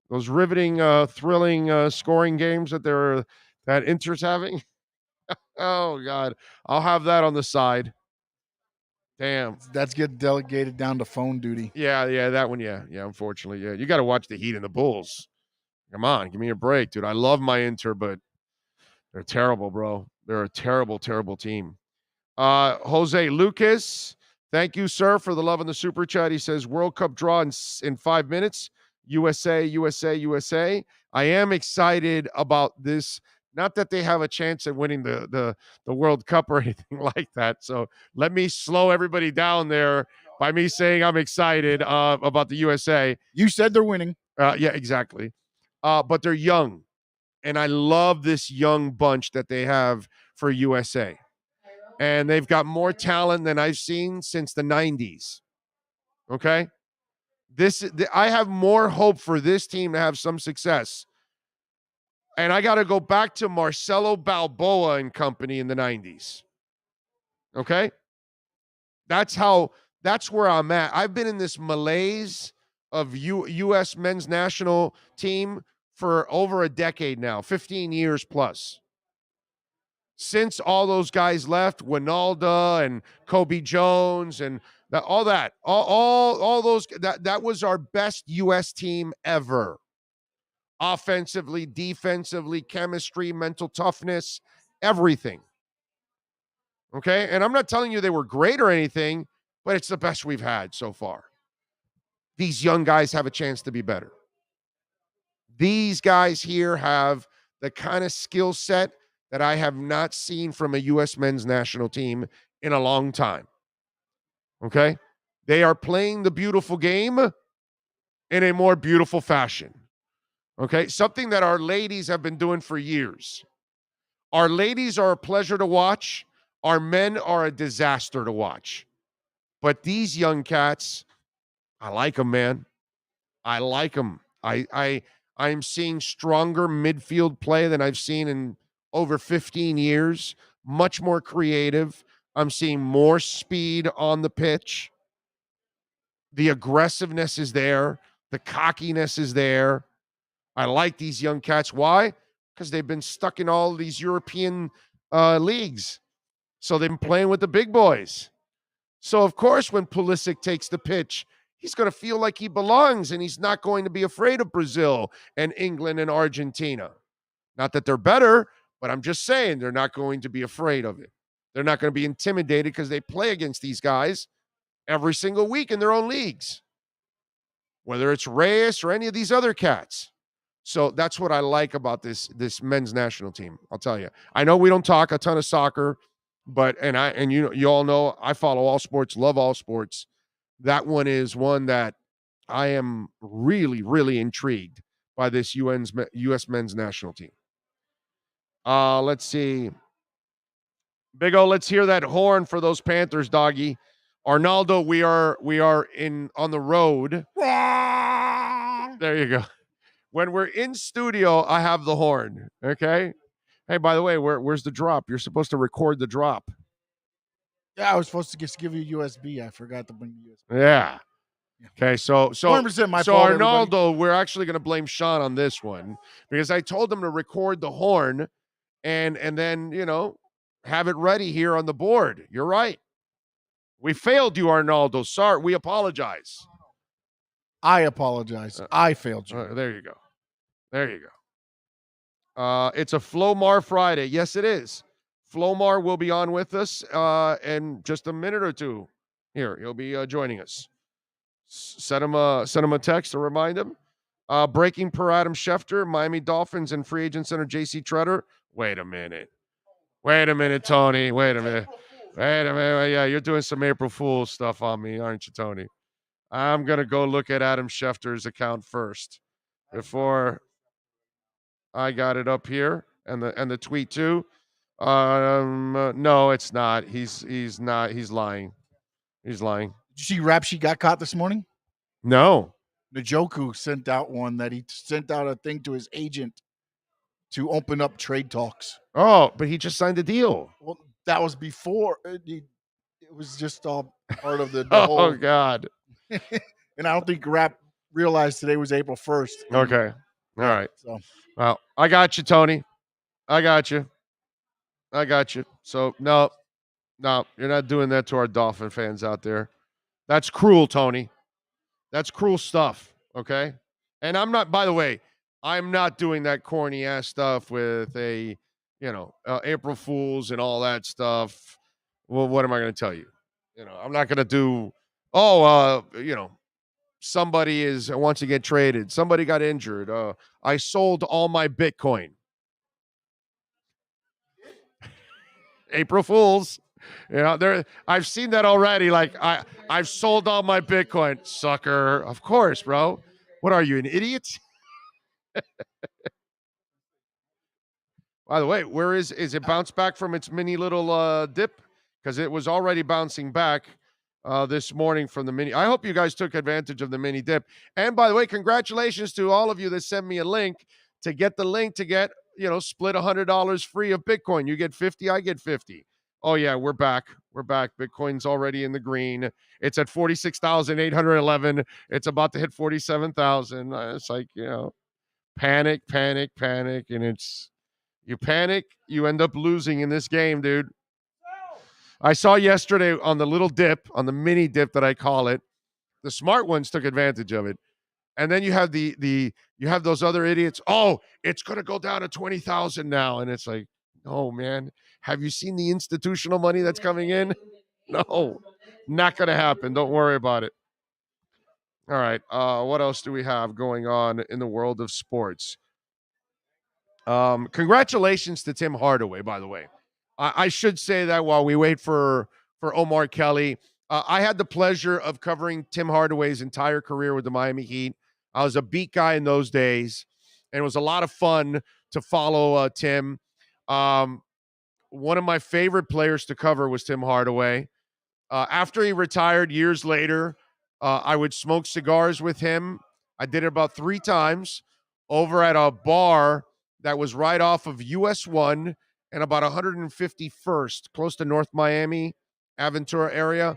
Those riveting, thrilling, scoring games that Inter's having. Oh God, I'll have that on the side. Damn, that's getting delegated down to phone duty. Yeah, that one. Yeah. Unfortunately, yeah, you got to watch the Heat and the Bulls. Come on, give me a break, dude. I love my Inter, but they're terrible, bro. They're a terrible, terrible team. Jose Lucas, thank you, sir, for the love in the super chat. He says World Cup draw in 5 minutes. USA. I am excited about this. Not that they have a chance at winning the World Cup or anything like that. So let me slow everybody down there by me saying I'm excited about the USA. You said they're winning. Yeah, exactly. But they're young. And I love this young bunch that they have for USA. And they've got more talent than I've seen since the 90s. Okay? I have more hope for this team to have some success. And I got to go back to Marcelo Balboa and company in the 90s. Okay? That's where I'm at. I've been in this malaise of U.S. men's national team for over a decade now, 15 years plus. Since all those guys left, Wijnaldum and Kobe Jones and all those, that was our best U.S. team ever. Offensively, defensively, chemistry, mental toughness, everything. Okay? And I'm not telling you they were great or anything, but it's the best we've had so far. These young guys have a chance to be better. These guys here have the kind of skill set that I have not seen from a U.S. men's national team in a long time. Okay? They are playing the beautiful game in a more beautiful fashion. Okay? Something that our ladies have been doing for years. Our ladies are a pleasure to watch. Our men are a disaster to watch. But these young cats, I like them, man. I like them. I'm seeing stronger midfield play than I've seen in over 15 years, much more creative. I'm seeing more speed on the pitch. The aggressiveness is there. The cockiness is there. I like these young cats. Why? Because they've been stuck in all these European leagues. So they've been playing with the big boys. So, of course, when Pulisic takes the pitch, he's going to feel like he belongs, and he's not going to be afraid of Brazil and England and Argentina. Not that they're better, but I'm just saying they're not going to be afraid of it. They're not going to be intimidated because they play against these guys every single week in their own leagues, whether it's Reyes or any of these other cats. So that's what I like about this men's national team. I'll tell you. I know we don't talk a ton of soccer, but you all know I follow all sports, love all sports. That one is one that I am really, really intrigued by this U.S. men's national team. Let's see. Big O, let's hear that horn for those Panthers, doggy. Arnaldo, we are on the road. There you go. When we're in studio, I have the horn. Okay. Hey, by the way, where's the drop? You're supposed to record the drop. Yeah, I was supposed to just give you USB. I forgot to bring the USB. Yeah. Okay, so 100% my fault, Arnaldo, everybody. we're actually going to blame Sean on this one because I told him to record the horn and then, have it ready here on the board. You're right. We failed you, Arnaldo. Sorry, we apologize. I apologize. I failed you. There you go. It's a Flomar Friday. Yes, it is. Flomar will be on with us in just a minute or two. Here, he'll be joining us. Send him a text to remind him. Breaking per Adam Schefter, Miami Dolphins and free agent center J.C. Treader. Wait a minute, Tony. Wait a minute. Yeah, you're doing some April Fool's stuff on me, aren't you, Tony? I'm gonna go look at Adam Schefter's account first before I got it up here, and the tweet too. No, it's not. He's not. He's lying. He's lying. Did you see Rap Sheet got caught this morning? No. Njoku sent out one that he sent out a thing to his agent to open up trade talks. Oh, but he just signed a deal. Well, that was before. It was just all part of the Oh whole. God. And I don't think Rap realized today was April 1st. Okay. All right. So, well, I got you, Tony. I got you. So no, you're not doing that to our Dolphin fans out there. That's cruel, Tony. That's cruel stuff. Okay. And I'm not. By the way, I'm not doing that corny ass stuff with April Fools and all that stuff. Well, what am I going to tell you? I'm not going to do. Somebody wants to get traded. Somebody got injured. I sold all my Bitcoin. April Fools. I've seen that already. Like I've sold all my Bitcoin, sucker. Of course, bro. What are you, an idiot? By the way, where is it bounced back from its mini little dip? Because it was already bouncing back this morning from the mini. I hope you guys took advantage of the mini dip. And by the way, congratulations to all of you that sent me a link to get split $100 free of Bitcoin. You get 50, I get 50. Oh yeah, we're back. Bitcoin's already in the green. It's at 46,811. It's about to hit 47,000. It's like, panic. And you panic, you end up losing in this game, dude. I saw yesterday on the little dip, on the mini dip that I call it, the smart ones took advantage of it. And then you have you have those other idiots. Oh, it's going to go down to 20,000 now. And it's like, no, man. Have you seen the institutional money that's coming in? No, not going to happen. Don't worry about it. All right. What else do we have going on in the world of sports? Congratulations to Tim Hardaway, by the way. I should say that while we wait for Omar Kelly. I had the pleasure of covering Tim Hardaway's entire career with the Miami Heat. I was a beat guy in those days, and it was a lot of fun to follow Tim. One of my favorite players to cover was Tim Hardaway. After he retired years later, I would smoke cigars with him. I did it about 3 times over at a bar that was right off of US 1 and about 151st, close to North Miami, Aventura area.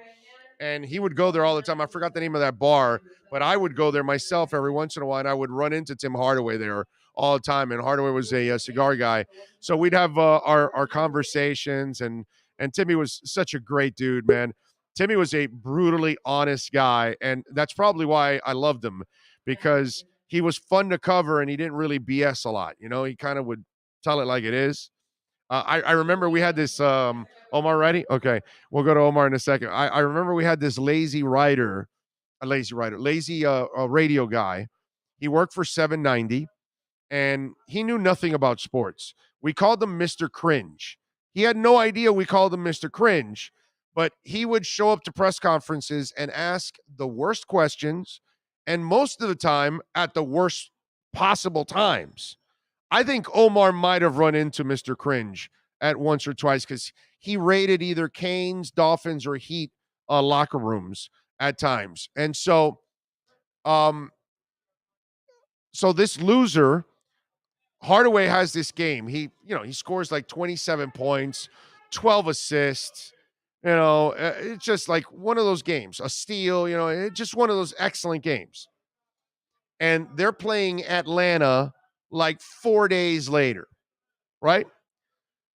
And he would go there all the time. I forgot the name of that bar, but I would go there myself every once in a while, and I would run into Tim Hardaway there all the time. And Hardaway was a cigar guy. So we'd have our conversations, and Timmy was such a great dude, man. Timmy was a brutally honest guy, and that's probably why I loved him, because he was fun to cover, and he didn't really BS a lot. He kind of would tell it like it is. I remember we had this Omar ready? Okay. We'll go to Omar in a second. I remember we had this lazy radio guy. He worked for 790 and he knew nothing about sports. We called him Mr. Cringe. He had no idea we called him Mr. Cringe, but he would show up to press conferences and ask the worst questions, and most of the time at the worst possible times. I think Omar might have run into Mr. Cringe at once or twice because he raided either Canes, Dolphins, or Heat locker rooms at times. And so this loser, Hardaway, has this game. He scores like 27 points, 12 assists. It's just like one of those games, a steal, it's just one of those excellent games. And they're playing Atlanta like 4 days later, right?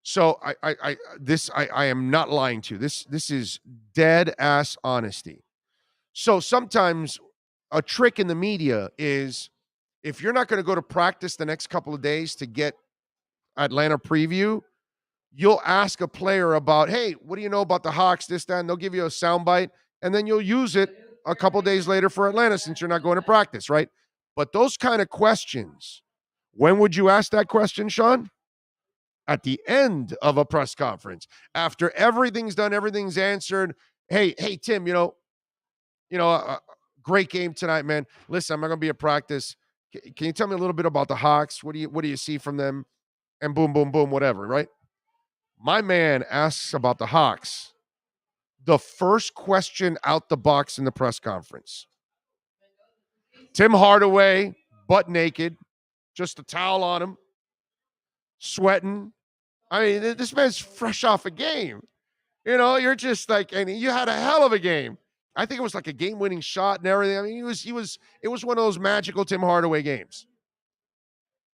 So I am not lying to you. This is dead ass honesty. So sometimes a trick in the media is, if you're not going to go to practice the next couple of days to get Atlanta preview, you'll ask a player about, hey, what do you know about the Hawks, this, that, and they'll give you a soundbite, and then you'll use it a couple days later for Atlanta since you're not going to practice, right? But those kind of questions, when would you ask that question, Sean? At the end of a press conference, after everything's done, everything's answered. Hey, Tim, great game tonight, man. Listen, I'm not going to be at practice. Can you tell me a little bit about the Hawks? What do you see from them? And boom, boom, boom, whatever, right? My man asks about the Hawks. The first question out the box in the press conference. Tim Hardaway, butt naked, just a towel on him, sweating. I mean, this man's fresh off a game. You're just like, and you had a hell of a game. I think it was like a game-winning shot and everything. I mean, it was one of those magical Tim Hardaway games.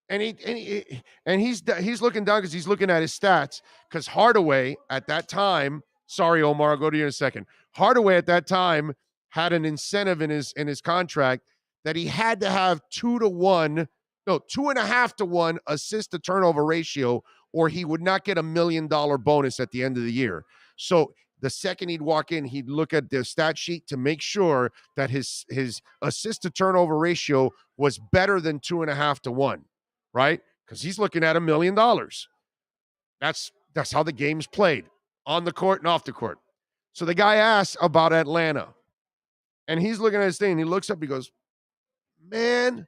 And he's looking down because he's looking at his stats. Because Hardaway at that time, sorry, Omar, I'll go to you in a second. Hardaway at that time had an incentive in his contract that he had to have 2.5 to 1 assist to turnover ratio, or he would not get $1 million bonus at the end of the year. So the second he'd walk in, he'd look at the stat sheet to make sure that his assist to turnover ratio was better than 2.5 to 1, right? Because he's looking at $1 million. That's how the game's played, on the court and off the court. So the guy asks about Atlanta, and he's looking at his thing, and he looks up, he goes, man,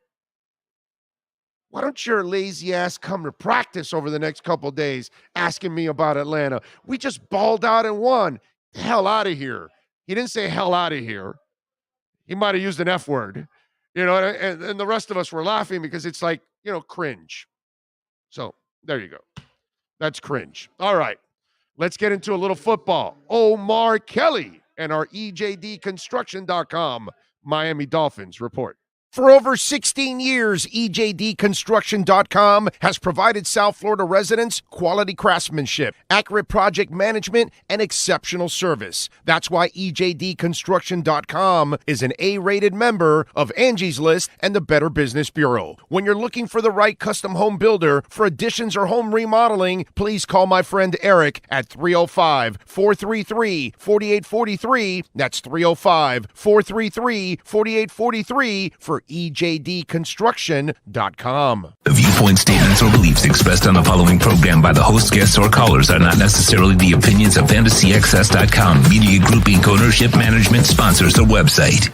why don't your lazy ass come to practice over the next couple of days asking me about Atlanta? We just balled out and won. The hell out of here. He didn't say hell out of here. He might have used an F word, and the rest of us were laughing because it's like, cringe. So there you go. That's cringe. All right. Let's get into a little football. Omar Kelly and our EJDconstruction.com Miami Dolphins report. For over 16 years, EJDconstruction.com has provided South Florida residents quality craftsmanship, accurate project management, and exceptional service. That's why EJDconstruction.com is an A-rated member of Angie's List and the Better Business Bureau. When you're looking for the right custom home builder for additions or home remodeling, please call my friend Eric at 305-433-4843. That's 305-433-4843 for EJDconstruction.com. The viewpoint statements or beliefs expressed on the following program by the host, guests, or callers are not necessarily the opinions of FantasyAccess.com, Media Group Inc. ownership, management, sponsors, or website.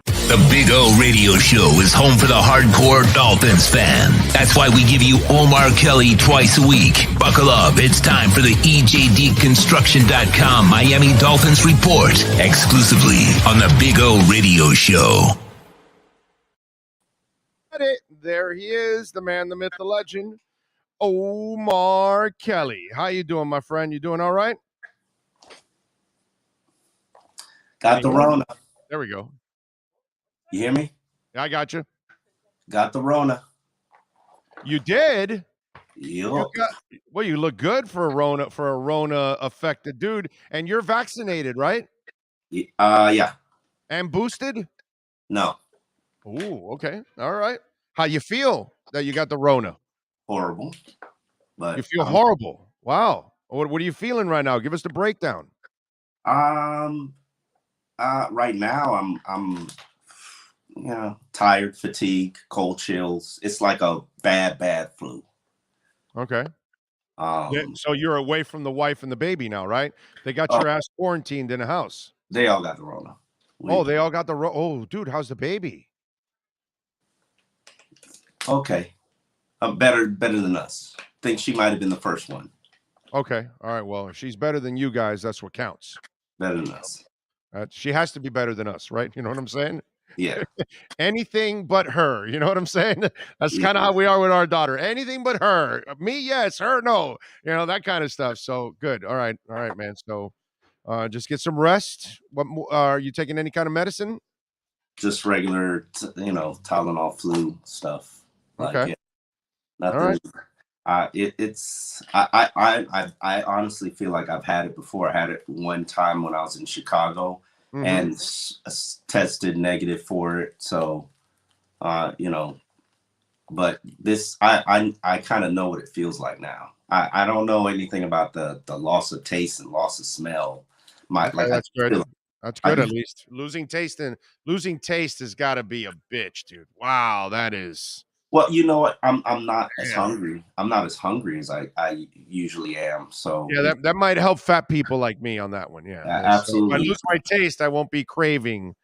The Big O Radio Show is home for the hardcore Dolphins fan. That's why we give you Omar Kelly twice a week. Buckle up. It's time for the EJDconstruction.com Miami Dolphins report, exclusively on the Big O Radio Show. There he is, the man, the myth, the legend, Omar Kelly. How you doing, my friend? You doing all right? Got the Rona. There we go. You hear me? I got you. Got the Rona. You did? Yep. You look good for a Rona affected dude, and you're vaccinated, right? Yeah. And boosted? No. Ooh, okay. All right. How you feel that you got the Rona? Horrible. But you feel horrible. Wow. What are you feeling right now? Give us the breakdown. Right now I'm tired, fatigue, cold chills. It's like a bad flu. Okay. So you're away from the wife and the baby now, right? They got your ass quarantined in a house. They all got the Rona. They all got the Oh, dude, how's the baby? Okay. Better than us. Think she might have been the first one. Okay. All right. Well, if she's better than you guys, that's what counts. Better than us. She has to be better than us, right? You know what I'm saying? Yeah. Anything but her. You know what I'm saying? That's kind of how we are with our daughter. Anything but her. Me, yes. Her, no. That kind of stuff. So good. All right, man. So just get some rest. What are you taking any kind of medicine? Just regular, Tylenol flu stuff. Okay. Yeah, nothing. All right. I honestly feel like I've had it before. I had it one time when I was in Chicago and tested negative for it. So, but this, I kind of know what it feels like now. I don't know anything about the loss of taste and loss of smell. Okay, I that's good. feel That's I good. At used, least losing taste has got to be a bitch, dude. Wow, that is. well, you know what? I'm not as Damn. hungry. I'm not as hungry as I usually am. So Yeah, that might help fat people like me on that one. Yeah, so if I absolutely, lose my taste, I won't be craving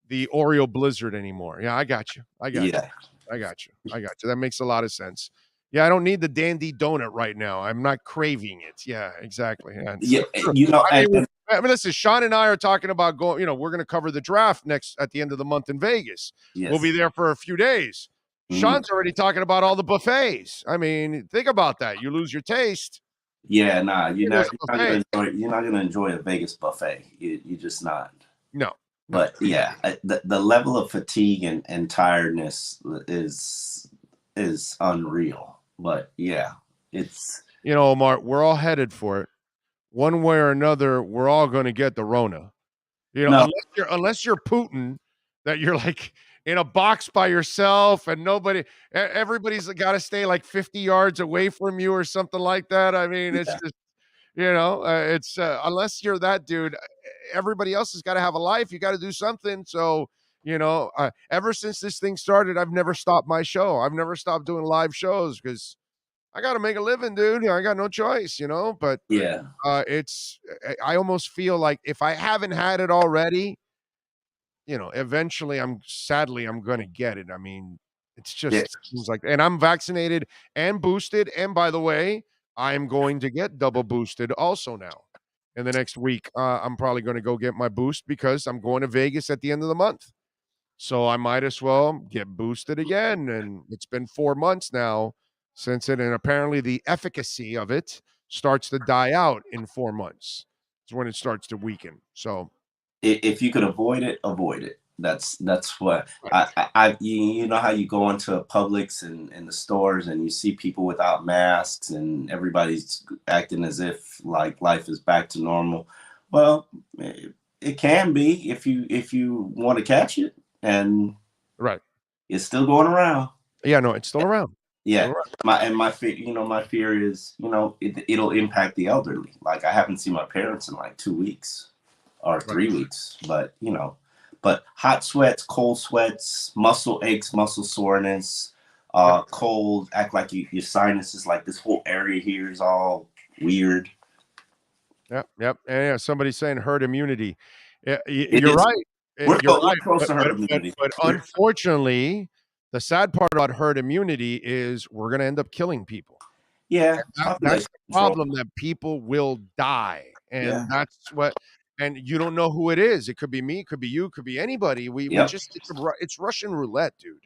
the Oreo Blizzard anymore. Yeah, I got you. I got you. yeah, I got you. I got you. That makes a lot of sense. Yeah, I don't need the dandy donut right now. I'm not craving it. Yeah, exactly. Yeah, yeah. true. You know, I mean, listen, Sean and I are talking about going, we're going to cover the draft next at the end of the month in Vegas. We'll be yes. there for a few days. Mhm. Sean's already talking about all the buffets. I mean, think about that. You lose your taste. Yeah, nah, There's a you're not buffet. gonna enjoy. You're not gonna enjoy a Vegas buffet. You're just not. No, no. But yeah, the level of fatigue and tiredness is unreal. But yeah, it's Omar, we're all headed for it. One way or another, we're all going to get the Rona. no, Unless you're Putin, that you're like in a box by yourself and everybody's got to stay like 50 yards away from you or something like that. I mean, it's yeah, just, it's unless you're that dude, everybody else has got to have a life. You got to do something. So, ever since this thing started, I've never stopped my show. I've never stopped doing live shows because I got to make a living, dude. I got no choice, but yeah, I almost feel like if I haven't had it already, eventually I'm going to get it. I mean, it's yeah. just seems like, and I'm vaccinated and boosted. And by the way, I'm going to get double boosted also now in the next week. I'm probably going to go get my boost because I'm going to Vegas at the end of the month. So I might as well get boosted again. And it's been 4 months now since it, and apparently the efficacy of it starts to die out in 4 months. It's when it starts to weaken. So If you could avoid it, avoid it. That's what you know how you go into Publix and the stores and you see people without masks and everybody's acting as if like life is back to normal. Well, it can be if you want to catch it, and right. it's still going around. Yeah, no, it's still around. Yeah, my fear, my fear is, it'll impact the elderly. Like I haven't seen my parents in like 2 weeks or 3 weeks, but hot sweats, cold sweats, muscle aches, muscle soreness, cold, act like your sinuses, like this whole area here is all weird. Yep. Yeah, somebody's saying herd immunity. Yeah, It you're is. right. We're You're we're right. close But, to but, herd but, immunity. but unfortunately, the sad part about herd immunity is we're going to end up killing people. Yeah, That's population the control. problem, that people will die. Yeah. And and you don't know who it is. It could be me, it could be you, it could be anybody. We Yep. just, it's Russian roulette, dude.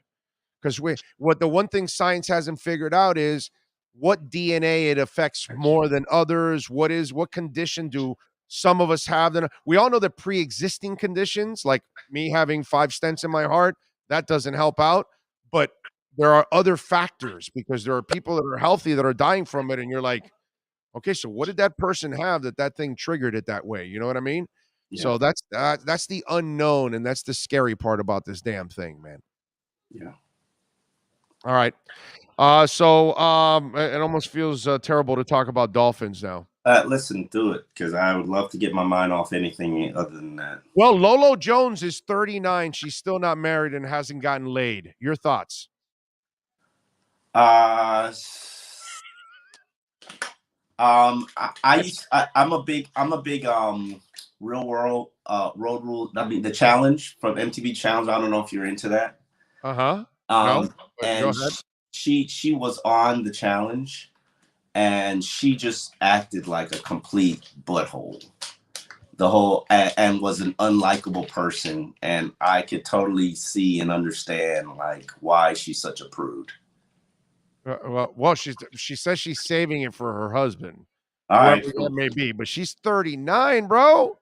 Because the one thing science hasn't figured out is what DNA it affects more than others. What condition do some of us have? We all know that pre-existing conditions, like me having 5 stents in my heart, that doesn't help out. But there are other factors because there are people that are healthy that are dying from it, and you're like, okay, so what did that person have that thing triggered it that way? You know what I mean? Yeah. So that's the unknown, and that's the scary part about this damn thing, man. Yeah. All right. It almost feels terrible to talk about Dolphins now. Listen, do it, because I would love to get my mind off anything other than that. Well, Lolo Jones is 39. She's still not married and hasn't gotten laid. Your thoughts? I'm a big real world road rule. I mean the challenge from MTV Challenge. I don't know if you're into that. No, And go ahead. she was on the challenge, and she just acted like a complete butthole. And was an unlikable person, and I could totally see and understand like why she's such a prude. Well, she says she's saving it for her husband, All whoever right, that cool. may be. But she's 39, bro.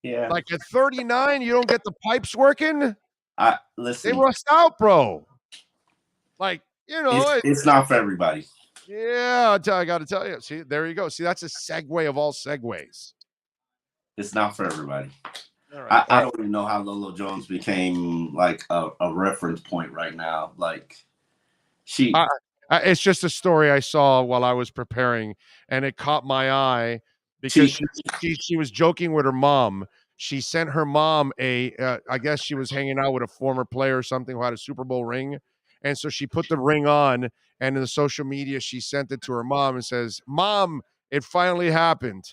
Yeah. Like at 39, you don't get the pipes working. They Listen, rust out, bro. Like, it's not for everybody. Yeah, I got to tell you. See, there you go. See, that's a segue of all segues. It's not for everybody. All right. I don't even know how Lolo Jones became like a reference point right now. Like, She It's just a story I saw while I was preparing, and it caught my eye because she she was joking with her mom. She sent her mom I guess she was hanging out with a former player or something who had a Super Bowl ring, and so she put the ring on, and in the social media, she sent it to her mom and says, "Mom, it finally happened."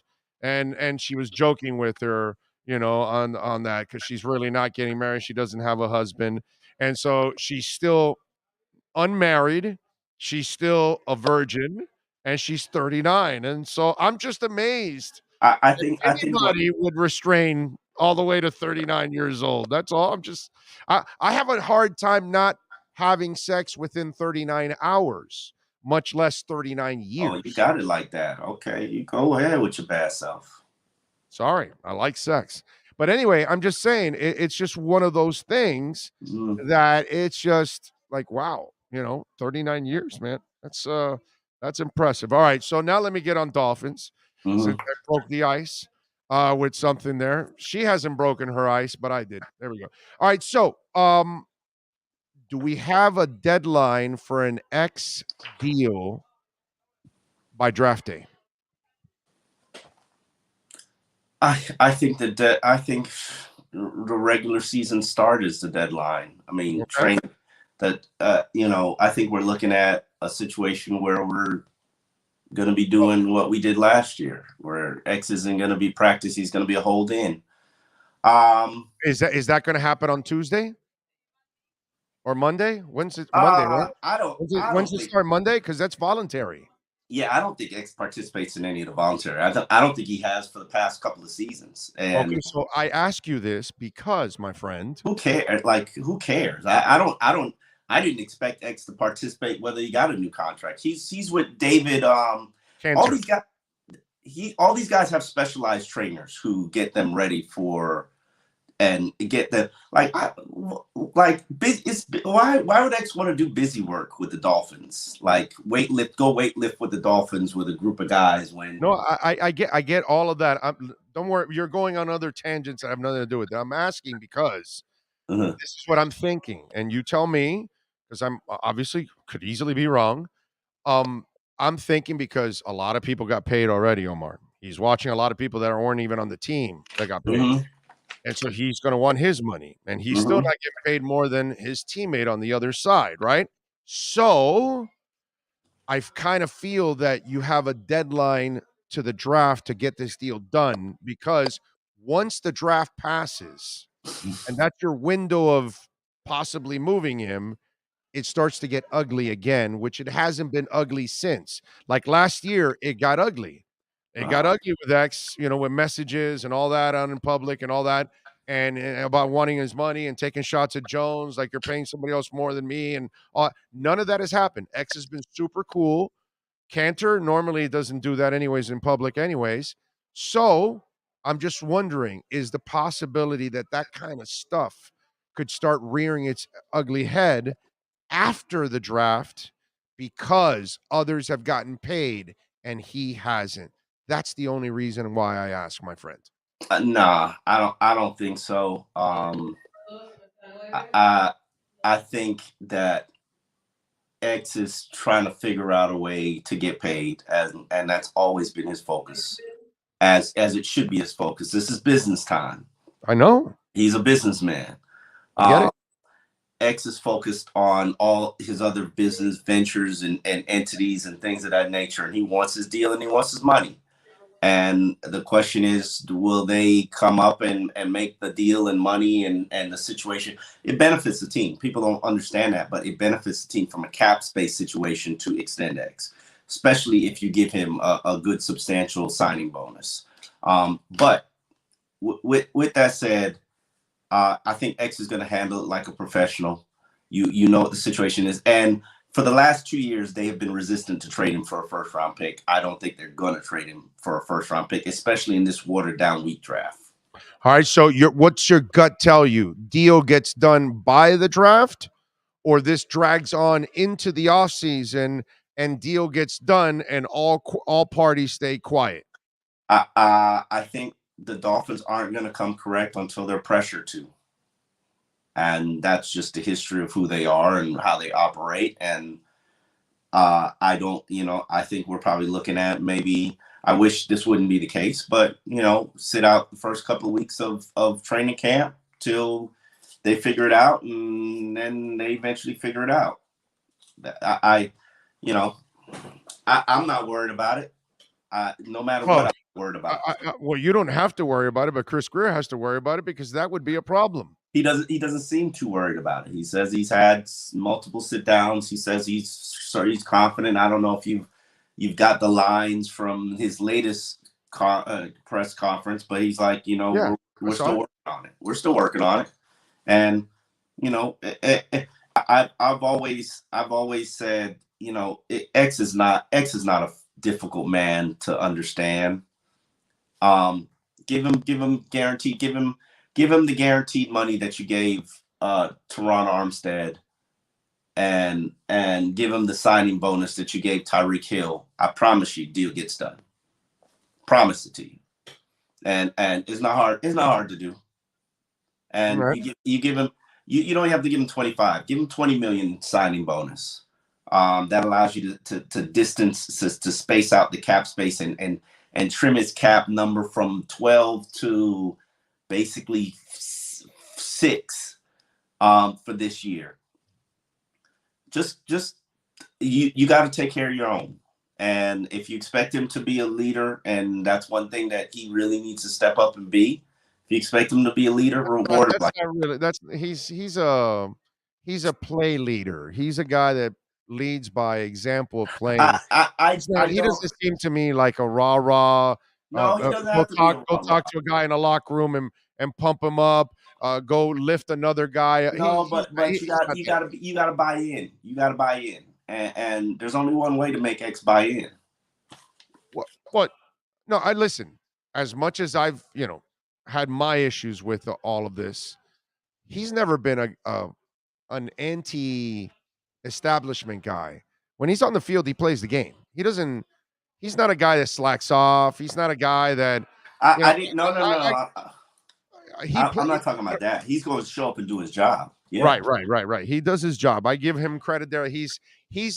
And she was joking with her, on that because she's really not getting married. She doesn't have a husband, and so she's still unmarried. She's still a virgin, and she's 39. And so I'm just amazed I think what anybody would restrain all the way to 39 years old. That's all. I have a hard time not having sex within 39 hours, much less 39 oh, you years. got it like that. Okay, you go ahead with your bad self. Sorry, I like sex. But anyway, I'm just saying it's just one of those things Mm, that it's just like, wow, 39 years, man. That's impressive. All right, so now let me get on Dolphins since mhm. I broke the ice with something there. She hasn't broken her ice, but I did. There we go. All right, so do we have a deadline for an X deal by draft day? I think the regular season start is the deadline. I mean, Okay. train that I think we're looking at a situation where we're going to be doing what we did last year, where X isn't going to be practice. He's going to be a hold in. Is that going to happen on Tuesday or Monday? When's it Monday, right? I When's don't it think. start Monday? Because that's voluntary. Yeah, I don't think X participates in any of the voluntary. I don't think he has for the past couple of seasons. Okay, And so I ask you this because, my friend, who cares? Like, who cares? I didn't expect X to participate whether he got a new contract. He's with David. All cancer. these guys. All these guys have specialized trainers who get them ready for and get the why would X want to do busy work with the Dolphins? Like go weightlift with the Dolphins with a group of guys when No, I get all of that. Don't worry, you're going on other tangents that have nothing to do with it. I'm asking because uh this is what I'm thinking, and you tell me because I'm obviously could easily be wrong. Um, I'm thinking because a lot of people got paid already, Omar. He's watching a lot of people that weren't even on the team that got paid. hmm And so he's going to want his money, and he's still hmm not getting paid more than his teammate on the other side, right? So I kind of feel that you have a deadline to the draft to get this deal done because once the draft passes, and that's your window of possibly moving him, it starts to get ugly again, which it hasn't been ugly since. Like last year, it got ugly. It got ugly with X, with messages and all that out in public and all that, and about wanting his money and taking shots at Jones, like you're paying somebody else more than me, and all. None of that has happened. X has been super cool. Cantor normally doesn't do that anyways in public, anyways. So I'm just wondering, is the possibility that that kind of stuff could start rearing its ugly head after the draft because others have gotten paid and he hasn't. That's the only reason why I ask, my friend. Nah, I don't think so. I I think that X is trying to figure out a way to get paid, and that's always been his focus, as it should be his focus. This is business time. I know. He's a businessman. I get Uh, it. X is focused on all his other business ventures and entities and things of that nature, and he wants his deal and he wants his money. And the question is, will they come up and make the deal and money and the situation? It benefits the team. People don't understand that, but it benefits the team from a cap space situation to extend X, especially if you give him a good substantial signing bonus. But with that said, I think X is going to handle it like a professional. You know what the situation is, and for the last 2 years, they have been resistant to trade him for a first round pick. I don't think they're going to trade him for a first round pick, especially in this watered down weak draft. All right. So what's your gut tell you? Deal gets done by the draft, or this drags on into the offseason and deal gets done and all parties stay quiet. I think the Dolphins aren't going to come correct until they're pressured to. And that's just the history of who they are and how they operate. And I don't, I think we're probably looking at maybe. I wish this wouldn't be the case, but sit out the first couple of weeks of training camp till they figure it out, and then they eventually figure it out. I'm not worried about it. No matter what, I'm worried about it. Well, you don't have to worry about it, but Chris Greer has to worry about it because that would be a problem. He doesn't seem too worried about it. He says he's had multiple sit downs. He says he's confident. I don't know if you've got the lines from his latest press conference, but he's like, we're still working on it. We're still working on it. And I've always said, X is not a difficult man to understand. Give him the guaranteed money that you gave Teron Armstead, and give him the signing bonus that you gave Tyreek Hill. I promise you, deal gets done. Promise it to you. And it's not hard. It's not hard to do. And you give him. You don't have to give him 25. Give him 20 million signing bonus. That allows you to distance, to space out the cap space and trim his cap number from 12 to basically 6 for this year. Just you got to take care of your own. And if you expect him to be a leader, and that's one thing that he really needs to step up and be. If you expect him to be a leader, reward him. That's not really. He's a play leader. He's a guy that leads by example of playing. He doesn't seem to me like a rah-rah. No, he doesn't have to go talk to a guy in a locker room and pump him up. Go lift another guy. No, but you gotta buy in. You gotta buy in, and there's only one way to make X buy in. What? No, I listen. As much as I've had my issues with all of this, he's never been an anti-establishment guy. When he's on the field, he plays the game. He's not a guy that slacks off. He's not a guy that I'm not talking about that. He's going to show up and do his job. Yeah. Right. He does his job. I give him credit there. He's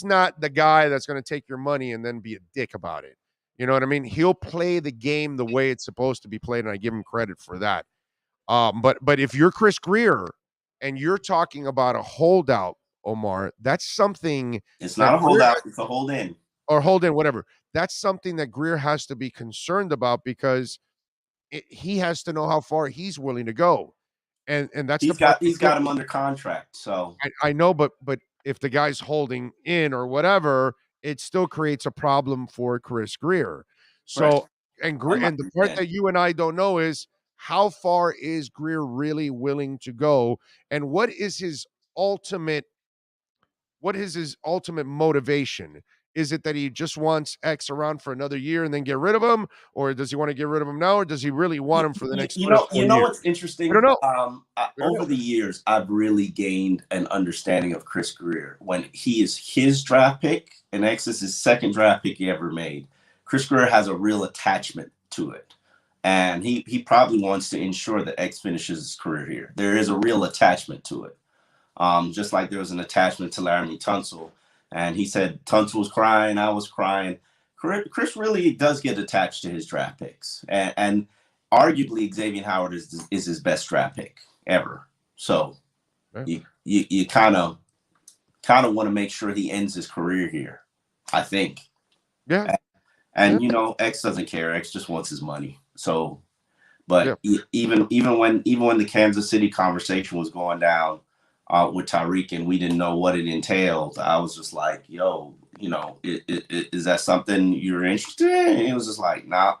not the guy that's going to take your money and then be a dick about it. You know what I mean? He'll play the game the way it's supposed to be played, and I give him credit for that. But if you're Chris Greer and you're talking about a holdout, Omar, that's something. It's not a holdout. It's a hold in. Or hold in, whatever. That's something that Greer has to be concerned about because he has to know how far he's willing to go, and that's he's got him under contract. So I know, but if the guy's holding in or whatever, it still creates a problem for Chris Greer. So and the part that you and I don't know is how far is Greer really willing to go, and what is his ultimate motivation? Is it that he just wants X around for another year and then get rid of him, or does he want to get rid of him now, or does he really want him for the next? You know what's interesting? I don't know. Over the years, I've really gained an understanding of Chris Greer. When he is his draft pick and X is his second draft pick he ever made, Chris Greer has a real attachment to it, and he probably wants to ensure that X finishes his career here. There is a real attachment to it, just like there was an attachment to Laramie Tunsil. And he said Tunsil was crying, I was crying. Chris really does get attached to his draft picks, and arguably Xavier Howard is his best draft pick ever. So you kind of want to make sure he ends his career here, I think. Yeah. And X doesn't care. X just wants his money. So, but even when the Kansas City conversation was going down with Tyreek, and we didn't know what it entailed, I was just like, yo, is that something you're interested in? And it was just like, nah.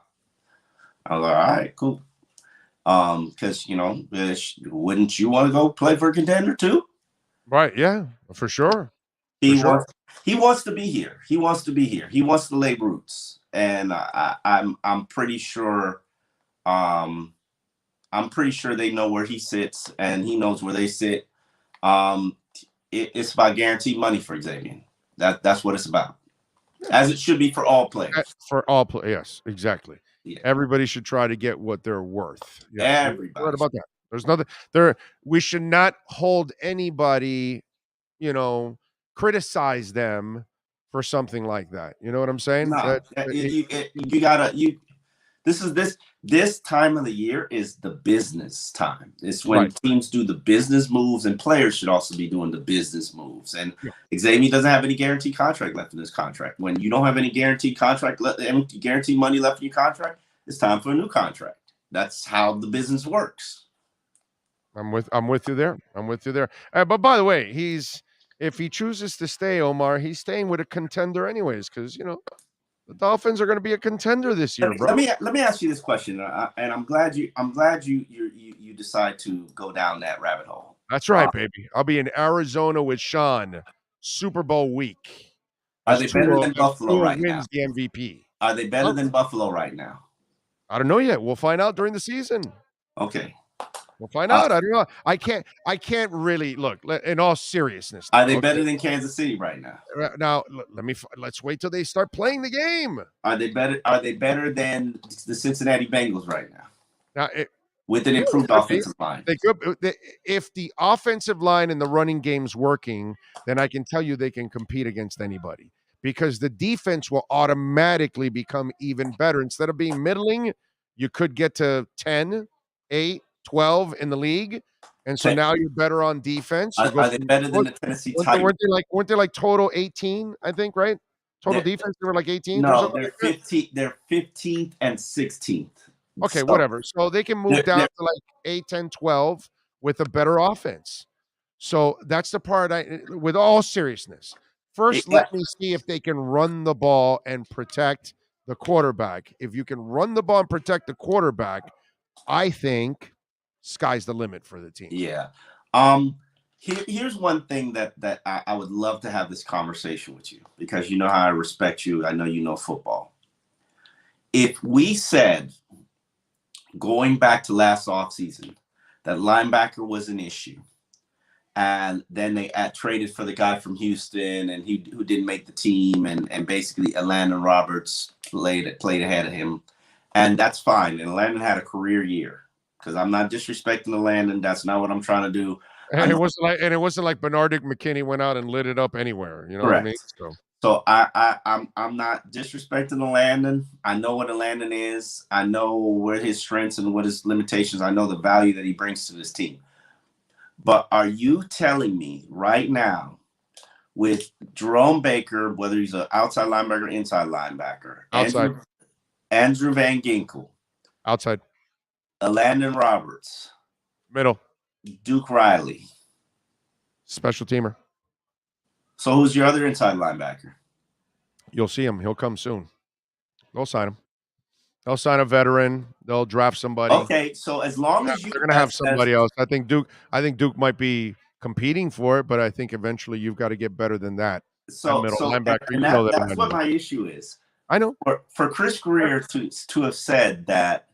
I was like, all right, cool. Because, wouldn't you want to go play for a contender too? Right, yeah, for sure. He wants to be here. He wants to be here. He wants to lay roots. And I'm pretty sure they know where he sits, and he knows where they sit. It's about guaranteed money for Xavier. That's what it's about, as it should be for all players. Yes, exactly. Yeah. Everybody should try to get what they're worth. Yeah, everybody. Right about that. There's nothing there. We should not hold anybody, criticize them for something like that. You know what I'm saying? No, this time of the year is the business time. It's when teams do the business moves, and players should also be doing the business moves. And Xavier doesn't have any guaranteed contract left in his contract. When you don't have any guaranteed guaranteed money left in your contract, it's time for a new contract. That's how the business works. I'm with you there. But by the way, if he chooses to stay, Omar, he's staying with a contender anyways, because the Dolphins are going to be a contender this year, bro. Let me ask you this question, and I'm glad you decide to go down that rabbit hole. That's right, baby. I'll be in Arizona with Sean, Super Bowl week. Are they better than Buffalo right now? Wins the MVP. Are they better than Buffalo right now? I don't know yet. We'll find out during the season. Okay. We'll find out. I don't know. I can't really look. In all seriousness, are they better than Kansas City right now? Now, let's wait till they start playing the game. Are they better than the Cincinnati Bengals right now? Now, with an improved offensive line, if the offensive line and the running game's working, then I can tell you they can compete against anybody, because the defense will automatically become even better. Instead of being middling, you could get to 10, 8, 12 in the league, and so now you're better on defense. Are they better than the Tennessee Titans? Weren't they like total 18? I think, right? Total defense, they were like 18. No, they're 15. They're 15th and 16th. Okay, whatever. So they can move down to like 8, 10, 12 with a better offense. So that's the part with all seriousness. First, let me see if they can run the ball and protect the quarterback. If you can run the ball and protect the quarterback, I think sky's the limit for the team. Yeah. Here's one thing that I would love to have this conversation with you, because you know how I respect you. I know you know football. If we said, going back to last offseason, that linebacker was an issue, and then they traded for the guy from Houston and who didn't make the team, and basically Landon Roberts played ahead of him, and that's fine. And Landon had a career year. Because I'm not disrespecting the Landon. That's not what I'm trying to do. And it wasn't like Bernardic McKinney went out and lit it up anywhere. You know what I mean? So I'm not disrespecting the Landon. I know what a Landon is. I know where his strengths and what his limitations. I know the value that he brings to this team. But are you telling me right now, with Jerome Baker, whether he's an outside linebacker or inside linebacker, outside, Andrew Van Ginkel, outside, Landon Roberts, middle, Duke Riley, special teamer. So who's your other inside linebacker? You'll see him. He'll come soon. They'll sign him. They'll sign a veteran. They'll draft somebody. Okay, so as long as they're going to have somebody else. I think Duke might be competing for it, but I think eventually you've got to get better than that. So linebacker. And that's what my issue is. I know. For Chris Greer to have said that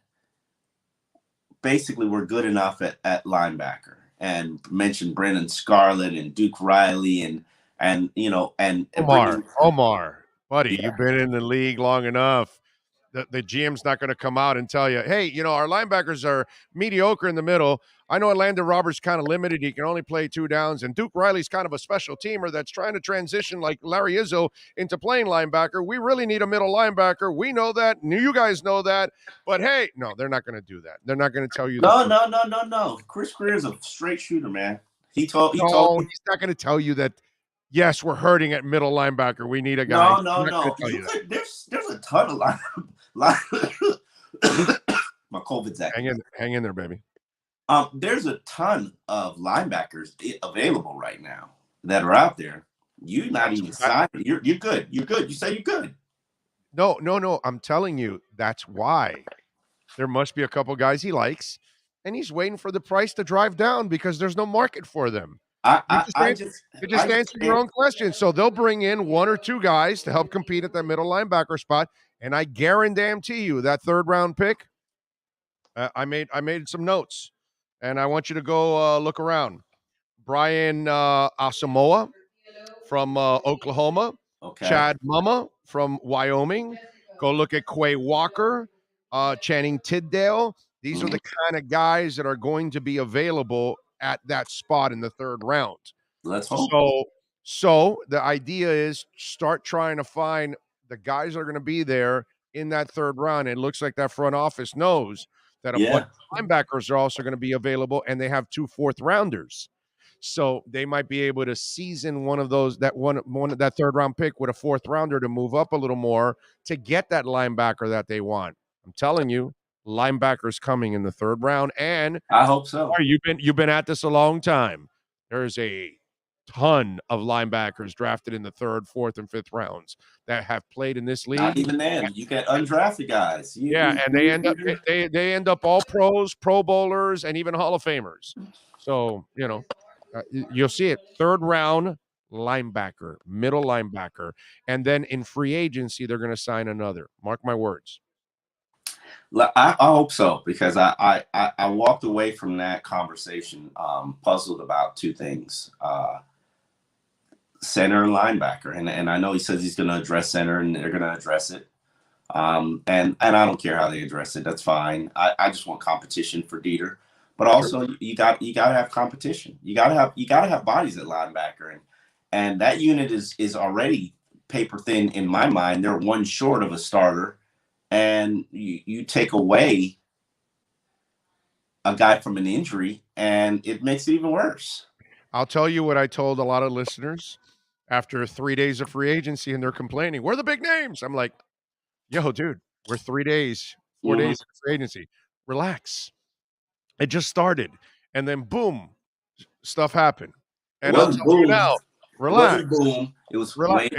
basically we're good enough at linebacker, and mentioned Brennan Scarlett and Duke Riley and Omar, buddy, you've been in the league long enough. The GM's not going to come out and tell you, hey, our linebackers are mediocre in the middle. I know Landon Roberts kind of limited. He can only play 2 downs. And Duke Riley's kind of a special teamer that's trying to transition like Larry Izzo into playing linebacker. We really need a middle linebacker. We know that. You guys know that. But, hey, no, they're not going to do that. They're not going to tell you that. No. Chris Greer is a straight shooter, man. He's not going to tell you that, yes, we're hurting at middle linebacker. We need a guy. No. There's a ton of my COVID's acting. Hang in there, baby. There's a ton of linebackers available right now that are out there. You're not even signed. You're good. You're good. You say you're good. No. I'm telling you, that's why. There must be a couple guys he likes, and he's waiting for the price to drive down because there's no market for them. You just answered your own question. So they'll bring in 1 or 2 guys to help compete at that middle linebacker spot. And I guarantee you that 3rd round pick, I made some notes, and I want you to go look around. Brian Asamoah from Oklahoma. Okay. Chad Mumma from Wyoming. Go look at Quay Walker, Channing Tiddale. These are the kind of guys that are going to be available at that spot in the 3rd round. Let's hope. So the idea is start trying to find the guys that are going to be there in that third round. It looks like that front office knows that a bunch of linebackers are also going to be available, and they have 2 fourth-rounders. So they might be able to season one of those, that third round pick with a 4th-rounder to move up a little more to get that linebacker that they want. I'm telling you, linebackers coming in the 3rd round. And I hope so. You've been at this a long time. There's a ton of linebackers drafted in the 3rd, 4th, and 5th rounds that have played in this league. Not even then, you get undrafted guys. They end up all pros, Pro Bowlers, and even Hall of Famers. So you'll see it. 3rd round linebacker, middle linebacker, and then in free agency they're going to sign another. Mark my words. I hope so, because I walked away from that conversation puzzled about 2 things. Center and linebacker. And I know he says he's going to address center and they're going to address it. And I don't care how they address it. That's fine. I just want competition for Dieter. But also you got to have competition. You got to have bodies at linebacker. And that unit is already paper thin in my mind. They're 1 short of a starter. And you take away a guy from an injury and it makes it even worse. I'll tell you what I told a lot of listeners after 3 days of free agency, and they're complaining, "We're the big names." I'm like, yo, dude, we're 3 days, 4 days of free agency. Relax. It just started. And then boom, stuff happened. And I'll tell you now, relax. It wasn't boom. It was wait.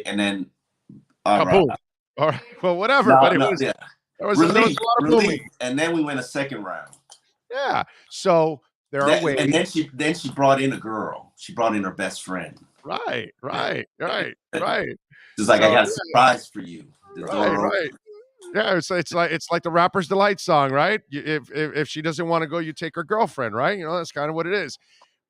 And then kaboom. All right. Well, whatever. There was a lot of booming. And then we went a 2nd round. Yeah. So there are ways. And then she brought in a girl. She brought in her best friend. Right. She's like, I got a surprise for you. Right. Yeah, it's like the Rapper's Delight song, right? If she doesn't want to go, you take her girlfriend, right? That's kind of what it is.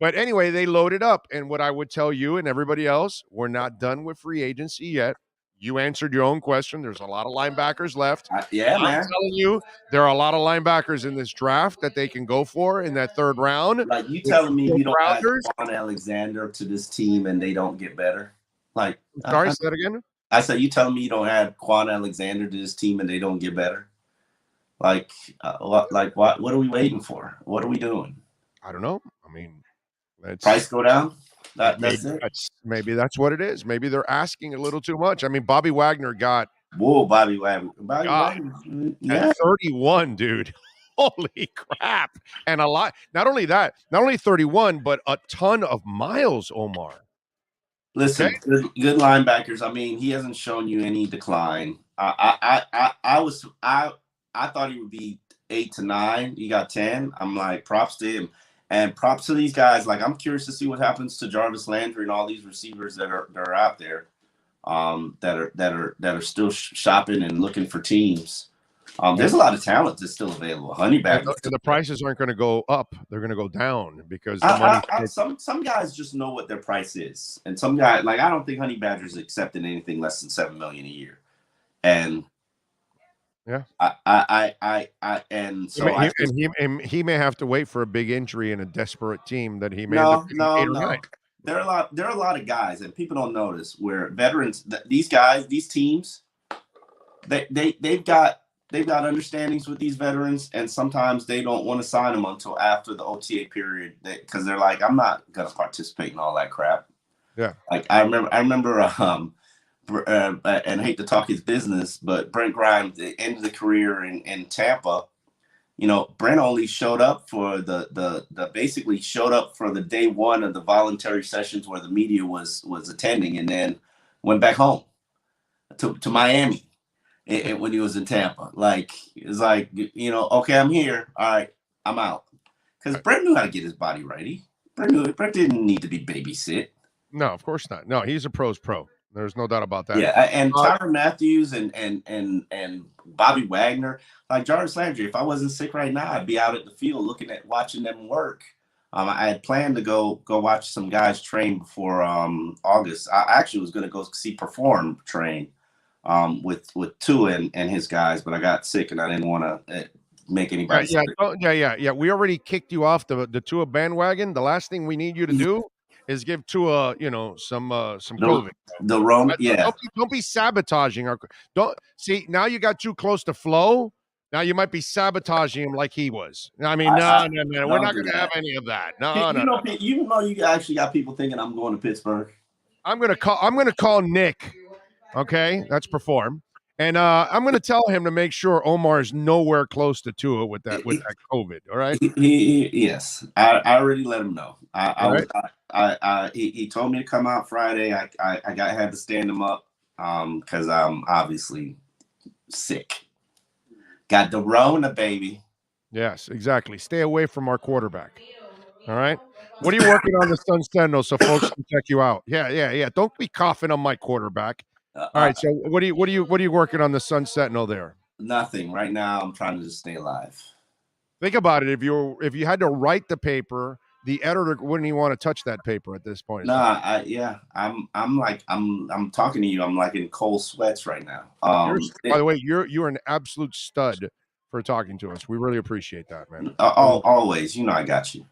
But anyway, they loaded up. And what I would tell you and everybody else, we're not done with free agency yet. You answered your own question. There's a lot of linebackers left. Man. I'm telling you, there are a lot of linebackers in this draft that they can go for in that 3rd round. Like, you telling me you don't add Quan Alexander to this team and they don't get better? Like, sorry, say that again? I said, you telling me you don't add Quan Alexander to this team and they don't get better? Like, what are we waiting for? What are we doing? I don't know. I mean, price go down? That's it. Maybe that's what it is. Maybe they're asking a little too much. I mean, Bobby Wagner got Bobby Wagner. At 31, dude. Holy crap. And a lot. Not only that, not only 31, but a ton of miles, Omar. Listen, good linebackers. I mean, he hasn't shown you any decline. I thought he would be 8 to 9. He got 10. I'm like, props to him. And props to these guys. Like, I'm curious to see what happens to Jarvis Landry and all these receivers that are out there, that are still shopping and looking for teams. There's a lot of talent that's still available. Honey Badger. The prices aren't going to go up; they're going to go down because some guys just know what their price is, and some guys, like, I don't think Honey Badger's accepting anything less than $7 million a year, and. Yeah, and so he may have to wait for a big injury and a desperate team that he may end up 8 or 9. There are a lot of guys, and people don't notice, where veterans, these guys, these teams, they've got understandings with these veterans, and sometimes they don't want to sign them until after the OTA period, because they're like, I'm not gonna participate in all that crap. Yeah, like I remember. And I hate to talk his business, but Brent Grimes, the end of the career in Tampa, Brent only showed up for basically showed up for the day 1 of the voluntary sessions where the media was attending, and then went back home to Miami when he was in Tampa. Like, it's like, okay, I'm here. All right, I'm out. Because Brent knew how to get his body ready. Brent didn't need to be babysit. No, of course not. No, he's a pro's pro. There's no doubt about that. Yeah, and Tyrann Mathieu and Bobby Wagner, like Jarvis Landry. If I wasn't sick right now, I'd be out at the field watching them work. I had planned to go watch some guys train before August. I actually was going to go see Perform train with Tua and his guys, but I got sick and I didn't want to make anybody. Yeah. We already kicked you off the Tua bandwagon. The last thing we need you to do is give Tua, some COVID. The Rona, yeah. Don't be sabotaging our. Don't see now. You got too close to Flo. Now you might be sabotaging him like he was. I mean, no. We're not going to have any of that. No. You actually got people thinking I'm going to Pittsburgh. I'm going to call Nick. Okay, that's perform. And I'm going to tell him to make sure Omar is nowhere close to Tua with that COVID. All right. Yes, I already let him know. He told me to come out Friday. I had to stand him up because I'm obviously sick. Got the Rona, baby. Yes, exactly. Stay away from our quarterback. All right. What are you working on the Sun Sentinel so folks can check you out? Yeah. Don't be coughing on my quarterback. All right. So what are you working on the Sun Sentinel there? Nothing right now. I'm trying to just stay alive. Think about it. If you had to write the paper, the editor wouldn't even want to touch that paper at this point. I'm talking to you. I'm like in cold sweats right now. By the way, you're an absolute stud for talking to us. We really appreciate that, man. Always, I got you.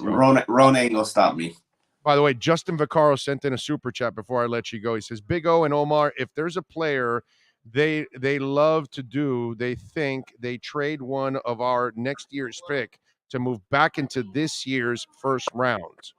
Rona ain't gonna stop me. By the way, Justin Vaccaro sent in a super chat before I let you go. He says, Big O and Omar, if there's a player they love to do, they think they trade one of our next year's pick to move back into this year's first round.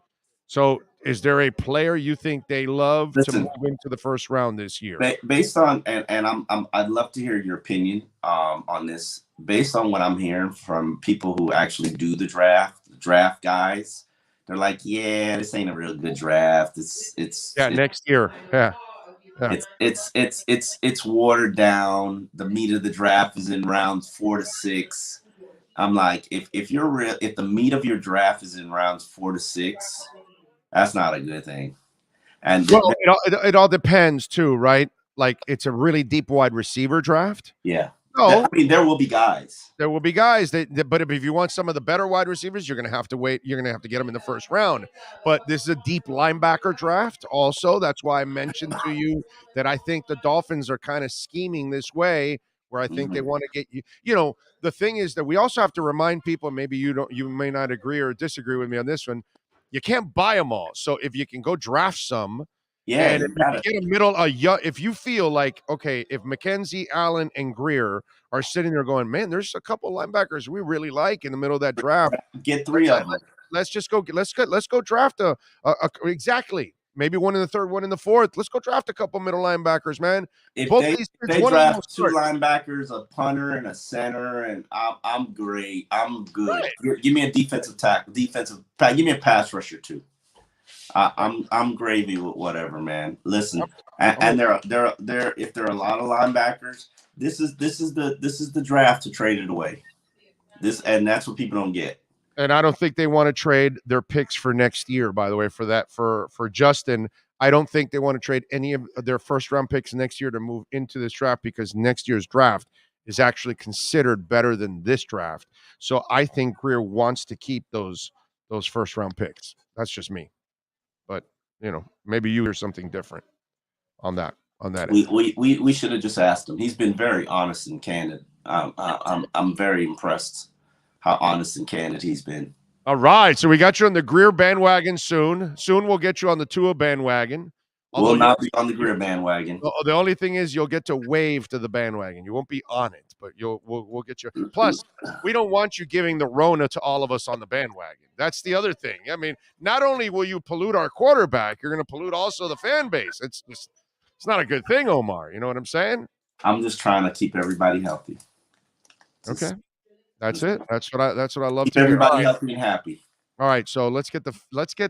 So is there a player you think they love to move into the first round this year? Based on, and I'd love to hear your opinion on this. Based on what I'm hearing from people who actually do the draft guys, they're like, yeah, this ain't a real good draft. It's next year. Yeah. It's watered down. The meat of the draft is in rounds 4 to 6. I'm like, if the meat of your draft is in rounds 4 to 6, that's not a good thing. And it all depends too, right? Like it's a really deep wide receiver draft. Yeah. No, I mean there will be guys. There will be guys but if you want some of the better wide receivers, you're going to have to wait. You're going to have to get them in the first round. But this is a deep linebacker draft. Also, that's why I mentioned to you that I think the Dolphins are kind of scheming this way, where I think they want to get you. The thing is that we also have to remind people. Maybe you may not agree or disagree with me on this one. You can't buy them all. So if you can go draft some. Yeah, and if you get a middle, if you feel like, okay, if McKenzie, Allen, and Greer are sitting there going, man, there's a couple linebackers we really like in the middle of that draft. Get 3 of them. Let's go draft exactly. Maybe one in the third, one in the fourth. Let's go draft a couple middle linebackers, man. If they draft 2 linebackers, a punter, and a center, and I'm great. I'm good. Right. Give me a defensive tackle, give me a pass rusher too. I'm gravy with whatever, man. Listen, and there if there are a lot of linebackers, this is the draft to trade it away. And that's what people don't get. And I don't think they want to trade their picks for next year. By the way, for Justin, I don't think they want to trade any of their first round picks next year to move into this draft because next year's draft is actually considered better than this draft. So I think Greer wants to keep those first round picks. That's just me. But maybe you hear something different on that. We should have just asked him. He's been very honest and candid. I'm very impressed how honest and candid he's been. All right, so we got you on the Greer bandwagon soon. Soon we'll get you on the Tua bandwagon. We'll not be on the Greer bandwagon. The only thing is you'll get to wave to the bandwagon. You won't be on it, but we'll get you. Plus, we don't want you giving the Rona to all of us on the bandwagon. That's the other thing. I mean, not only will you pollute our quarterback, you're going to pollute also the fan base. It's not a good thing, Omar. You know what I'm saying? I'm just trying to keep everybody healthy. Okay. That's it. That's what I love keep to hear. Everybody healthy and happy. All right, so let's get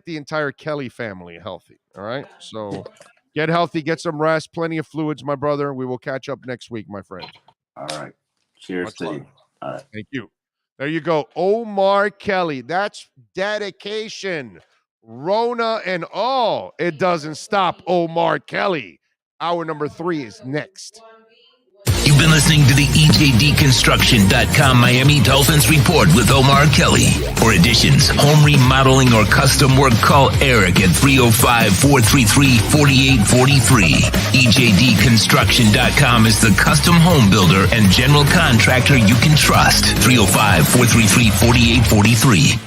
the entire Kelly family healthy. All right, so get healthy, get some rest, plenty of fluids, my brother. We will catch up next week, my friend. All right, cheers to you. All right, thank you. There you go, Omar Kelly. That's dedication, Rona and all. It doesn't stop, Omar Kelly. Hour number 3 is next. You've been listening to the EJDconstruction.com Miami Dolphins Report with Omar Kelly. For additions, home remodeling, or custom work, call Eric at 305-433-4843. EJDconstruction.com is the custom home builder and general contractor you can trust. 305-433-4843.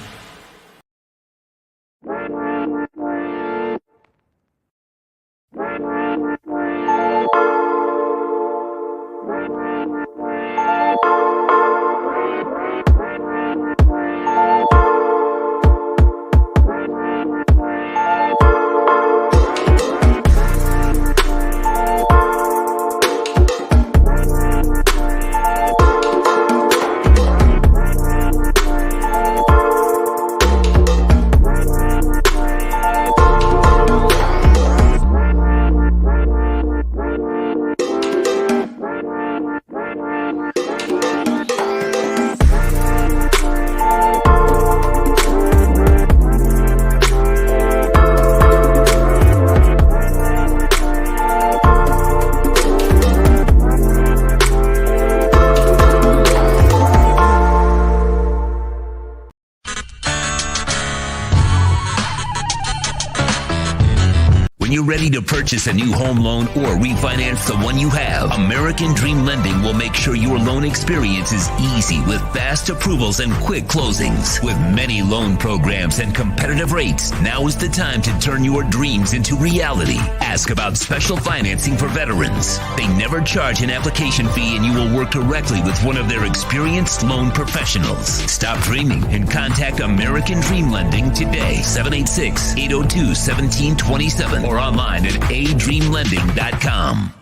When you're ready to purchase a new home loan or refinance the one you have, American Dream Lending will make sure your loan experience is easy with fast approvals and quick closings. With many loan programs and competitive rates, now is the time to turn your dreams into reality. Ask about special financing for veterans. They never charge an application fee, and you will work directly with one of their experienced loan professionals. Stop dreaming and contact American Dream Lending today. 786-802-1727 or online at adreamlending.com.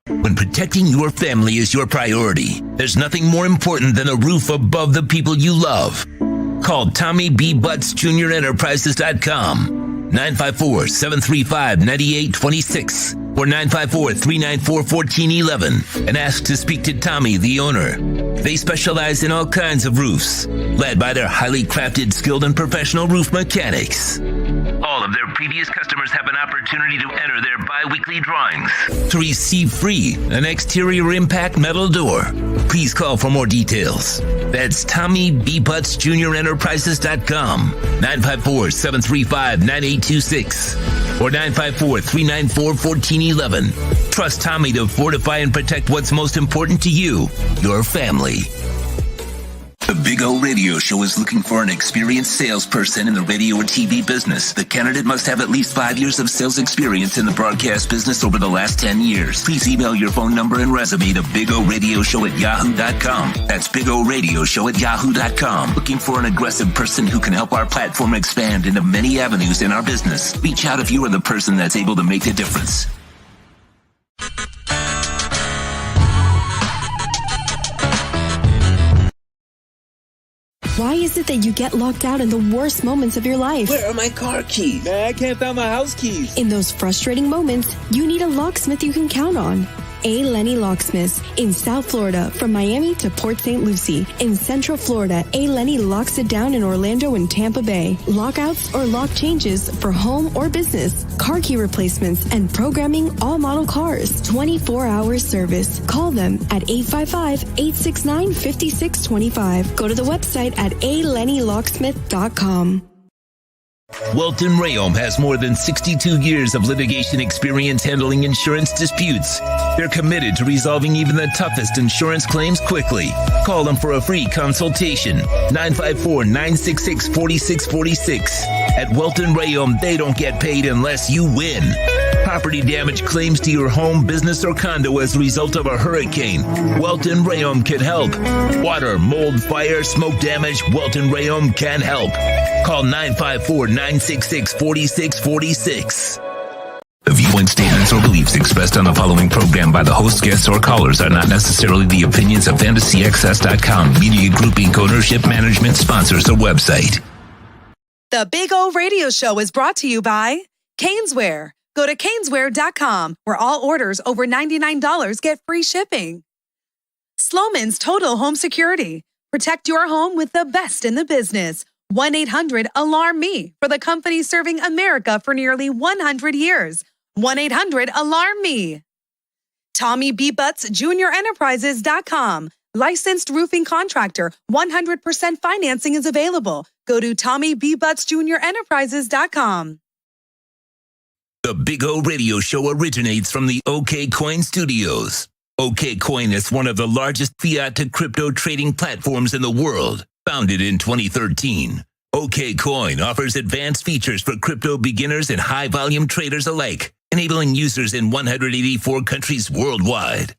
When protecting your family is your priority, there's nothing more important than a roof above the people you love. Call Tommy B. Butts Jr. Enterprises.com, 954-735-9826 or 954-394-1411, and ask to speak to Tommy, the owner. They specialize in all kinds of roofs, led by their highly crafted, skilled, and professional roof mechanics. All of their previous customers have an opportunity to enter their bi-weekly drawings to receive free an exterior impact metal door. Please call for more details. That's Tommy B. Butts Jr. Enterprises.com, 954-735-9826 or 954-394-1411. Trust Tommy to fortify and protect what's most important to you, your family. The Big O Radio Show is looking for an experienced salesperson in the radio or TV business. The candidate must have at least 5 years of sales experience in the broadcast business over the last 10 years. Please email your phone number and resume to bigoradioshow@yahoo.com. That's bigoradioshow@yahoo.com. Looking for an aggressive person who can help our platform expand into many avenues in our business. Reach out if you are the person that's able to make the difference. Why is it that you get locked out in the worst moments of your life? Where are my car keys? Man, I can't find my house keys. In those frustrating moments, you need a locksmith you can count on. A. Lenny Locksmiths in South Florida, from Miami to Port St. Lucie. In Central Florida, A. Lenny locks it down in Orlando and Tampa Bay. Lockouts or lock changes for home or business, car key replacements, and programming all model cars. 24-hour service. Call them at 855-869-5625. Go to the website at alennylocksmith.com. Welton Rayom has more than 62 years of litigation experience handling insurance disputes. They're committed to resolving even the toughest insurance claims quickly. Call them for a free consultation. 954-966-4646. At Welton Rayom, they don't get paid unless you win. Property damage claims to your home, business, or condo as a result of a hurricane, Welton Rayom can help. Water, mold, fire, smoke damage, Welton Rayom can help. Call 954-966-4646. The viewpoint statements or beliefs expressed on the following program by the host, guests, or callers are not necessarily the opinions of FantasyXS.com, Media Group Inc. ownership, management, sponsors, or website. The Big O Radio Show is brought to you by Caneswear. Go to Caneswear.com, where all orders over $99 get free shipping. Sloman's Total Home Security. Protect your home with the best in the business. 1-800-ALARM-ME for the company serving America for nearly 100 years. 1-800-ALARM-ME. Tommy B. Butts Junior Enterprises.com. Licensed roofing contractor. 100% financing is available. Go to Tommy B. Butts Junior Enterprises.com. The Big O Radio Show originates from the OK Coin Studios. OK Coin is one of the largest fiat to crypto trading platforms in the world. Founded in 2013, OK Coin offers advanced features for crypto beginners and high-volume traders alike, enabling users in 184 countries worldwide.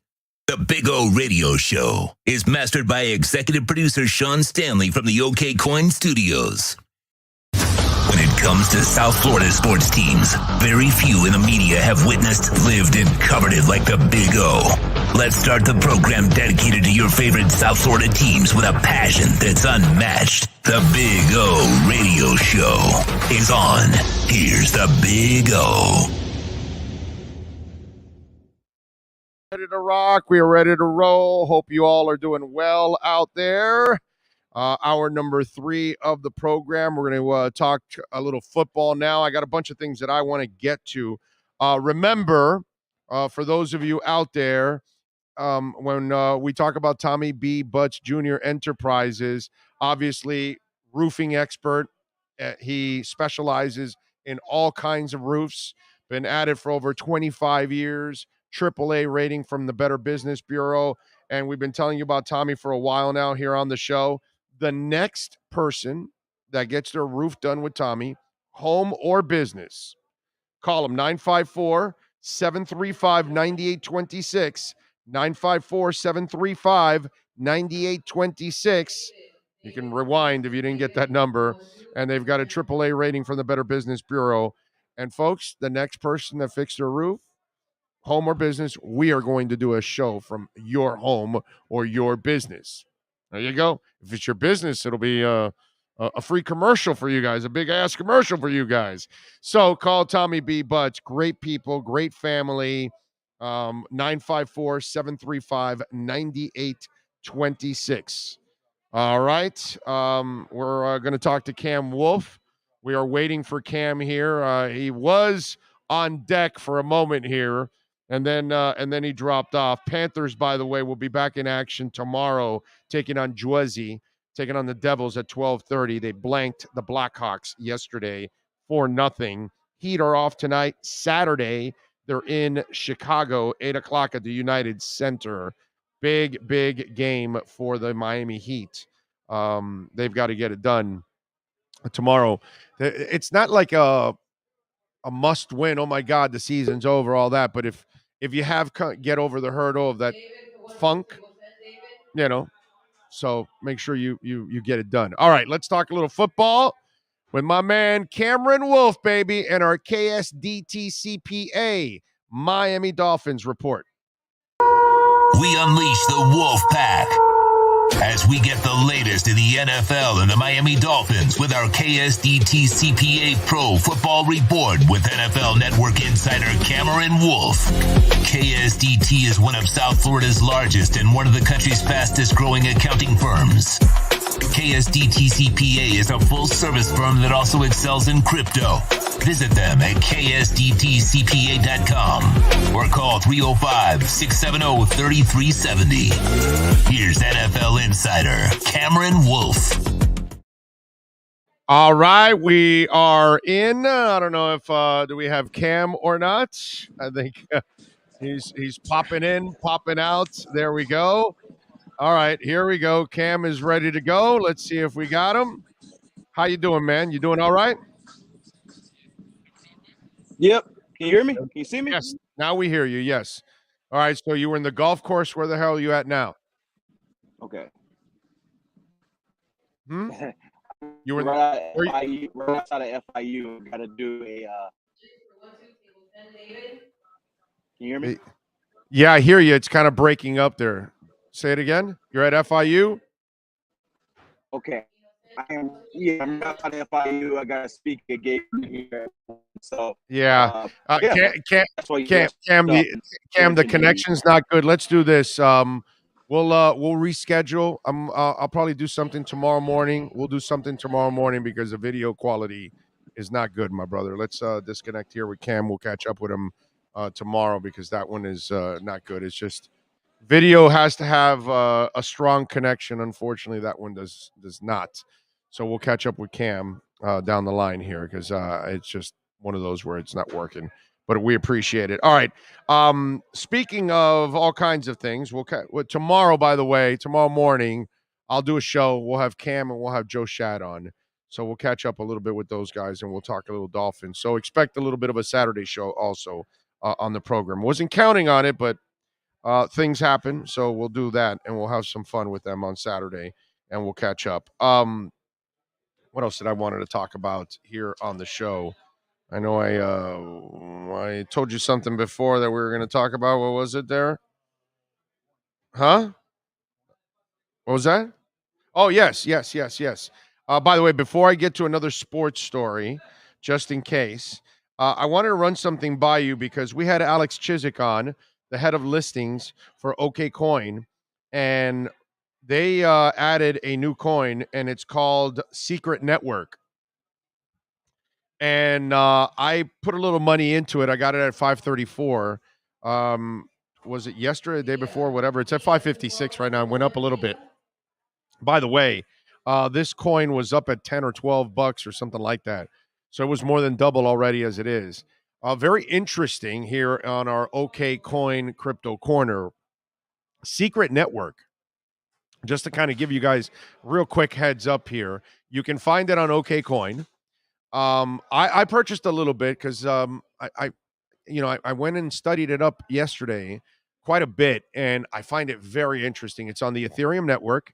The Big O Radio Show is mastered by executive producer Sean Stanley from the OK Coin Studios. When it comes to South Florida sports teams, very few in the media have witnessed, lived, and covered it like the Big O. Let's start the program dedicated to your favorite South Florida teams with a passion that's unmatched. The Big O Radio Show is on. Here's the Big O. Ready to rock. We are ready to roll. Hope you all are doing well out there. Hour number 3 of the program. We're going to talk a little football now. I got a bunch of things that I want to get to. Remember, for those of you out there, when we talk about Tommy B. Butts Jr. Enterprises, obviously roofing expert. He specializes in all kinds of roofs. Been at it for over 25 years. AAA rating from the Better Business Bureau. And we've been telling you about Tommy for a while now here on the show. The next person that gets their roof done with Tommy, home or business, call him 954-735-9826. 954-735-9826. You can rewind if you didn't get that number. And they've got a AAA rating from the Better Business Bureau. And folks, the next person that fixed their roof, home or business, we are going to do a show from your home or your business. There you go. If it's your business, it'll be a free commercial for you guys, a big-ass commercial for you guys. So call Tommy B. Butts. Great people, great family. 954-735-9826. All right. We're going to talk to Cam Wolf. We are waiting for Cam here. He was on deck for a moment here, and then he dropped off. Panthers, by the way, will be back in action tomorrow, taking on Jersey, taking on the Devils at 12:30. They blanked the Blackhawks yesterday 4-0. Heat are off tonight. Saturday, they're in Chicago, 8 o'clock at the United Center. Big, big game for the Miami Heat. They've got to get it done tomorrow. It's not like a must win. Oh my God, the season's over, all that. But if you have get over the hurdle of that funk, so make sure you get it done. All right, let's talk a little football with my man Cameron Wolf, baby, and our KSDTCPA Miami Dolphins report. We unleash the Wolf Pack as we get the latest in the NFL and the Miami Dolphins with our KSDT CPA Pro Football Report with NFL Network insider Cameron Wolf. KSDT is one of South Florida's largest and one of the country's fastest growing accounting firms. KSDT CPA is a full-service firm that also excels in crypto. Visit them at ksdtcpa.com or call 305-670-3370. Here's NFL insider Cameron Wolf. All right, we are in. I don't know if do we have Cam or not. I think he's popping in, popping out. There we go. All right, here we go. Cam is ready to go. Let's see if we got him. How you doing, man? You doing all right? Yep. Can you hear me? Can you see me? Yes. Now we hear you. Yes. All right. So you were in the golf course. Where the hell are you at now? Okay. You were right outside of FIU. Got to do a. Can you hear me? Yeah, I hear you. It's kind of breaking up there. Say it again. You're at FIU? Okay. I'm outside of FIU. I got to speak again here. So yeah. Cam, the connection's not good. Let's do this. We'll reschedule. I'll probably do something tomorrow morning. We'll do something tomorrow morning because the video quality is not good, my brother. Let's disconnect here with Cam. We'll catch up with him tomorrow because that one is not good. It's just video has to have a strong connection. Unfortunately, that one does not. So we'll catch up with Cam down the line here because it's just one of those where it's not working. But we appreciate it. All right. Speaking of all kinds of things, tomorrow, by the way, tomorrow morning, I'll do a show. We'll have Cam and we'll have Joe Shad on. So we'll catch up a little bit with those guys and we'll talk a little Dolphins. So expect a little bit of a Saturday show also on the program. Wasn't counting on it, but things happen. So we'll do that and we'll have some fun with them on Saturday and we'll catch up. What else did I wanted to talk about here on the show? I know I told you something before that we were going to talk about. What was it there? Huh? What was that? Oh, yes. By the way, before I get to another sports story, just in case, I wanted to run something by you because we had Alex Chiswick on, the head of listings for OKCoin, and they added a new coin, and it's called Secret Network. And I put a little money into it. I got it at 534. Was it yesterday, the day before, whatever? It's at 556 right now. It went up a little bit. By the way, this coin was up at 10 or 12 bucks or something like that. So it was more than double already as it is. Very interesting here on our OKCoin Crypto Corner. Secret Network. Just to kind of give you guys real quick heads up here. You can find it on OKCoin. I purchased a little bit because I went and studied it up yesterday quite a bit, and I find it very interesting. It's on the Ethereum network,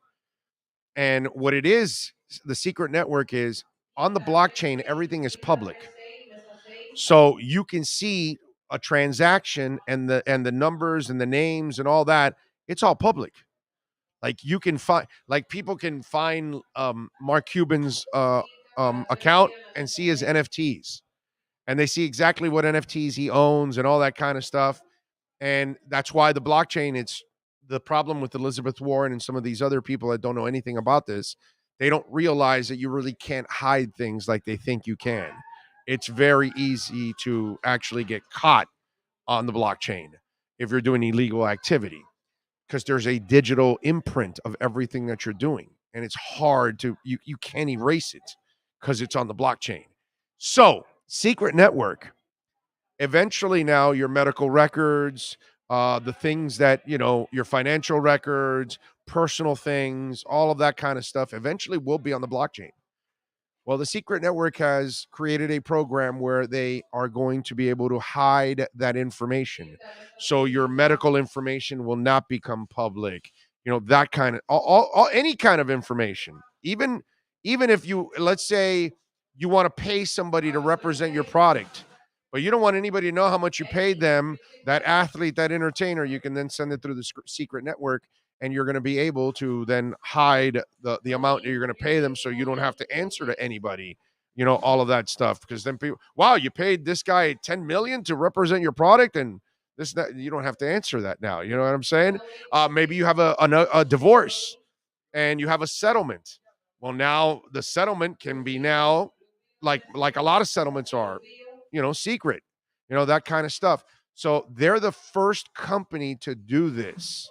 and what it is, the secret network is on the blockchain. Everything is public, so you can see a transaction and the numbers and the names and all that. It's all public. Like you can find, like people can find Mark Cuban's account and see his NFTs, and they see exactly what NFTs he owns and all that kind of stuff. And that's why the blockchain, it's the problem with Elizabeth Warren and some of these other people that don't know anything about this. They don't realize that you really can't hide things like they think you can. It's very easy to actually get caught on the blockchain if you're doing illegal activity, because there's a digital imprint of everything that you're doing. And it's hard to, you can't erase it because it's on the blockchain. So, Secret Network, eventually now your medical records, the things that, your financial records, personal things, all of that kind of stuff eventually will be on the blockchain. Well, the Secret Network has created a program where they are going to be able to hide that information. So your medical information will not become public. That kind of any kind of information. Even if you, let's say you want to pay somebody to represent your product, but you don't want anybody to know how much you paid them, that athlete, that entertainer, you can then send it through the Secret Network, and you're going to be able to then hide the amount that you're going to pay them so you don't have to answer to anybody, all of that stuff. Because then people, wow, you paid this guy $10 million to represent your product, and that you don't have to answer that now. You know what I'm saying? Maybe you have a divorce and you have a settlement. Well, now the settlement can be now like a lot of settlements are, secret, that kind of stuff. So they're the first company to do this.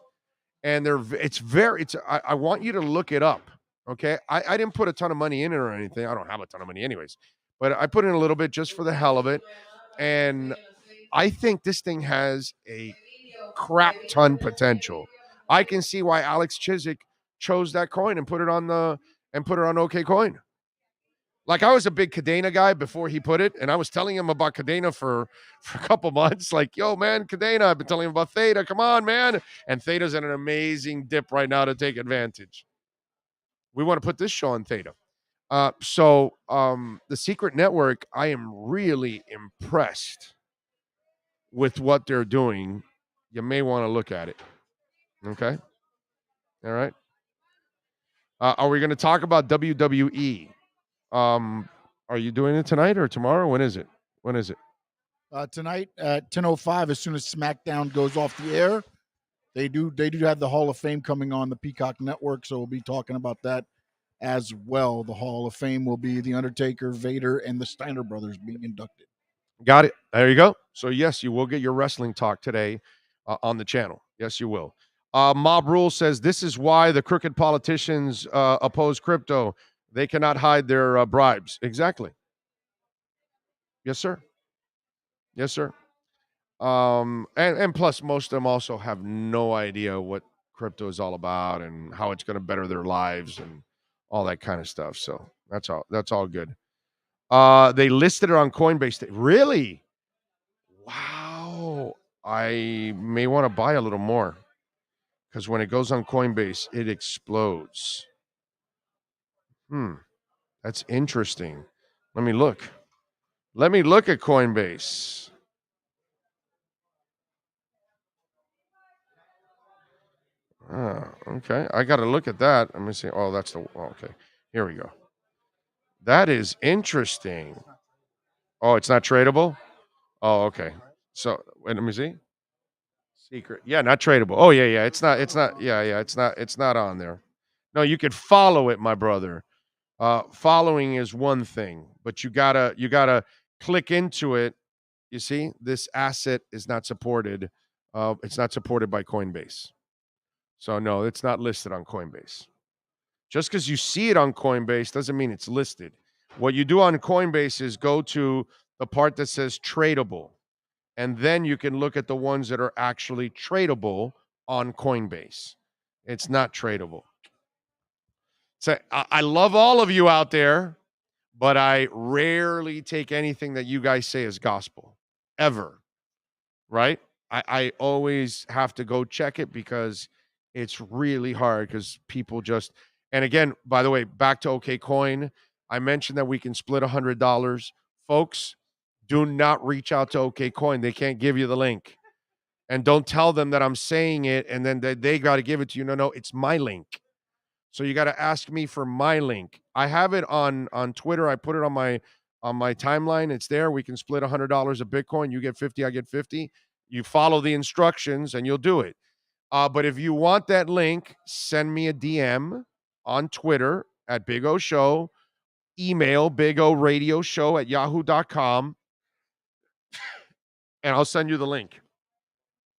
And I want you to look it up. Okay. I didn't put a ton of money in it or anything. I don't have a ton of money anyways, but I put in a little bit just for the hell of it. And I think this thing has a crap ton potential. I can see why Alex Chiswick chose that coin and put it on OKCoin. Like, I was a big Cadena guy before he put it, and I was telling him about Cadena for a couple months. Like, yo, man, Cadena, I've been telling him about Theta. Come on, man. And Theta's in an amazing dip right now to take advantage. We want to put this show on Theta. So the Secret Network, I am really impressed with what they're doing. You may want to look at it. Okay? All right? Are we going to talk about WWE? Are you doing it tonight or tomorrow? When is it? Tonight at 10:05, as soon as SmackDown goes off the air. They do have the Hall of Fame coming on the Peacock Network, so we'll be talking about that as well. The Hall of Fame will be The Undertaker, Vader, and the Steiner brothers being inducted. Got it. There you go. So, yes, you will get your wrestling talk today on the channel. Yes, you will. Mob Rule says this is why the crooked politicians oppose crypto. They cannot hide their bribes. Exactly. Yes, sir. Yes, sir. And plus, most of them also have no idea what crypto is all about and how it's going to better their lives and all that kind of stuff. So that's all. That's all good. They listed it on Coinbase. Really? Wow. I may want to buy a little more because when it goes on Coinbase, it explodes. That's interesting. Let me look. Let me look at Coinbase. Okay. I got to look at that. Let me see. Oh, that's the. Okay. Here we go. That is interesting. Oh, it's not tradable? Oh, okay. So, wait, let me see. Secret. Yeah, not tradable. Oh, yeah, yeah. It's not. Yeah, yeah. It's not on there. No, you could follow it, my brother. Following is one thing, but you gotta click into it. You see, this asset is not supported. It's not supported by Coinbase. So no, it's not listed on Coinbase. Just because you see it on Coinbase doesn't mean it's listed. What you do on Coinbase is go to the part that says tradable, and then you can look at the ones that are actually tradable on Coinbase. It's not tradable. So I love all of you out there, but I rarely take anything that you guys say as gospel, ever. Right? I always have to go check it because it's really hard because people just, and again, by the way, back to OK Coin, I mentioned that we can split $100. Folks, do not reach out to OK Coin. They can't give you the link. And don't tell them that I'm saying it and then they got to give it to you. No, it's my link. So you got to ask me for my link. I have it on Twitter. I put it on my timeline. It's there. We can split $100 of Bitcoin. You get 50, I get 50. You follow the instructions and you'll do it. But if you want that link, send me a DM on Twitter at Big O Show. Email bigoradioshow@yahoo.com and I'll send you the link.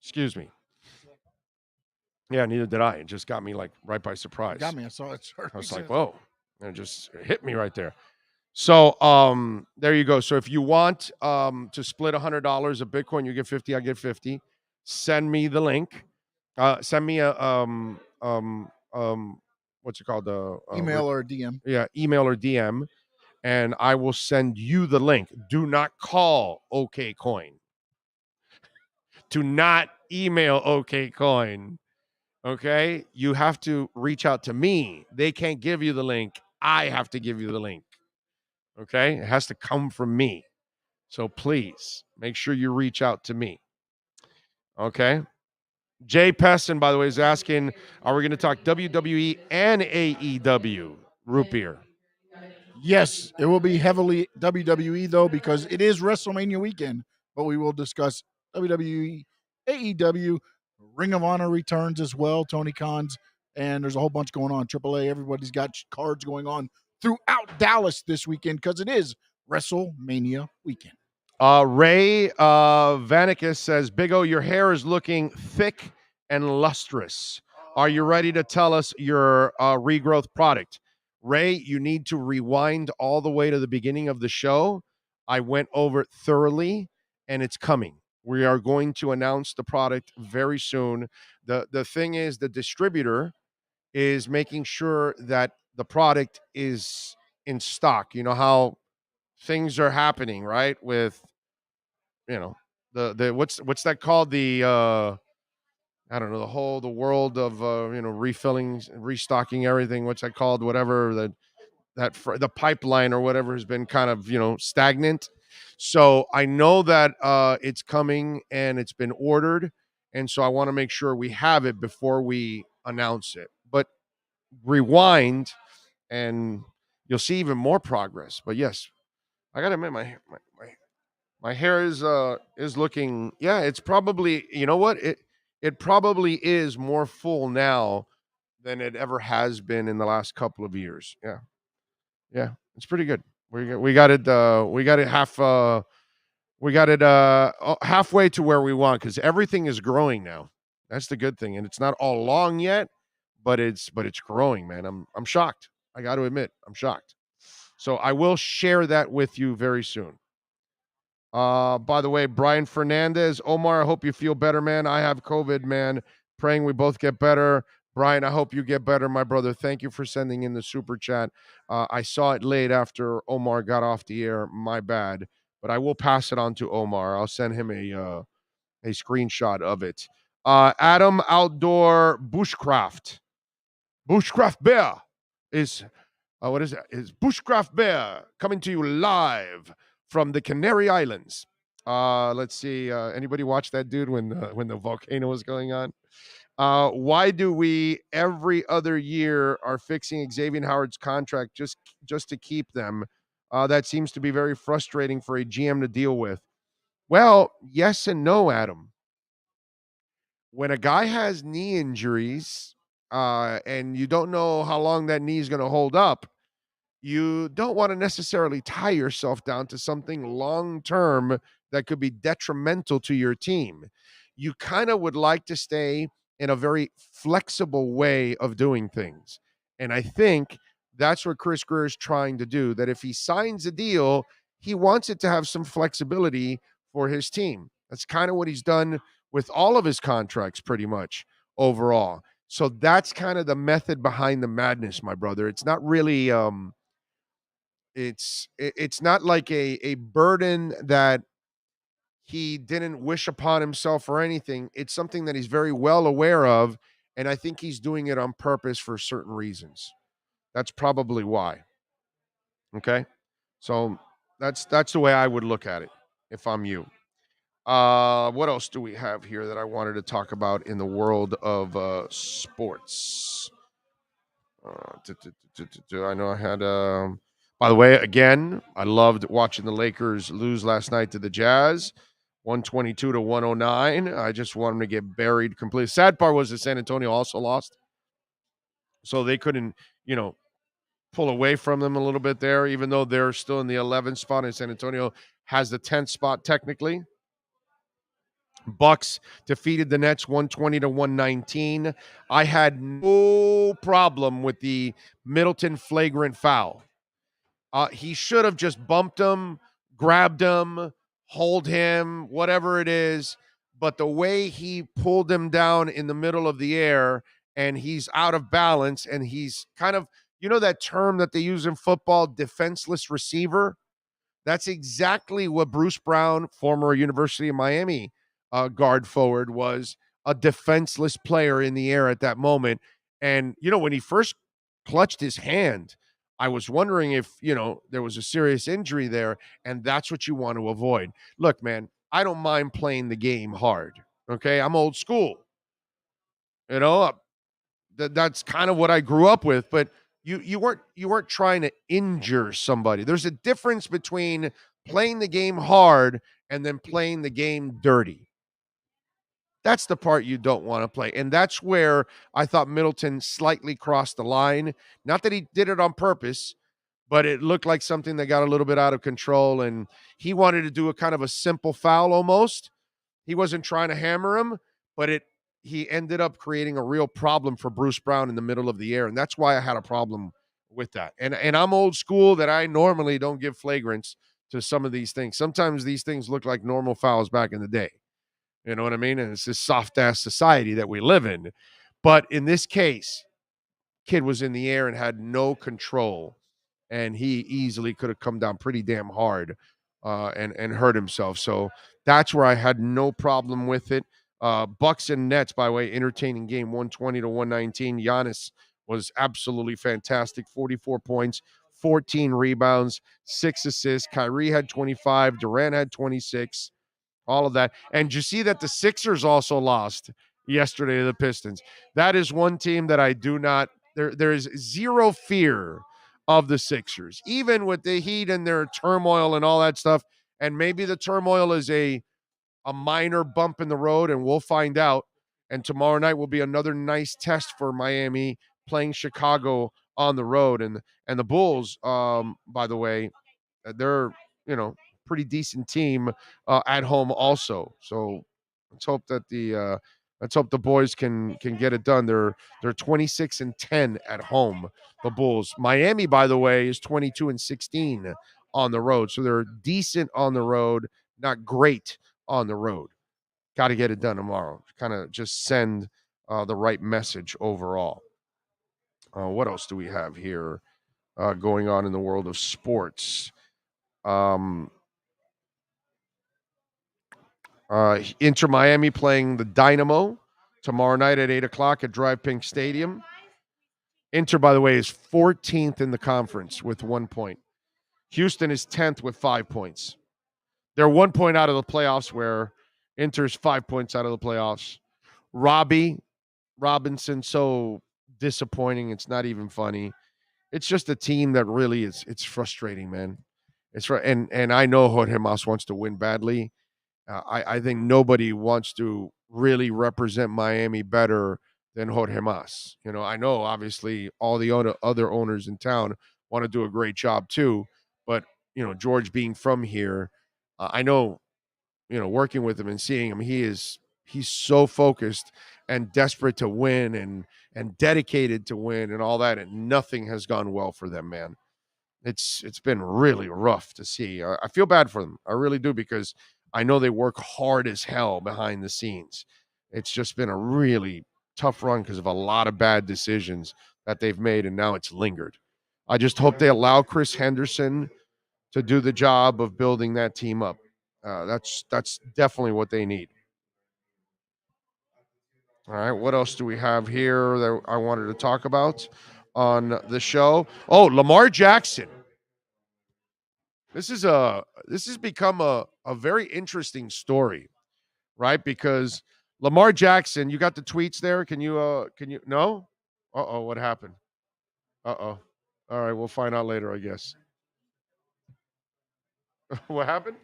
Excuse me. Yeah, neither did I. It just got me like right by surprise. Got me. I saw it. I was like, whoa. And it just hit me right there. So there you go. So if you want to split $100 of Bitcoin, you get 50, I get 50. Send me the link. Send me a what's it called? Email or DM. Yeah, email or DM, and I will send you the link. Do not call OK Coin. Do not email OK Coin. Okay? You have to reach out to me. They can't give you the link. I have to give you the link. Okay? It has to come from me. So please make sure you reach out to me. Okay? Jay Pesson, by the way, is asking, are we going to talk WWE and AEW? Root beer. Yes, it will be heavily WWE, though, because it is WrestleMania weekend. But we will discuss WWE, AEW, Ring of Honor returns as well, Tony Khan's, and there's a whole bunch going on. AAA, everybody's got cards going on throughout Dallas this weekend because it is WrestleMania weekend. Ray Vanicus says, Big O, your hair is looking thick and lustrous. Are you ready to tell us your regrowth product? Ray, you need to rewind all the way to the beginning of the show. I went over it thoroughly, and it's coming. We are going to announce the product very soon. The thing is, the distributor is making sure that the product is in stock. You know how things are happening, right? With the what's that called? The I don't know, the world of refilling, restocking everything. What's that called? Whatever the pipeline or whatever has been kind of stagnant. So I know that it's coming and it's been ordered, and so I want to make sure we have it before we announce it. But rewind, and you'll see even more progress. But yes, I gotta admit my hair is looking, yeah, it's probably, you know what? It probably is more full now than it ever has been in the last couple of years. Yeah. Yeah, it's pretty good. We got it half We got it halfway to where we want because everything is growing now. That's the good thing, and it's not all long yet, but it's growing, man. I'm shocked. I got to admit, I'm shocked. So I will share that with you very soon. By the way, Brian Fernandez, Omar, I hope you feel better, man. I have COVID, man. Praying we both get better. Brian, I hope you get better, my brother. Thank you for sending in the super chat. I saw it late after Omar got off the air. My bad, but I will pass it on to Omar. I'll send him a screenshot of it. Adam Outdoor Bushcraft Bear is what is it? Is Bushcraft Bear coming to you live from the Canary Islands. Let's see. Anybody watch that dude when the volcano was going on? Why do we every other year are fixing Xavier Howard's contract just to keep them? That seems to be very frustrating for a GM to deal with. Well, yes and no, Adam. When a guy has knee injuries, and you don't know how long that knee is going to hold up, you don't want to necessarily tie yourself down to something long term that could be detrimental to your team. You kind of would like to stay in a very flexible way of doing things. And I think that's what Chris Greer is trying to do, that if he signs a deal, he wants it to have some flexibility for his team. That's kind of what he's done with all of his contracts pretty much overall. So that's kind of the method behind the madness, my brother. It's not really it's not like a burden that he didn't wish upon himself or anything. It's something that he's very well aware of, and I think he's doing it on purpose for certain reasons. That's probably why. Okay? So that's the way I would look at it if I'm you. What else do we have here that I wanted to talk about in the world of sports? I know I had. By the way, again, I loved watching the Lakers lose last night to the Jazz, 122 to 109. I just want them to get buried completely. Sad part was that San Antonio also lost, so they couldn't, pull away from them a little bit there, even though they're still in the 11th spot, and San Antonio has the 10th spot technically. Bucks defeated the Nets 120 to 119. I had no problem with the Middleton flagrant foul. He should have just bumped him, grabbed him, hold him, whatever it is. But the way he pulled him down in the middle of the air and he's out of balance and he's kind of, that term that they use in football, defenseless receiver? That's exactly what Bruce Brown, former University of Miami guard forward, was, a defenseless player in the air at that moment. And, when he first clutched his hand, I was wondering if, there was a serious injury there, and that's what you want to avoid. Look, man, I don't mind playing the game hard, okay? I'm old school. That's kind of what I grew up with, but you weren't trying to injure somebody. There's a difference between playing the game hard and then playing the game dirty. That's the part you don't want to play. And that's where I thought Middleton slightly crossed the line. Not that he did it on purpose, but it looked like something that got a little bit out of control. And he wanted to do a kind of a simple foul almost. He wasn't trying to hammer him, but he ended up creating a real problem for Bruce Brown in the middle of the air. And that's why I had a problem with that. And I'm old school that I normally don't give flagrants to some of these things. Sometimes these things look like normal fouls back in the day. You know what I mean? And it's this soft-ass society that we live in. But in this case, kid was in the air and had no control. And he easily could have come down pretty damn hard and hurt himself. So that's where I had no problem with it. Bucks and Nets, by the way, entertaining game, 120 to 119. Giannis was absolutely fantastic. 44 points, 14 rebounds, 6 assists. Kyrie had 25. Durant had 26. All of that. And you see that the Sixers also lost yesterday to the Pistons. That is one team that I do not, there is zero fear of the Sixers, even with the Heat and their turmoil and all that stuff. And maybe the turmoil is a minor bump in the road, and we'll find out. And tomorrow night will be another nice test for Miami playing Chicago on the road. And the Bulls, by the way, they're, pretty decent team at home also. So let's hope that the boys can get it done. They're 26-10 at home. The Bulls. Miami, by the way, is 22-16 on the road. So they're decent on the road, not great on the road. Got to get it done tomorrow. Kind of just send the right message overall. What else do we have here going on in the world of sports? Inter Miami playing the Dynamo tomorrow night at 8 o'clock at Drive Pink Stadium. Inter, by the way, is 14th in the conference with 1 point. Houston is 10th with 5 points. They're 1 point out of the playoffs, where Inter's 5 points out of the playoffs. Robinson, so disappointing. It's not even funny. It's just a team that really it's frustrating, man. It's right, and I know Jorge Mas wants to win badly. I think nobody wants to really represent Miami better than Jorge Mas. I know obviously all the other owners in town want to do a great job too, but George being from here, I know, working with him and seeing him, he's so focused and desperate to win and dedicated to win and all that, and nothing has gone well for them, man. It's been really rough to see. I feel bad for them. I really do, because I know they work hard as hell behind the scenes. It's just been a really tough run because of a lot of bad decisions that they've made, and now it's lingered. I just hope they allow Chris Henderson to do the job of building that team up. That's definitely what they need. All right, what else do we have here that I wanted to talk about on the show? Oh, Lamar Jackson. This has become a very interesting story, right? Because Lamar Jackson, you got the tweets there. Can you no? Uh-oh, what happened? Uh-oh. All right, we'll find out later, I guess. What happened?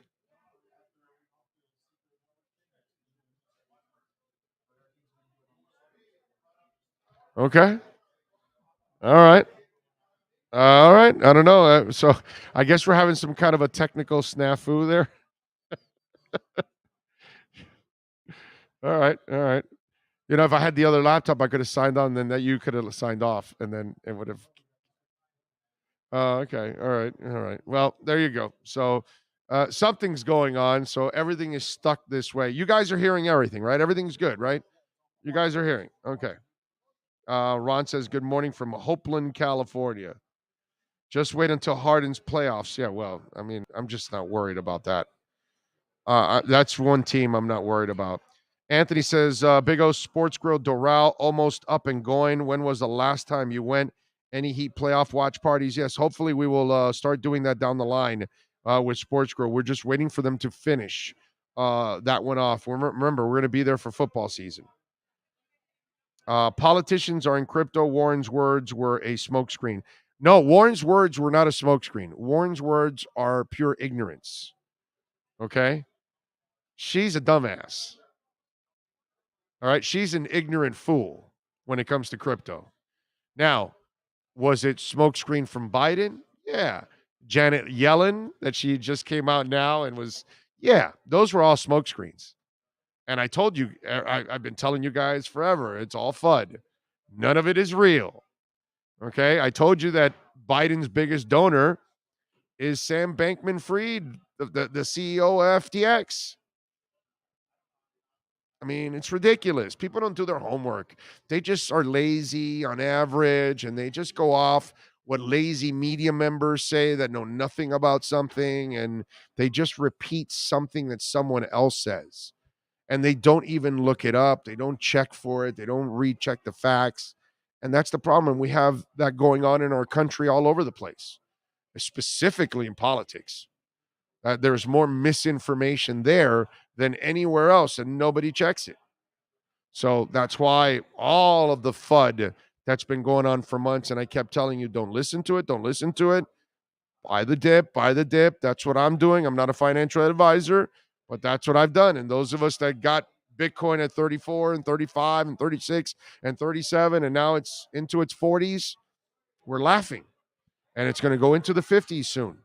Okay. All right. All right. I don't know. So I guess we're having some kind of a technical snafu there. All right. All right. If I had the other laptop, I could have signed on, then that you could have signed off, and then it would have. Oh, okay. All right. All right. Well, there you go. So something's going on. So everything is stuck this way. You guys are hearing everything, right? Everything's good, right? You guys are hearing. Okay. Ron says, good morning from Hopeland, California. Just wait until Harden's playoffs. Yeah, well, I mean, I'm just not worried about that. That's one team I'm not worried about. Anthony says, Big O Sports Grill Doral almost up and going. When was the last time you went? Any Heat playoff watch parties? Yes, hopefully we will start doing that down the line with Sports Grill. We're just waiting for them to finish that one off. Remember, we're going to be there for football season. Politicians are in crypto. Warren's words were a smokescreen. No, Warren's words were not a smokescreen. Warren's words are pure ignorance. Okay? She's a dumbass. All right? She's an ignorant fool when it comes to crypto. Now, was it smokescreen from Biden? Yeah. Janet Yellen, that she just came out now and was, yeah, those were all smokescreens. And I told you, I've been telling you guys forever, it's all FUD. None of it is real. Okay? I told you that Biden's biggest donor is Sam Bankman-Fried, the CEO of FTX. I mean, it's ridiculous. People don't do their homework. They just are lazy on average, and they just go off what lazy media members say that know nothing about something, and they just repeat something that someone else says. And they don't even look it up. They don't check for it. They don't recheck the facts. And that's the problem. We have that going on in our country all over the place, specifically in politics. There's more misinformation there than anywhere else, and nobody checks it. So that's why all of the FUD that's been going on for months, and I kept telling you, don't listen to it, don't listen to it. Buy the dip, buy the dip. That's what I'm doing. I'm not a financial advisor, but that's what I've done. And those of us that got Bitcoin at 34 and 35 and 36 and 37, and now it's into its 40s, we're laughing. And it's going to go into the 50s soon.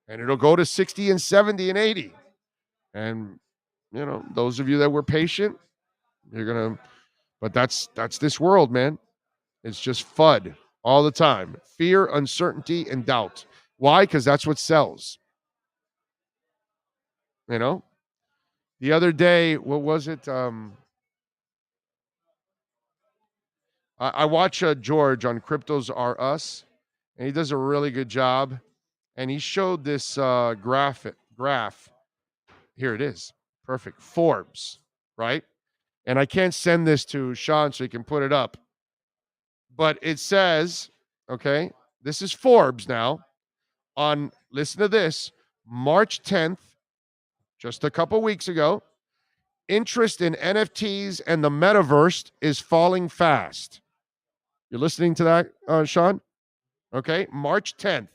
And it'll go to 60 and 70 and 80. And, those of you that were patient, you're going to, but that's this world, man. It's just FUD all the time. Fear, uncertainty, and doubt. Why? Because that's what sells. The other day, what was it? I watch George on Cryptos Are Us, and he does a really good job. And he showed this graph. Here it is. Perfect. Forbes, right? And I can't send this to Sean so he can put it up. But it says, okay, this is Forbes now. Listen to this, March 10th, just a couple weeks ago, interest in NFTs and the metaverse is falling fast. You're listening to that, Sean? Okay, March 10th.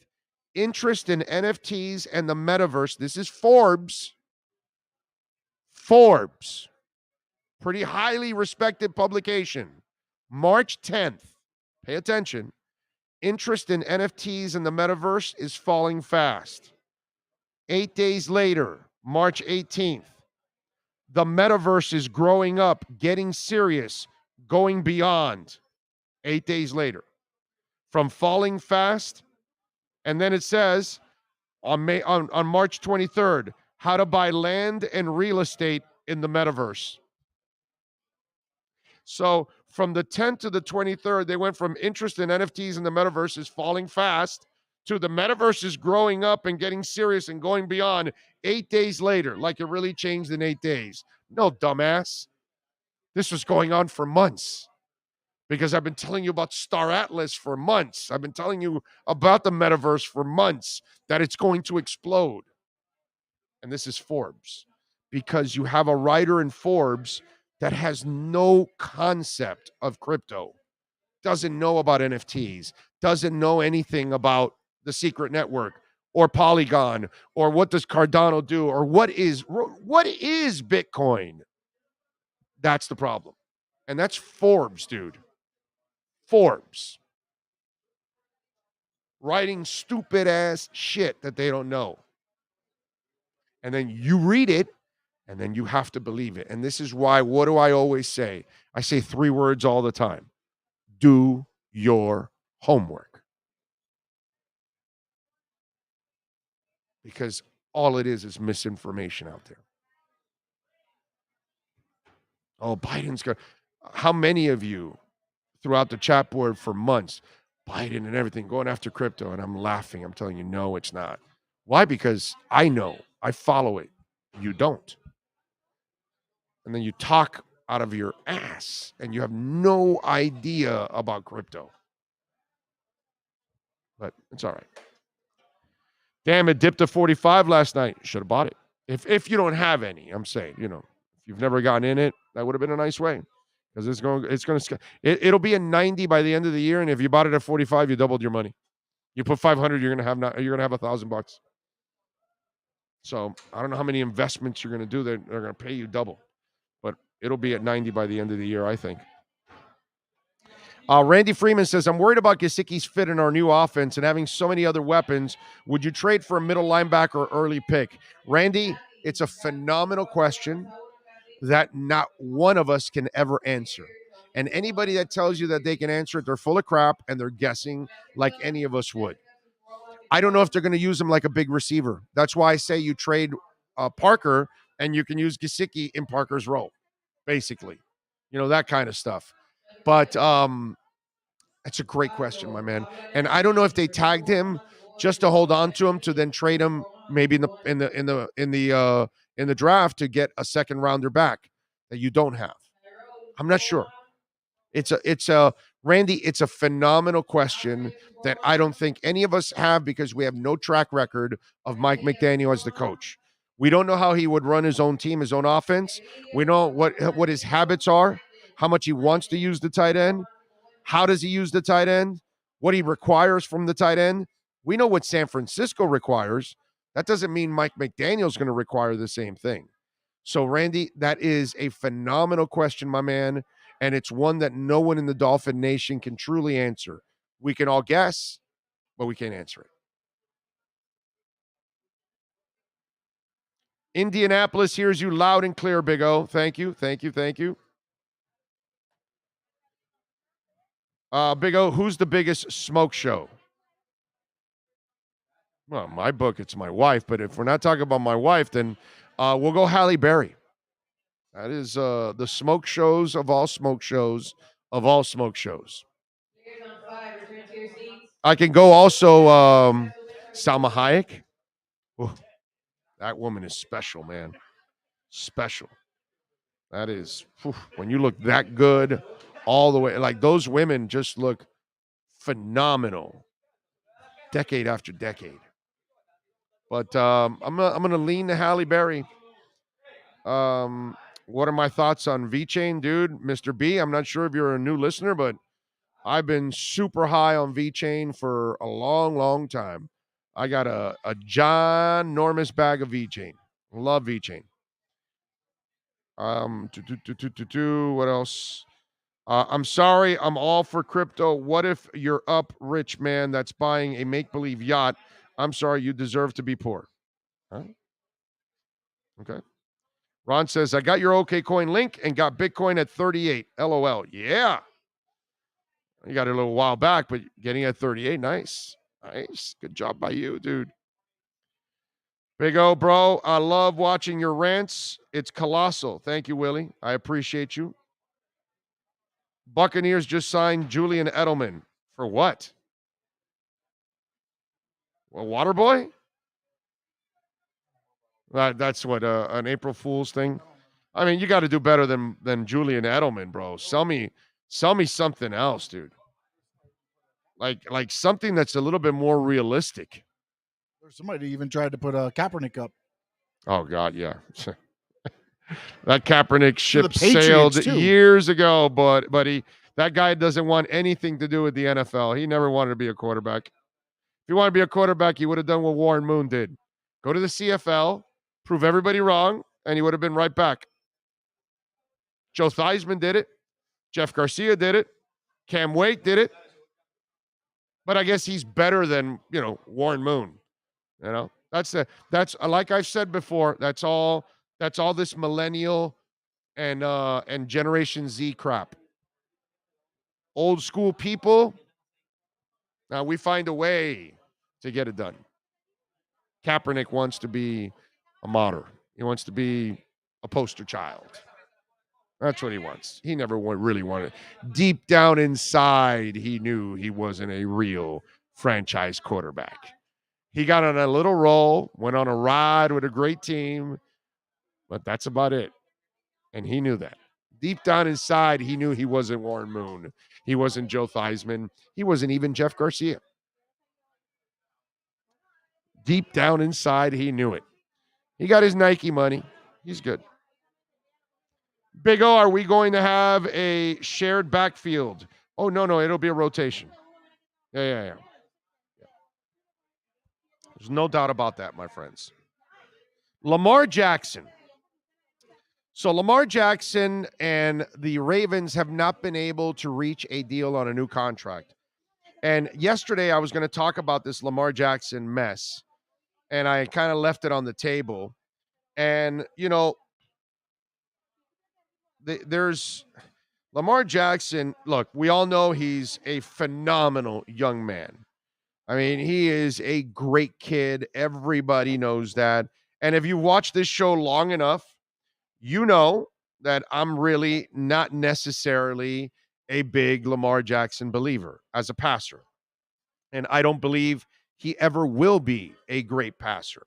Interest in NFTs and the metaverse. This is Forbes. Forbes. Pretty highly respected publication. March 10th. Pay attention. Interest in NFTs and the metaverse is falling fast. 8 days later, March 18th. The metaverse is growing up, getting serious, going beyond. 8 days later. From falling fast, and then it says on March 23rd, how to buy land and real estate in the metaverse. So from the 10th to the 23rd, they went from interest in NFTs and the metaverse is falling fast to the metaverse is growing up and getting serious and going beyond 8 days later, like it really changed in 8 days. No, dumbass. This was going on for months. Because I've been telling you about Star Atlas for months. I've been telling you about the metaverse for months, that it's going to explode. And this is Forbes. Because you have a writer in Forbes that has no concept of crypto, doesn't know about NFTs, doesn't know anything about the secret network or Polygon or what does Cardano do or what is Bitcoin. That's the problem. And that's Forbes, dude. Forbes. Writing stupid ass shit that they don't know. And then you read it and then you have to believe it. And this is why, what do I always say? I say 3 words all the time. Do your homework. Because all it is misinformation out there. Oh, Biden's going. How many of you throughout the chat board for months, Biden and everything going after crypto? And I'm laughing. I'm telling you, no, it's not. Why? Because I know. I follow it. You don't. And then you talk out of your ass and you have no idea about crypto. But it's all right. Damn, it dipped to 45 last night. Should have bought it. If you don't have any, I'm saying, if you've never gotten in it, that would have been a nice way. Because it'll be a 90 by the end of the year. And if you bought it at 45, you doubled your money. You put 500, you're gonna have $1,000. So I don't know how many investments you're gonna do that are gonna pay you double. But it'll be at 90 by the end of the year, I think. Randy Freeman says, I'm worried about Gesicki's fit in our new offense and having so many other weapons. Would you trade for a middle linebacker or early pick? Randy, it's a phenomenal question that not one of us can ever answer. And anybody that tells you that they can answer it, they're full of crap and they're guessing like any of us would. I don't know if they're going to use him like a big receiver. That's why I say you trade Parker and you can use Gesicki in Parker's role, basically. That kind of stuff. But that's a great question, my man. And I don't know if they tagged him just to hold on to him to then trade him maybe in the draft to get a second rounder back that you don't have. I'm not sure. Randy, it's a phenomenal question that I don't think any of us have because we have no track record of Mike McDaniel as the coach. We don't know how he would run his own team, his own offense. We know what his habits are, how much he wants to use the tight end. How does he use the tight end? What he requires from the tight end? We know what San Francisco requires. That doesn't mean Mike McDaniel's going to require the same thing. So, Randy, that is a phenomenal question, my man. And it's one that no one in the Dolphin Nation can truly answer. We can all guess, but we can't answer it. Indianapolis hears you loud and clear, Big O. Thank you. Thank you. Thank you. Big O, who's the biggest smoke show? Well, my book, it's my wife. But if we're not talking about my wife, then we'll go Halle Berry. That is the smoke shows of all smoke shows of all smoke shows. I can go also Salma Hayek. Ooh, that woman is special, man. Special. That is, when you look that good all the way, like those women just look phenomenal decade after decade. But I'm gonna lean to Halle Berry. What are my thoughts on V-Chain, dude? Mr. B, I'm not sure if you're a new listener, but I've been super high on V-Chain for a long, long time. I got a ginormous bag of V-Chain. Love V-Chain. What else? I'm sorry, I'm all for crypto. What if you're up rich man that's buying a make-believe yacht? I'm sorry, you deserve to be poor. Huh? Okay. Ron says, I got your OK Coin link and got Bitcoin at 38. LOL. Yeah. You got it a little while back, but getting at 38, nice. Nice. Good job by you, dude. Big O, bro. I love watching your rants. It's colossal. Thank you, Willie. I appreciate you. Buccaneers just signed Julian Edelman. For what? A water boy? That's what, an April Fool's thing? I mean, you got to do better than Julian Edelman, bro. Sell me something else, dude. Like something that's a little bit more realistic. Somebody even tried to put Kaepernick up. Oh, God, yeah. That Kaepernick ship Patriots, sailed too. years ago, but that guy doesn't want anything to do with the NFL. He never wanted to be a quarterback. If he wanted to be a quarterback, he would have done what Warren Moon did. Go to the CFL, prove everybody wrong, and he would have been right back. Joe Theismann did it. Jeff Garcia did it. Cam Wake did it. But I guess he's better than, Warren Moon. That's like I've said before, that's all this millennial and Generation Z crap. Old school people, now we find a way to get it done. Kaepernick wants to be a martyr. He wants to be a poster child. That's what he wants. He never really wanted. Deep down inside, he knew he wasn't a real franchise quarterback. He got on a little roll, went on a ride with a great team, but that's about it. And he knew that. Deep down inside, he knew he wasn't Warren Moon. He wasn't Joe Theismann. He wasn't even Jeff Garcia. Deep down inside, he knew it. He got his Nike money. He's good. Big O, are we going to have a shared backfield? Oh, no, it'll be a rotation. Yeah. There's no doubt about that, my friends. Lamar Jackson. So Lamar Jackson and the Ravens have not been able to reach a deal on a new contract. And yesterday I was going to talk about this Lamar Jackson mess, and I kind of left it on the table. And, there's Lamar Jackson. Look, we all know he's a phenomenal young man. I mean, he is a great kid. Everybody knows that. And if you watch this show long enough, you know that I'm really not necessarily a big Lamar Jackson believer as a passer. And I don't believe he ever will be a great passer.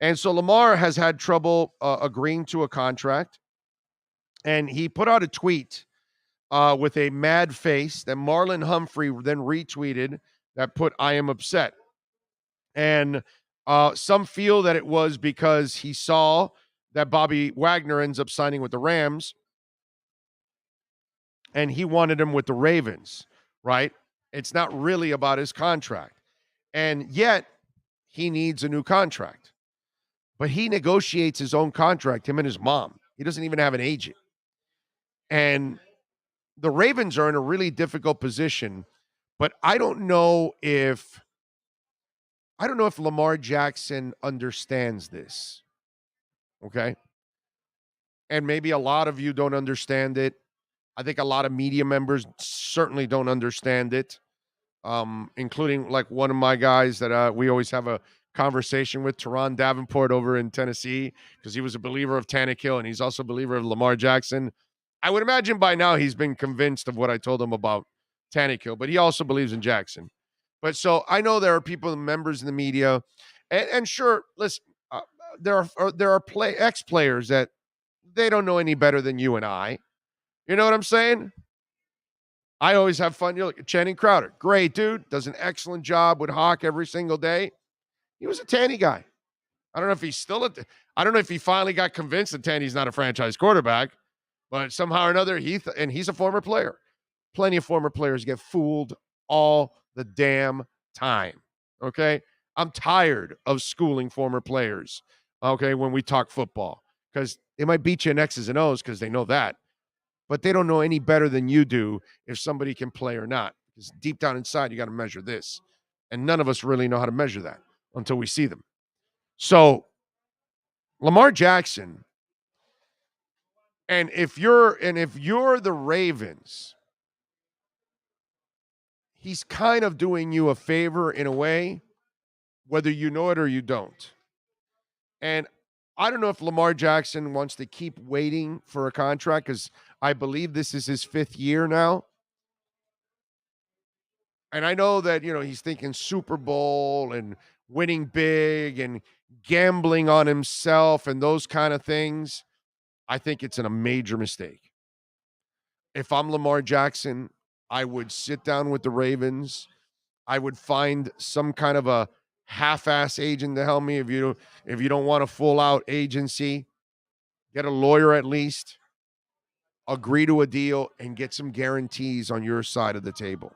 And so Lamar has had trouble agreeing to a contract. And he put out a tweet with a mad face that Marlon Humphrey then retweeted that put, I am upset. And some feel that it was because he saw that Bobby Wagner ends up signing with the Rams and he wanted him with the Ravens, right? It's not really about his contract. And yet he needs a new contract. But he negotiates his own contract, him and his mom. He doesn't even have an agent. And the Ravens are in a really difficult position, but I don't know if Lamar Jackson understands this. Okay. And maybe a lot of you don't understand it. I think a lot of media members certainly don't understand it, including like one of my guys that we always have a conversation with, Teron Davenport over in Tennessee, because he was a believer of Tannehill and he's also a believer of Lamar Jackson. I would imagine by now he's been convinced of what I told him about Tannehill, but he also believes in Jackson. But so I know there are people, members in the media, and sure, listen, there are ex-players that they don't know any better than you and I. You know what I'm saying? I always have fun. You look at Channing Crowder. Great dude. Does an excellent job with Hawk every single day. He was a Tanny guy. I don't know if he's still I don't know if he finally got convinced that Tanny's not a franchise quarterback, but somehow or another, he's a former player. Plenty of former players get fooled all the damn time. Okay? I'm tired of schooling former players, okay, when we talk football, because they might beat you in X's and O's because they know that. But they don't know any better than you do if somebody can play or not. Because deep down inside, you got to measure this. And none of us really know how to measure that until we see them. So, Lamar Jackson, and if you're the Ravens, he's kind of doing you a favor in a way, whether you know it or you don't. And I don't know if Lamar Jackson wants to keep waiting for a contract, because I believe this is his 5th year now. And I know that, he's thinking Super Bowl and winning big and gambling on himself and those kind of things. I think it's a major mistake. If I'm Lamar Jackson, I would sit down with the Ravens. I would find some kind of a half-ass agent to help me. If you don't want a full-out agency, get a lawyer at least, agree to a deal, and get some guarantees on your side of the table.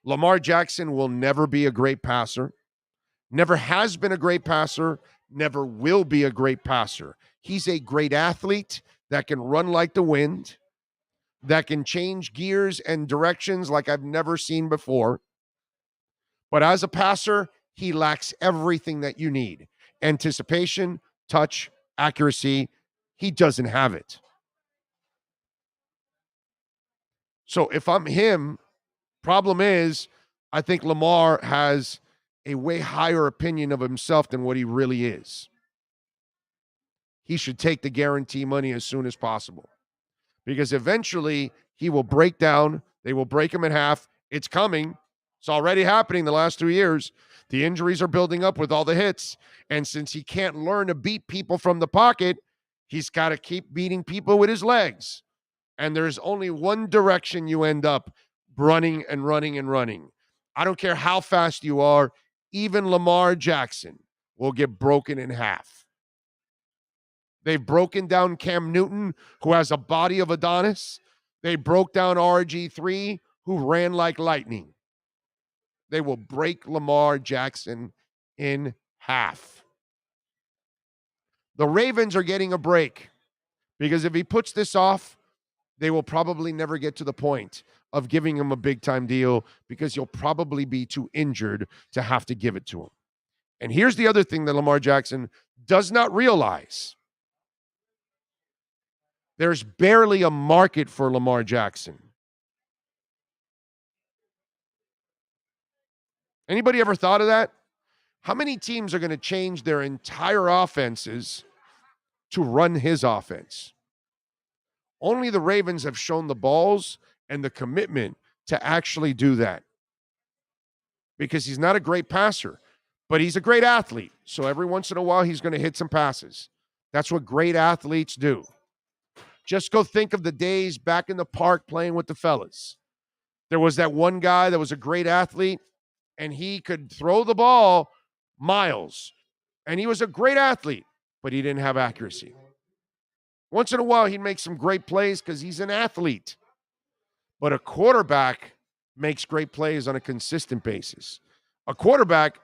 Lamar Jackson will never be a great passer, never has been a great passer, never will be a great passer. He's a great athlete that can run like the wind, that can change gears and directions like I've never seen before. But as a passer, he lacks everything that you need. Anticipation, touch, accuracy. He doesn't have it. So if I'm him, problem is, I think Lamar has a way higher opinion of himself than what he really is. He should take the guarantee money as soon as possible, because eventually he will break down. They will break him in half. It's coming. It's already happening the last 2 years. The injuries are building up with all the hits. And since he can't learn to beat people from the pocket, he's got to keep beating people with his legs. And there's only one direction you end up: running and running and running. I don't care how fast you are. Even Lamar Jackson will get broken in half. They've broken down Cam Newton, who has a body of Adonis. They broke down RG3, who ran like lightning. They will break Lamar Jackson in half. The Ravens are getting a break, because if he puts this off, they will probably never get to the point of giving him a big-time deal, because he'll probably be too injured to have to give it to him. And here's the other thing that Lamar Jackson does not realize. There's barely a market for Lamar Jackson. Anybody ever thought of that? How many teams are going to change their entire offenses to run his offense? Only the Ravens have shown the balls and the commitment to actually do that. Because he's not a great passer, but he's a great athlete. So every once in a while, he's going to hit some passes. That's what great athletes do. Just go think of the days back in the park playing with the fellas. There was that one guy that was a great athlete, and he could throw the ball miles. And he was a great athlete, but he didn't have accuracy. Once in a while, he'd make some great plays because he's an athlete. But a quarterback makes great plays on a consistent basis. A quarterback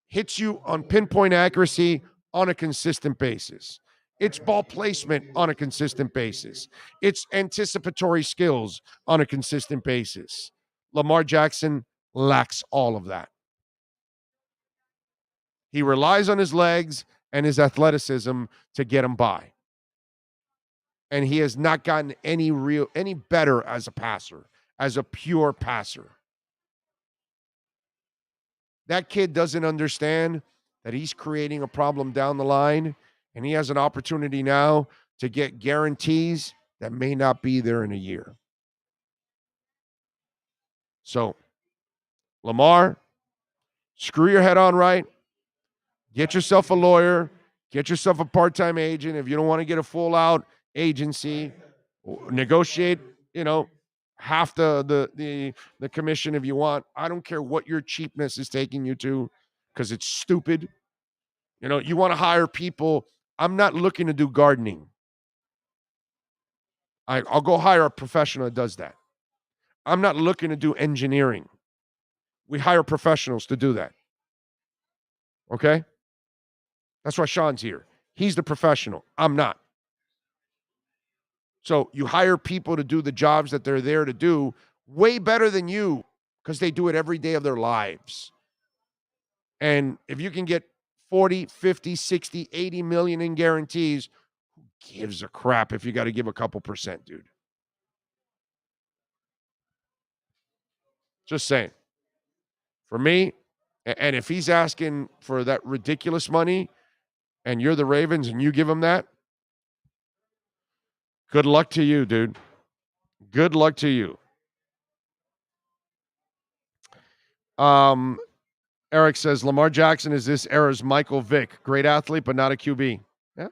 hits you on pinpoint accuracy on a consistent basis. It's ball placement on a consistent basis. It's anticipatory skills on a consistent basis. Lamar Jackson lacks all of that. He relies on his legs and his athleticism to get him by. And he has not gotten any better as a passer, as a pure passer. That kid doesn't understand that he's creating a problem down the line, and he has an opportunity now to get guarantees that may not be there in a year. So, Lamar, screw your head on right. Get yourself a lawyer. Get yourself a part-time agent. If you don't want to get a full-out agency, negotiate, half the commission if you want. I don't care what your cheapness is taking you to, because it's stupid. You want to hire people. I'm not looking to do gardening. I'll go hire a professional that does that. I'm not looking to do engineering. We hire professionals to do that. Okay? That's why Sean's here. He's the professional. I'm not. So you hire people to do the jobs that they're there to do way better than you, because they do it every day of their lives. And if you can get 40, 50, 60, 80 million in guarantees, who gives a crap if you got to give a couple percent, dude? Just saying. For me, and if he's asking for that ridiculous money and you're the Ravens and you give him that, good luck to you, dude. Good luck to you. Eric says, Lamar Jackson is this era's Michael Vick. Great athlete, but not a QB. Yeah.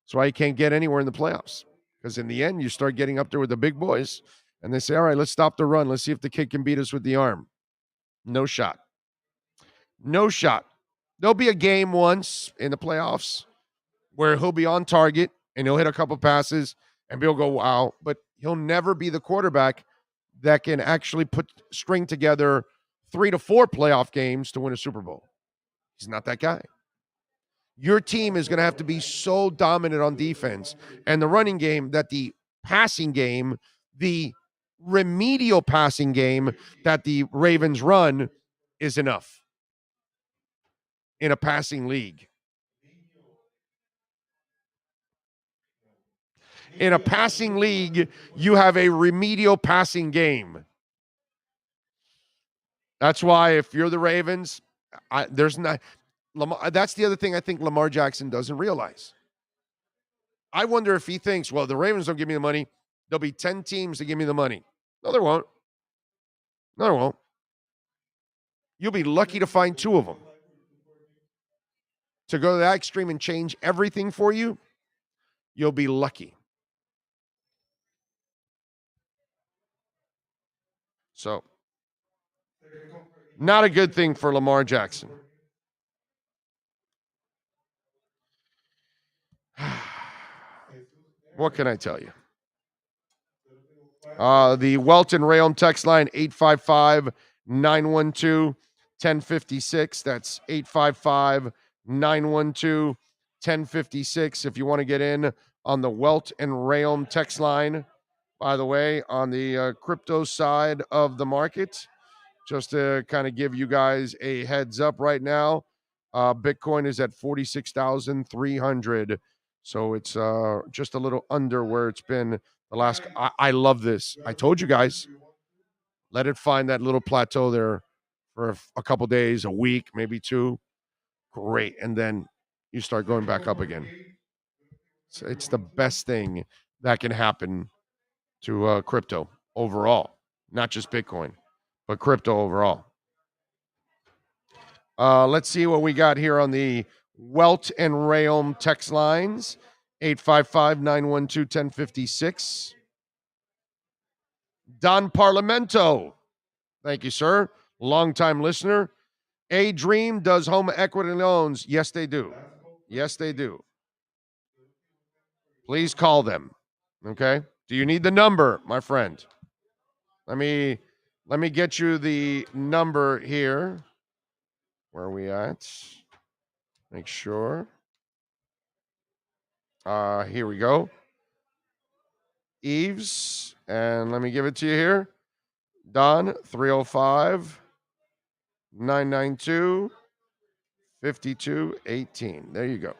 That's why he can't get anywhere in the playoffs. Because in the end, you start getting up there with the big boys, and they say, all right, let's stop the run. Let's see if the kid can beat us with the arm. No shot. No shot. There'll be a game once in the playoffs where he'll be on target and he'll hit a couple passes and people go, wow. But he'll never be the quarterback that can actually string together 3 to 4 playoff games to win a Super Bowl. He's not that guy. Your team is going to have to be so dominant on defense and the running game that the passing game, the remedial passing game that the Ravens run is enough in a passing league. In a passing league, you have a remedial passing game. That's why if you're the Ravens, there's not Lamar. That's the other thing I think Lamar Jackson doesn't realize. I wonder if he thinks, well, the Ravens don't give me the money. There'll be 10 teams to give me the money. No, there won't. No, there won't. You'll be lucky to find 2 of them. To go to that extreme and change everything for you, you'll be lucky. So, not a good thing for Lamar Jackson. What can I tell you? The Welton Rayon text line, 855-912-1056. That's 855-912-1056 if you want to get in on the Welt and Rayon text line. By the way, on the crypto side of the market, just to kind of give you guys a heads up right now, Bitcoin is at 46,300. So it's just a little under where it's been the last. I love this. I told you guys, let it find that little plateau there for a couple days, a week, maybe 2. Great. And then you start going back up again. So it's the best thing that can happen to crypto overall, not just Bitcoin, but crypto overall. Let's see what we got here on the Welt and Rayon text lines. 855-912-1056. Don Parlamento. Thank you, sir. Longtime listener. A Dream does home equity loans. Yes, they do. Yes, they do. Please call them. Okay? Do you need the number, my friend? Let me get you the number here. Where are we at? Make sure. Here we go. Eves, and let me give it to you here. Don, 305-992-5218. There you go.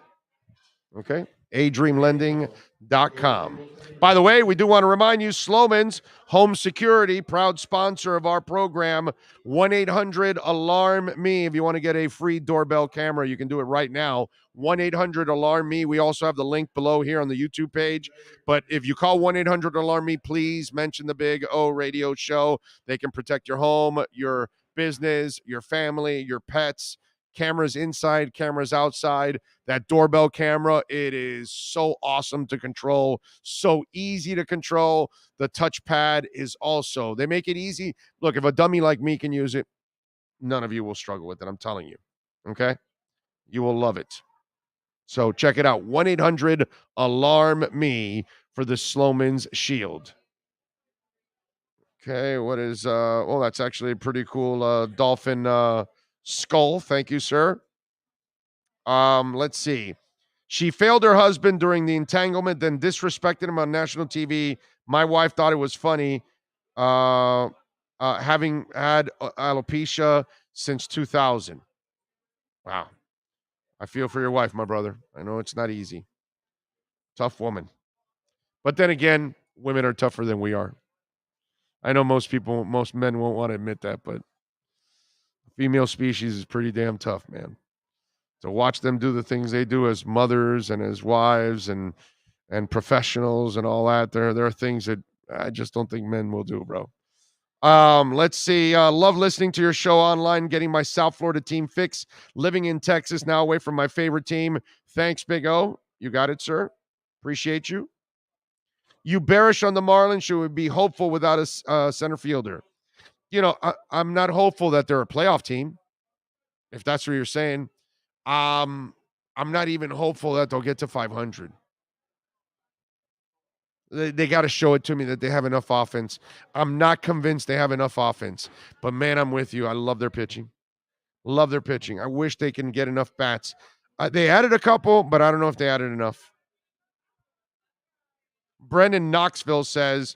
Okay. adreamlending.com. By the way, we do want to remind you, Sloman's Home Security, proud sponsor of our program, 1-800-ALARM-ME. If you want to get a free doorbell camera, you can do it right now. 1-800-ALARM-ME. We also have the link below here on the YouTube page. But if you call 1-800-ALARM-ME, please mention the Big O Radio Show. They can protect your home, your business, your family, your pets. Cameras inside, cameras outside. That doorbell camera, it is so awesome to control, so easy to control. The touchpad is also, they make it easy. Look, if a dummy like me can use it, none of you will struggle with it, I'm telling you. Okay? You will love it. So check it out. 1-800-ALARM-ME for the Sloman's Shield. Okay, what is, oh, that's actually a pretty cool dolphin skull. Thank you, sir. Let's see. She failed her husband during the entanglement, then disrespected him on national TV. My wife thought it was funny, having had alopecia since 2000. Wow. I feel for your wife, my brother. I know it's not easy. Tough woman. But then again, women are tougher than we are. I know most men won't want to admit that, but female species is pretty damn tough, man. To watch them do the things they do as mothers and as wives and professionals and all that, there are things that I just don't think men will do, bro. Let's see. Love listening to your show online, getting my South Florida team fix. Living in Texas now, away from my favorite team. Thanks, Big O. You got it, sir. Appreciate you. You bearish on the Marlins. Should we be hopeful without a center fielder? You know, I'm not hopeful that they're a playoff team, if that's what you're saying. I'm not even hopeful that they'll get to 500. They got to show it to me that they have enough offense. I'm not convinced they have enough offense. But, man, I'm with you. I love their pitching. Love their pitching. I wish they can get enough bats. They added a couple, but I don't know if they added enough. Brendan Knoxville says,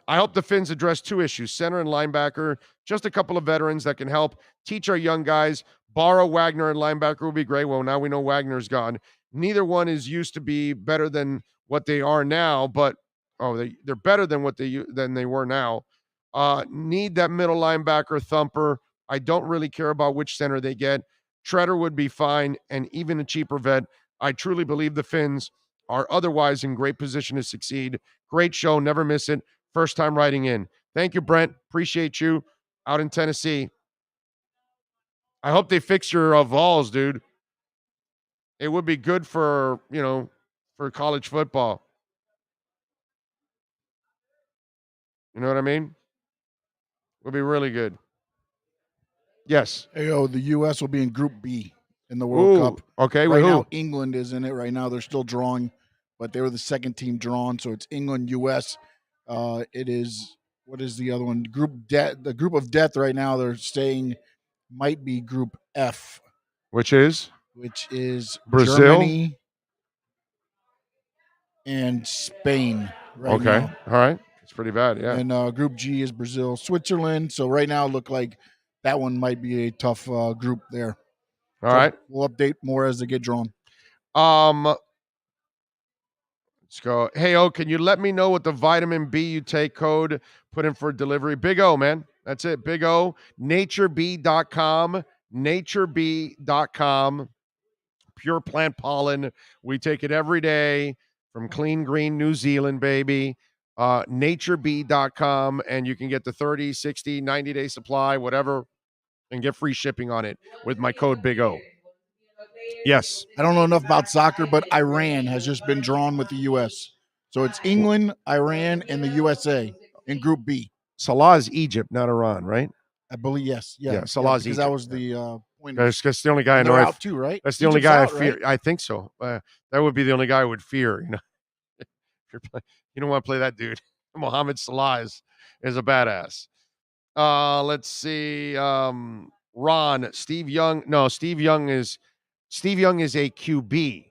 I hope the Finns address two issues, center and linebacker, just a couple of veterans that can help teach our young guys. Borrow Wagner and linebacker will be great. Well, now we know Wagner's gone. Neither one is used to be better than what they are now, but they're better than than they were now. Need that middle linebacker thumper. I don't really care about which center they get. Treader would be fine, and even a cheaper vet. I truly believe the Finns are otherwise in great position to succeed. Great show. Never miss it. First time writing in. Thank you, Brent. Appreciate you out in Tennessee. I hope they fix your Vols, dude. It would be good for college football. You know what I mean? Would be really good. Yes. Hey, the U.S. will be in Group B in the World Cup. Okay, right with now, who? England is in it right now. They're still drawing, but they were the second team drawn, so it's England, U.S. It is, what is the other one? The group of death right now, they're saying might be Group F. Which is Brazil, Germany, and Spain right now. Okay, all right. It's pretty bad, yeah. And Group G is Brazil, Switzerland. So right now, look like that one might be a tough group there. All right. We'll update more as they get drawn. Let's go. Hey, can you let me know what the vitamin B you take code put in for delivery? Big O, man. That's it. Big O. Naturebee.com. Naturebee.com. Pure plant pollen. We take it every day from clean green New Zealand, baby. Naturebee.com. And you can get the 30, 60, 90-day supply, whatever, and get free shipping on it with my code Big O. Yes. I don't know enough about soccer, but Iran has just been drawn with the U.S. So it's England, Iran, and the USA in Group B. Salah is Egypt, not Iran, right? I believe, yes. Yeah, Salah's because Egypt. that was the point. That's the only guy I know. They're out too, right? That's the only guy Egypt's I fear. out, right? I think so. That would be the only guy I would fear. You know, you don't want to play that dude. Mohamed Salah is a badass. Let's see. Ron, Steve Young. No, Steve Young is a QB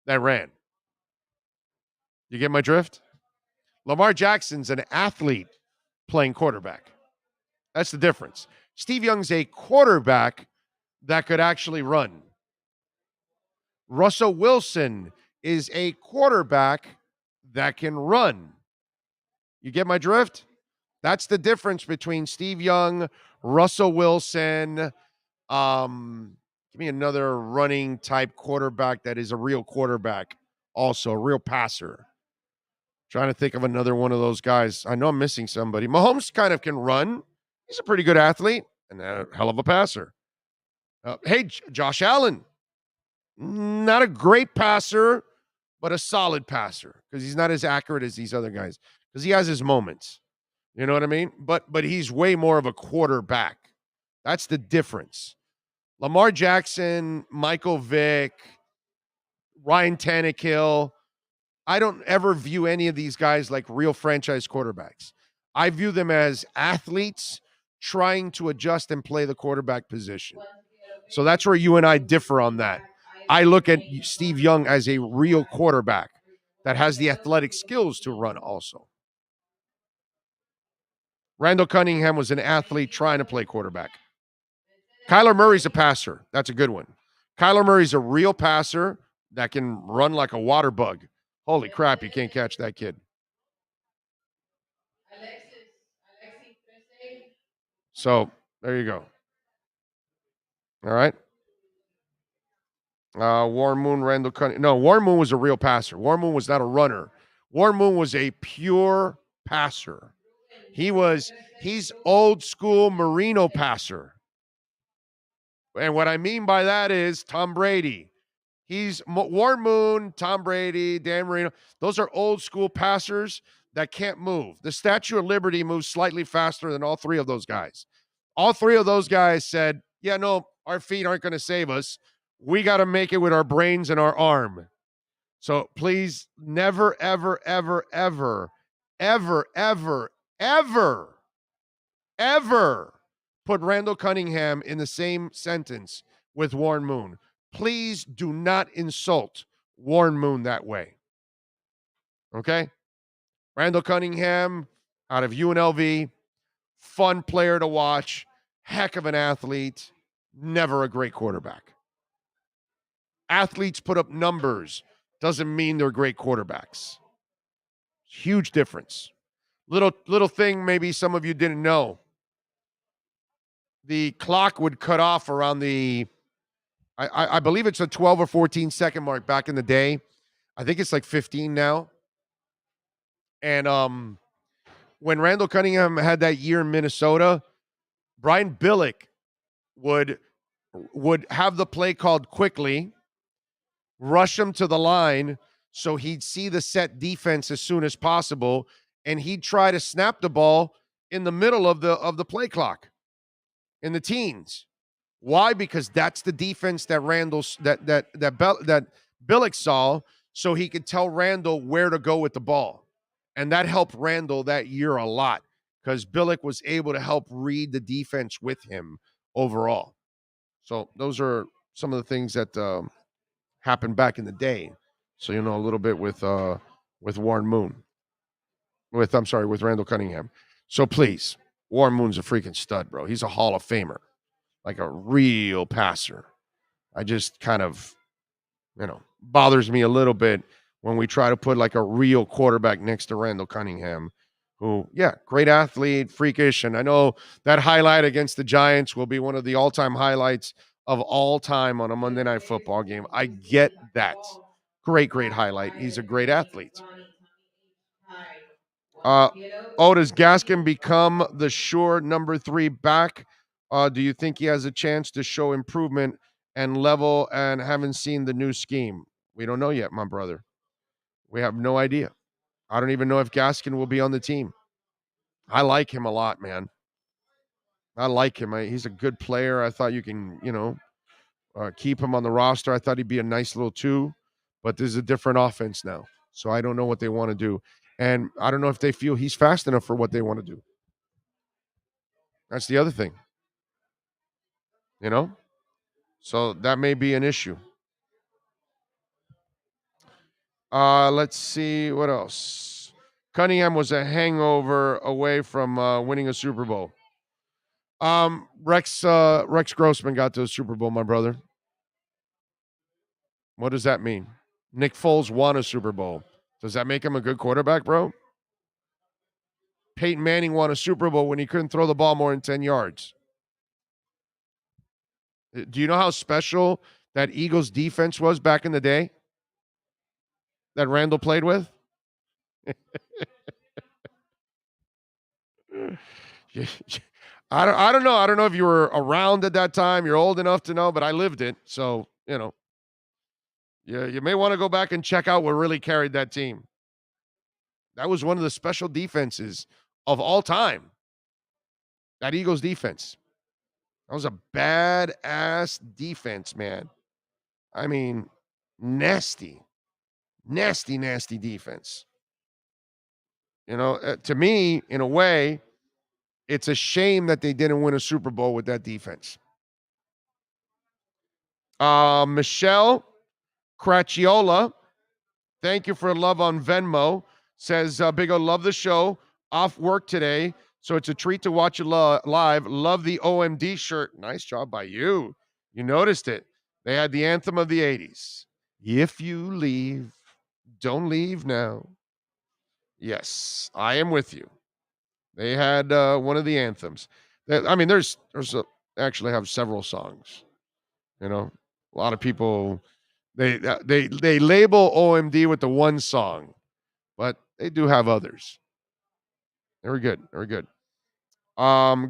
that ran. You get my drift? Lamar Jackson's an athlete playing quarterback. That's the difference. Steve Young's a quarterback that could actually run. Russell Wilson is a quarterback that can run. You get my drift? That's the difference between Steve Young, Russell Wilson. Give me another running type quarterback that is a real quarterback, also a real passer. Trying to think of another one of those guys. I know I'm missing somebody. Mahomes kind of can run. He's a pretty good athlete and a hell of a passer. Josh Allen. Not a great passer, but a solid passer because he's not as accurate as these other guys because he has his moments. You know what I mean? But he's way more of a quarterback. That's the difference. Lamar Jackson, Michael Vick, Ryan Tannehill. I don't ever view any of these guys like real franchise quarterbacks. I view them as athletes trying to adjust and play the quarterback position. So that's where you and I differ on that. I look at Steve Young as a real quarterback that has the athletic skills to run also. Randall Cunningham was an athlete trying to play quarterback. Kyler Murray's a passer. That's a good one. Kyler Murray's a real passer that can run like a water bug. Holy crap, you can't catch that kid. So, there you go. All right. Warren Moon, Randall Cunningham. No, Warren Moon was a real passer. Warren Moon was not a runner. Warren Moon was a pure passer. He's old school Marino passer. And what I mean by that is Tom Brady. He's Warren Moon, Tom Brady, Dan Marino. Those are old school passers that can't move. The Statue of Liberty moves slightly faster than all three of those guys. All three of those guys said, yeah, no, our feet aren't going to save us. We got to make it with our brains and our arm. So please never, ever, ever, ever, ever, ever, ever, ever put Randall Cunningham in the same sentence with Warren Moon. Please do not insult Warren Moon that way. Okay? Randall Cunningham out of UNLV, fun player to watch, heck of an athlete, never a great quarterback. Athletes put up numbers, doesn't mean they're great quarterbacks. Huge difference. Little thing maybe some of you didn't know. The clock would cut off around I believe it's a 12 or 14 second mark back in the day. I think it's like 15 now. And when Randall Cunningham had that year in Minnesota, Brian Billick would have the play called quickly, rush him to the line so he'd see the set defense as soon as possible, and he'd try to snap the ball in the middle of the play clock in the teens. Why? Because that's the defense that Billick saw, so he could tell Randall where to go with the ball. And that helped Randall that year a lot because Billick was able to help read the defense with him overall. So those are some of the things that happened back in the day. So you know a little bit with Warren Moon. With Randall Cunningham. So please, Warren Moon's a freaking stud, bro. He's a Hall of Famer. Like a real passer. I just kind of, bothers me a little bit when we try to put like a real quarterback next to Randall Cunningham, who, yeah, great athlete, freakish. And I know that highlight against the Giants will be one of the all-time highlights of all time on a Monday Night Football game. I get that. Great highlight. He's a great athlete. Does Gaskin become the sure number 3 back? Do you think he has a chance to show improvement and level and haven't seen the new scheme? We don't know yet, my brother. We have no idea. I don't even know if Gaskin will be on the team. I like him a lot, man. I like him. He's a good player. I thought you can, keep him on the roster. I thought he'd be a nice little 2, but this is a different offense now. So I don't know what they want to do. And I don't know if they feel he's fast enough for what they want to do. That's the other thing. So that may be an issue. Let's see what else. Cunningham was a hangover away from winning a Super Bowl. Rex Grossman got to a Super Bowl, my brother. What does that mean? Nick Foles won a Super Bowl. Does that make him a good quarterback, bro? Peyton Manning won a Super Bowl when he couldn't throw the ball more than 10 yards. Do you know how special that Eagles defense was back in the day that Randall played with? I don't know. I don't know if you were around at that time. You're old enough to know, but I lived it. So, you may want to go back and check out what really carried that team. That was one of the special defenses of all time. That Eagles defense. That was a badass defense, man. I mean, nasty defense. To me, in a way, it's a shame that they didn't win a Super Bowl with that defense. Michelle Cracchiola, thank you for love on Venmo. Says, Big O, love the show. Off work today, so it's a treat to watch it live. Love the OMD shirt. Nice job by you. You noticed it. They had the anthem of the 80s. If you leave, don't leave now. Yes, I am with you. They had one of the anthems. There's actually have several songs. A lot of people they label OMD with the one song, but they do have others. Very good. Very good.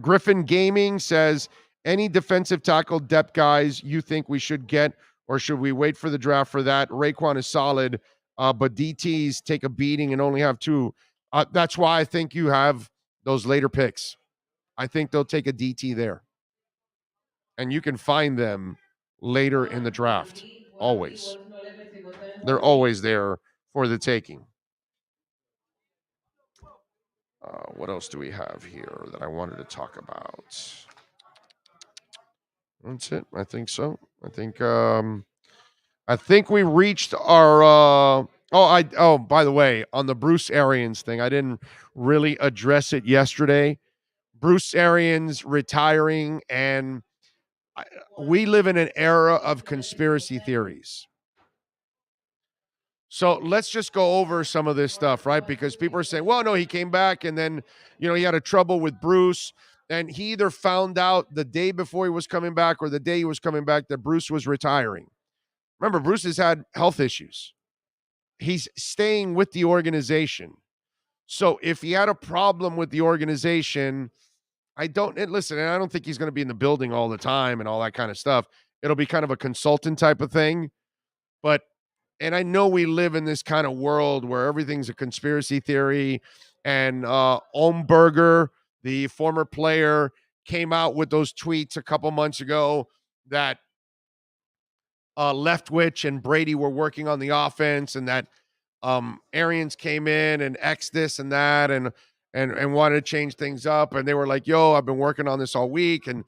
Griffin Gaming says, any defensive tackle depth guys you think we should get, or should we wait for the draft for that? Raekwon is solid, but DTs take a beating and only have 2. That's why I think you have those later picks. I think they'll take a DT there. And you can find them later in the draft. Always. They're always there for the taking. What else do we have here that I wanted to talk about? That's it. I think so. I think we reached our by the way, on the Bruce Arians thing, I didn't really address it yesterday. Bruce Arians retiring, and we live in an era of conspiracy theories. So let's just go over some of this stuff, right? Because people are saying, well, no, he came back and then, he had a trouble with Bruce. And he either found out the day before he was coming back or the day he was coming back that Bruce was retiring. Remember, Bruce has had health issues. He's staying with the organization. So if he had a problem with the organization, I don't think he's going to be in the building all the time and all that kind of stuff. It'll be kind of a consultant type of thing. And I know we live in this kind of world where everything's a conspiracy theory. And Omberger, the former player, came out with those tweets a couple months ago that Leftwich and Brady were working on the offense, and that Arians came in and X this and that and wanted to change things up. And they were like, yo, I've been working on this all week. And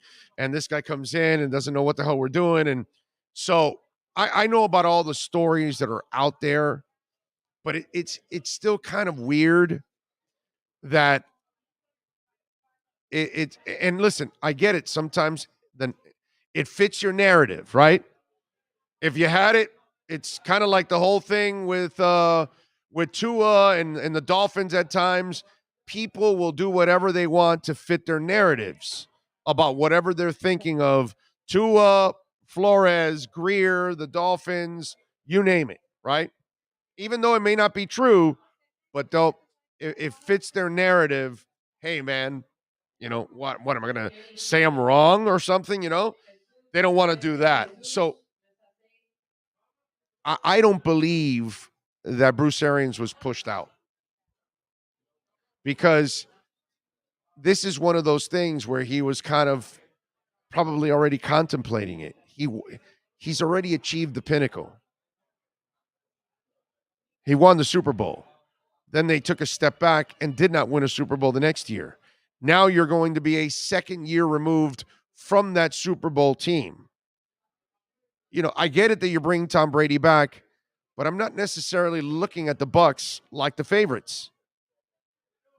this guy comes in and doesn't know what the hell we're doing. And so I know about all the stories that are out there, but it's still kind of weird that and listen, I get it. Sometimes then it fits your narrative, right? If you had it, it's kind of like the whole thing with Tua and the Dolphins at times. People will do whatever they want to fit their narratives about whatever they're thinking of. Tua, Flores, Greer, the Dolphins, you name it, right? Even though it may not be true, but it fits their narrative. Hey, man, what am I going to say I'm wrong or something, They don't want to do that. So I don't believe that Bruce Arians was pushed out, because this is one of those things where he was kind of probably already contemplating it. He's already achieved the pinnacle. He won the Super Bowl. Then they took a step back and did not win a Super Bowl the next year. Now you're going to be a second year removed from that Super Bowl team. I get it that you're bringing Tom Brady back, but I'm not necessarily looking at the Bucs like the favorites.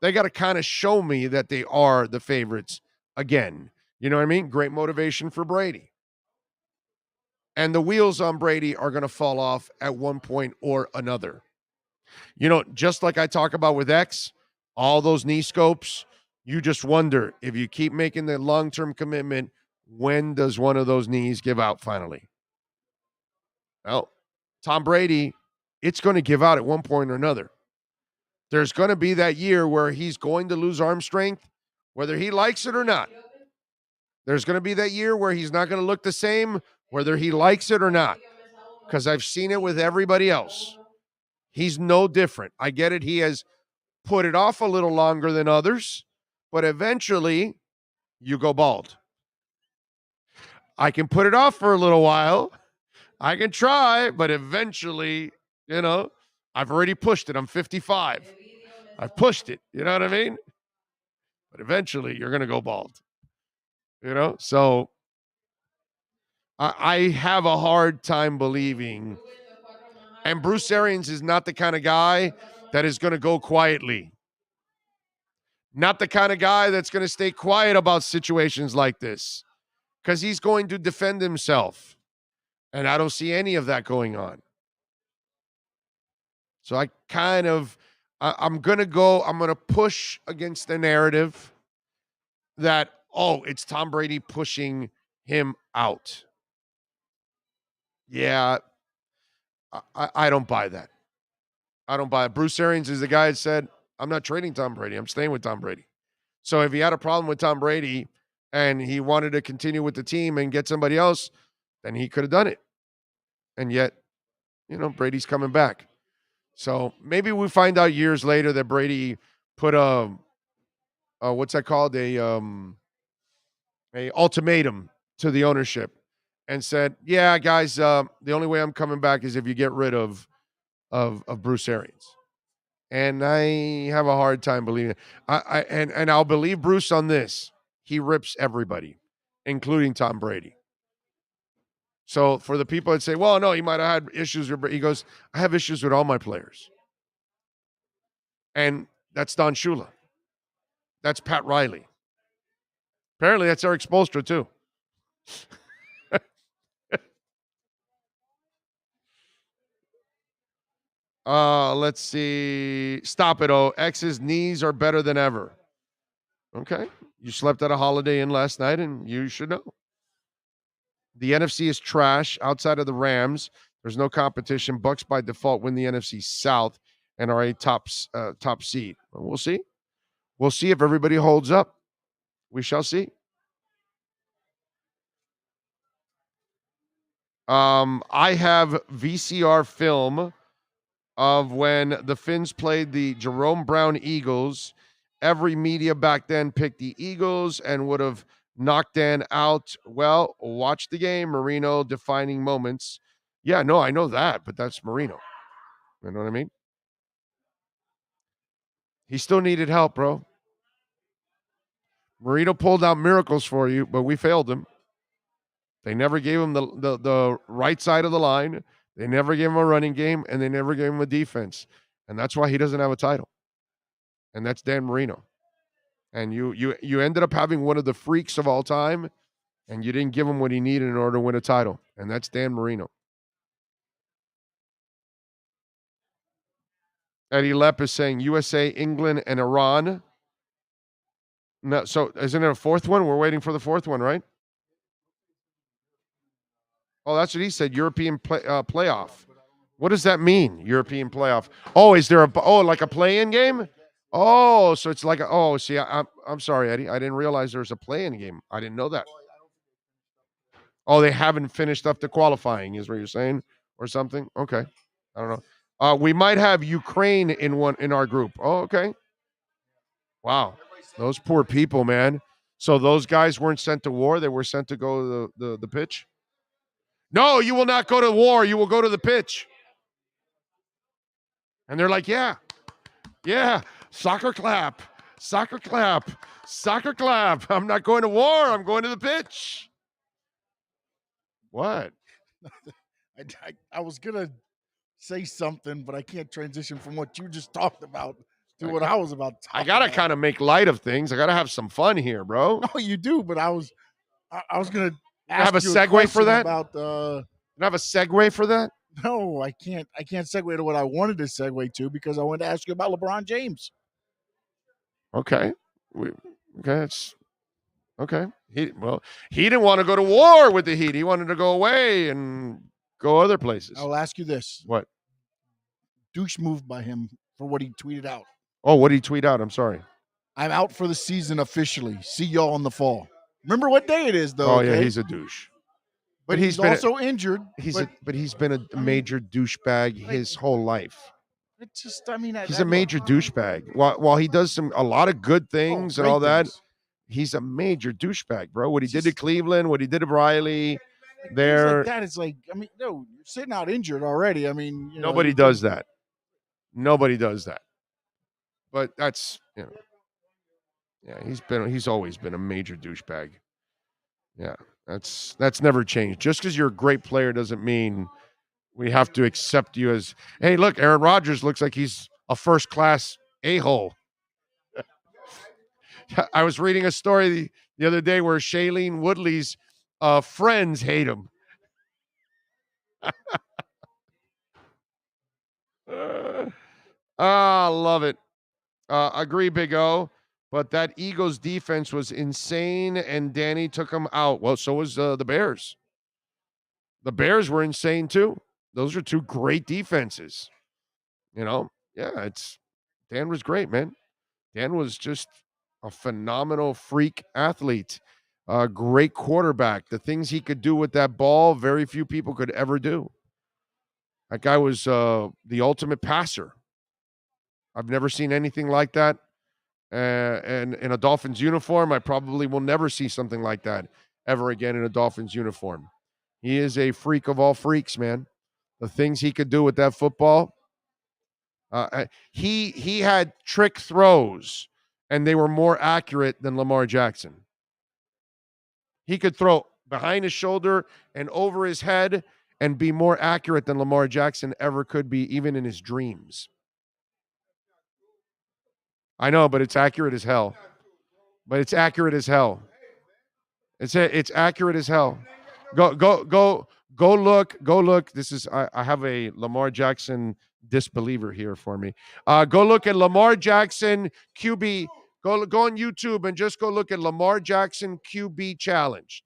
They got to kind of show me that they are the favorites again. You know what I mean? Great motivation for Brady. And the wheels on Brady are going to fall off at one point or another. You know, just like I talk about with X, all those knee scopes, you just wonder if you keep making the long-term commitment, when does one of those knees give out finally? Well, Tom Brady, it's going to give out at one point or another. There's going to be that year where he's going to lose arm strength, whether he likes it or not. There's going to be that year where he's not going to look the same, whether he likes it or not, because I've seen it with everybody else. He's no different. I get it. He has put it off a little longer than others, but eventually you go bald. I can put it off for a little while. I can try, but eventually, you know, I've already pushed it. I'm 55. I've pushed it. You know what I mean? But eventually you're going to go bald. You know? So I have a hard time believing. And Bruce Arians is not the kind of guy that is going to go quietly. Not the kind of guy that's going to stay quiet about situations like this, because he's going to defend himself. And I don't see any of that going on. So I'm going to push against the narrative that, oh, it's Tom Brady pushing him out. Yeah, I don't buy that. I don't buy it. Bruce Arians is the guy that said, I'm not trading Tom Brady. I'm staying with Tom Brady. So if he had a problem with Tom Brady and he wanted to continue with the team and get somebody else, then he could have done it. And yet, you know, Brady's coming back. So maybe we find out years later that Brady put what's that called? A ultimatum to the ownership and said, yeah, guys, the only way I'm coming back is if you get rid of Bruce Arians. And I have a hard time believing it. And I'll believe Bruce on this. He rips everybody, including Tom Brady. So for the people that say, well, no, he might have had issues with Brady, he goes, I have issues with all my players. And that's Don Shula. That's Pat Riley. Apparently that's Eric Spoelstra too. Let's see. Stop it, X's knees are better than ever. Okay. You slept at a Holiday Inn last night, and you should know. The NFC is trash outside of the Rams. There's no competition. Bucks by default win the NFC South and are a top seed. We'll see. We'll see if everybody holds up. We shall see. I have VCR film of when the Finns played the Jerome Brown Eagles. Every media back then picked the Eagles and would have knocked Dan out. Well, watch the game. Marino defining moments. Yeah, no, I know that, but that's Marino. You know what I mean? He still needed help, bro. Marino pulled out miracles for you, but we failed him. They never gave him the right side of the line. They never gave him a running game, and they never gave him a defense. And that's why he doesn't have a title. And that's Dan Marino. And you ended up having one of the freaks of all time, and you didn't give him what he needed in order to win a title. And that's Dan Marino. Eddie Lepp is saying USA, England, and Iran. No, so isn't there a fourth one? We're waiting for the fourth one, right? Oh, that's what he said. European playoff. What does that mean? European playoff. Oh, is there like a play-in game? Oh, so it's like see, I'm sorry, Eddie. I didn't realize there was a play-in game. I didn't know that. Oh, they haven't finished up the qualifying, is what you're saying, or something? Okay, I don't know. We might have Ukraine in our group. Oh, okay. Wow, those poor people, man. So those guys weren't sent to war; they were sent to go to the pitch. No, you will not go to war. You will go to the pitch. And they're like, yeah, soccer clap, soccer clap, soccer clap. I'm not going to war. I'm going to the pitch. What? I was going to say something, but I can't transition from what you just talked about to what I was about to talk I got to kind of make light of things. I got to have some fun here, bro. No, you do, but I was going to have a segue for that? about You have a segue for that? No, I can't. I can't segue to what I wanted to segue to because I wanted to ask you about LeBron James. Okay. Okay. It's okay. He didn't want to go to war with the Heat. He wanted to go away and go other places. I will ask you this: What? Douche move by him for what he tweeted out. Oh, what did he tweet out? I'm sorry. I'm out for the season officially. See y'all in the fall. Remember what day it is, though. Oh, okay? yeah, he's a douche. But he's also injured. But he's been a major douchebag his whole life. It's just, I mean, He's a major douchebag. While he does a lot of good things and all that, he's a major douchebag, bro. What he did to Cleveland, what he did to Riley, there. Like that, it's like, I mean, no, you're sitting out injured already. I mean, Nobody does that. Nobody does that. But that's, yeah, he's always been a major douchebag. Yeah, that's never changed. Just because you're a great player doesn't mean we have to accept you as, hey, look, Aaron Rodgers looks like he's a first-class a-hole. I was reading a story the other day where Shailene Woodley's friends hate him. Love it. Agree, Big O. But that Eagles defense was insane, and Danny took them out. Well, so was the Bears. The Bears were insane, too. Those are two great defenses. Yeah, Dan was great, man. Dan was just a phenomenal freak athlete, a great quarterback. The things he could do with that ball, very few people could ever do. That guy was the ultimate passer. I've never seen anything like that. And in a Dolphins uniform, I probably will never see something like that ever again in a Dolphins uniform. He is a freak of all freaks, man. The things he could do with that football. He had trick throws, and they were more accurate than Lamar Jackson. He could throw behind his shoulder and over his head and be more accurate than Lamar Jackson ever could be, even in his dreams. I know, but it's accurate as hell. It's accurate as hell. It's accurate as hell. Go look. This is I have a Lamar Jackson disbeliever here for me. Go look at Lamar Jackson QB. Go on YouTube and just go look at Lamar Jackson QB challenge.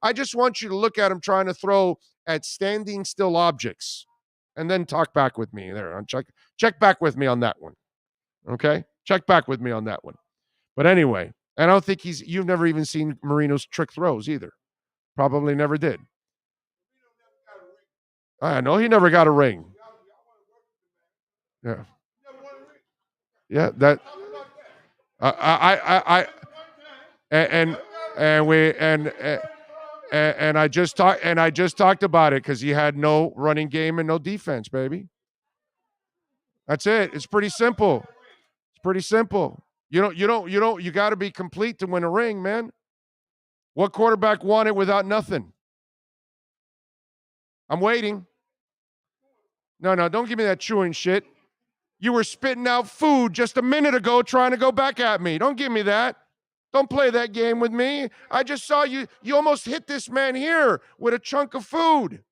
I just want you to look at him trying to throw at standing still objects, and then talk back with me there. Check back with me on that one. Okay, check back with me on that one. But anyway, I don't think you've never even seen Marino's trick throws either. Probably never did. I know he never got a ring. Yeah. Yeah, that I just talked about it because he had no running game and no defense, baby. That's it. It's pretty simple. You got to be complete to win a ring, man. What quarterback won it without nothing? I'm waiting. No, don't give me that chewing shit. You were spitting out food just a minute ago trying to go back at me. Don't give me that. Don't play that game with me. I just saw you. You almost hit this man here with a chunk of food.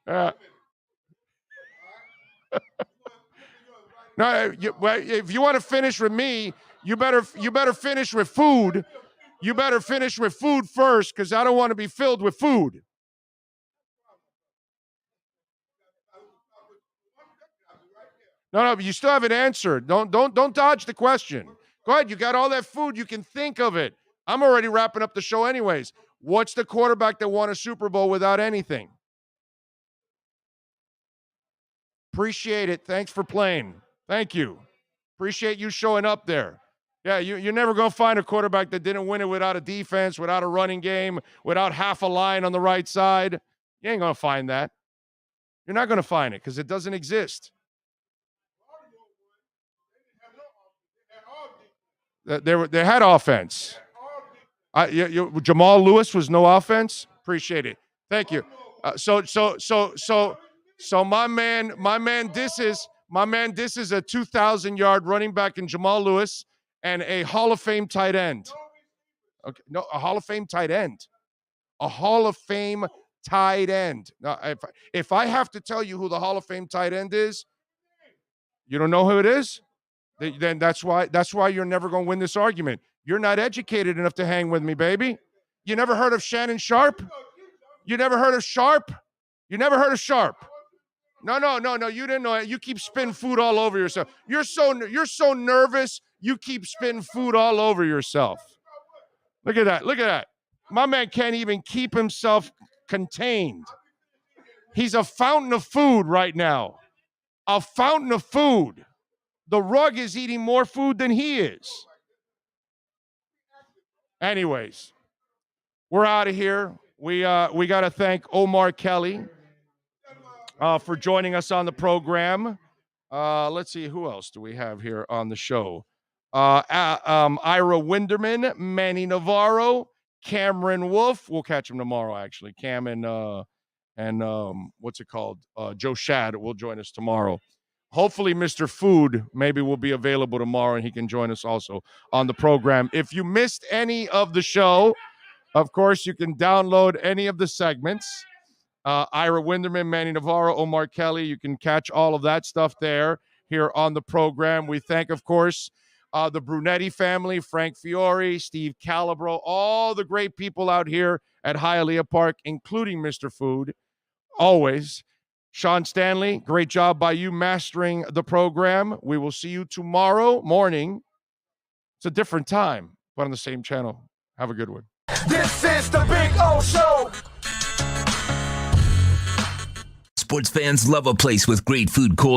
No, if you want to finish with me, you better finish with food. You better finish with food first, because I don't want to be filled with food. No, but you still haven't answered. Don't dodge the question. Go ahead. You got all that food. You can think of it. I'm already wrapping up the show anyways. What's the quarterback that won a Super Bowl without anything? Appreciate it. Thanks for playing. Thank you. Appreciate you showing up there. Yeah, you're never going to find a quarterback that didn't win it without a defense, without a running game, without half a line on the right side. You ain't going to find that. You're not going to find it because it doesn't exist. They had offense. Jamal Lewis was no offense. Appreciate it. Thank you. So my man, this is a 2,000-yard running back in Jamal Lewis and a Hall of Fame tight end. Okay, no, a Hall of Fame tight end. A Hall of Fame tight end. Now, if I have to tell you who the Hall of Fame tight end is, you don't know who it is? Then that's why you're never going to win this argument. You're not educated enough to hang with me, baby. You never heard of Shannon Sharp? You never heard of Sharp? You never heard of Sharp? No, you didn't know it. You keep spitting food all over yourself. You're so nervous, you keep spitting food all over yourself. Look at that. My man can't even keep himself contained. He's a fountain of food right now. A fountain of food. The rug is eating more food than he is. Anyways, we're out of here. We got to thank Omar Kelly for joining us on the program. Let's see, who else do we have here on the show? Ira Winderman, Manny Navarro, Cameron Wolf. We'll catch him tomorrow, actually. Cam and what's it called? Joe Shad will join us tomorrow. Hopefully, Mr. Food maybe will be available tomorrow, and he can join us also on the program. If you missed any of the show, of course, you can download any of the segments. Ira Winderman, Manny Navarro, Omar Kelly. You can catch all of that stuff there here on the program. We thank, of course, the Brunetti family, Frank Fiore, Steve Calabro, all the great people out here at Hialeah Park, including Mr. Food, always. Sean Stanley, great job by you mastering the program. We will see you tomorrow morning. It's a different time, but on the same channel. Have a good one. This is the Big O Show. Sports fans love a place with great food, cold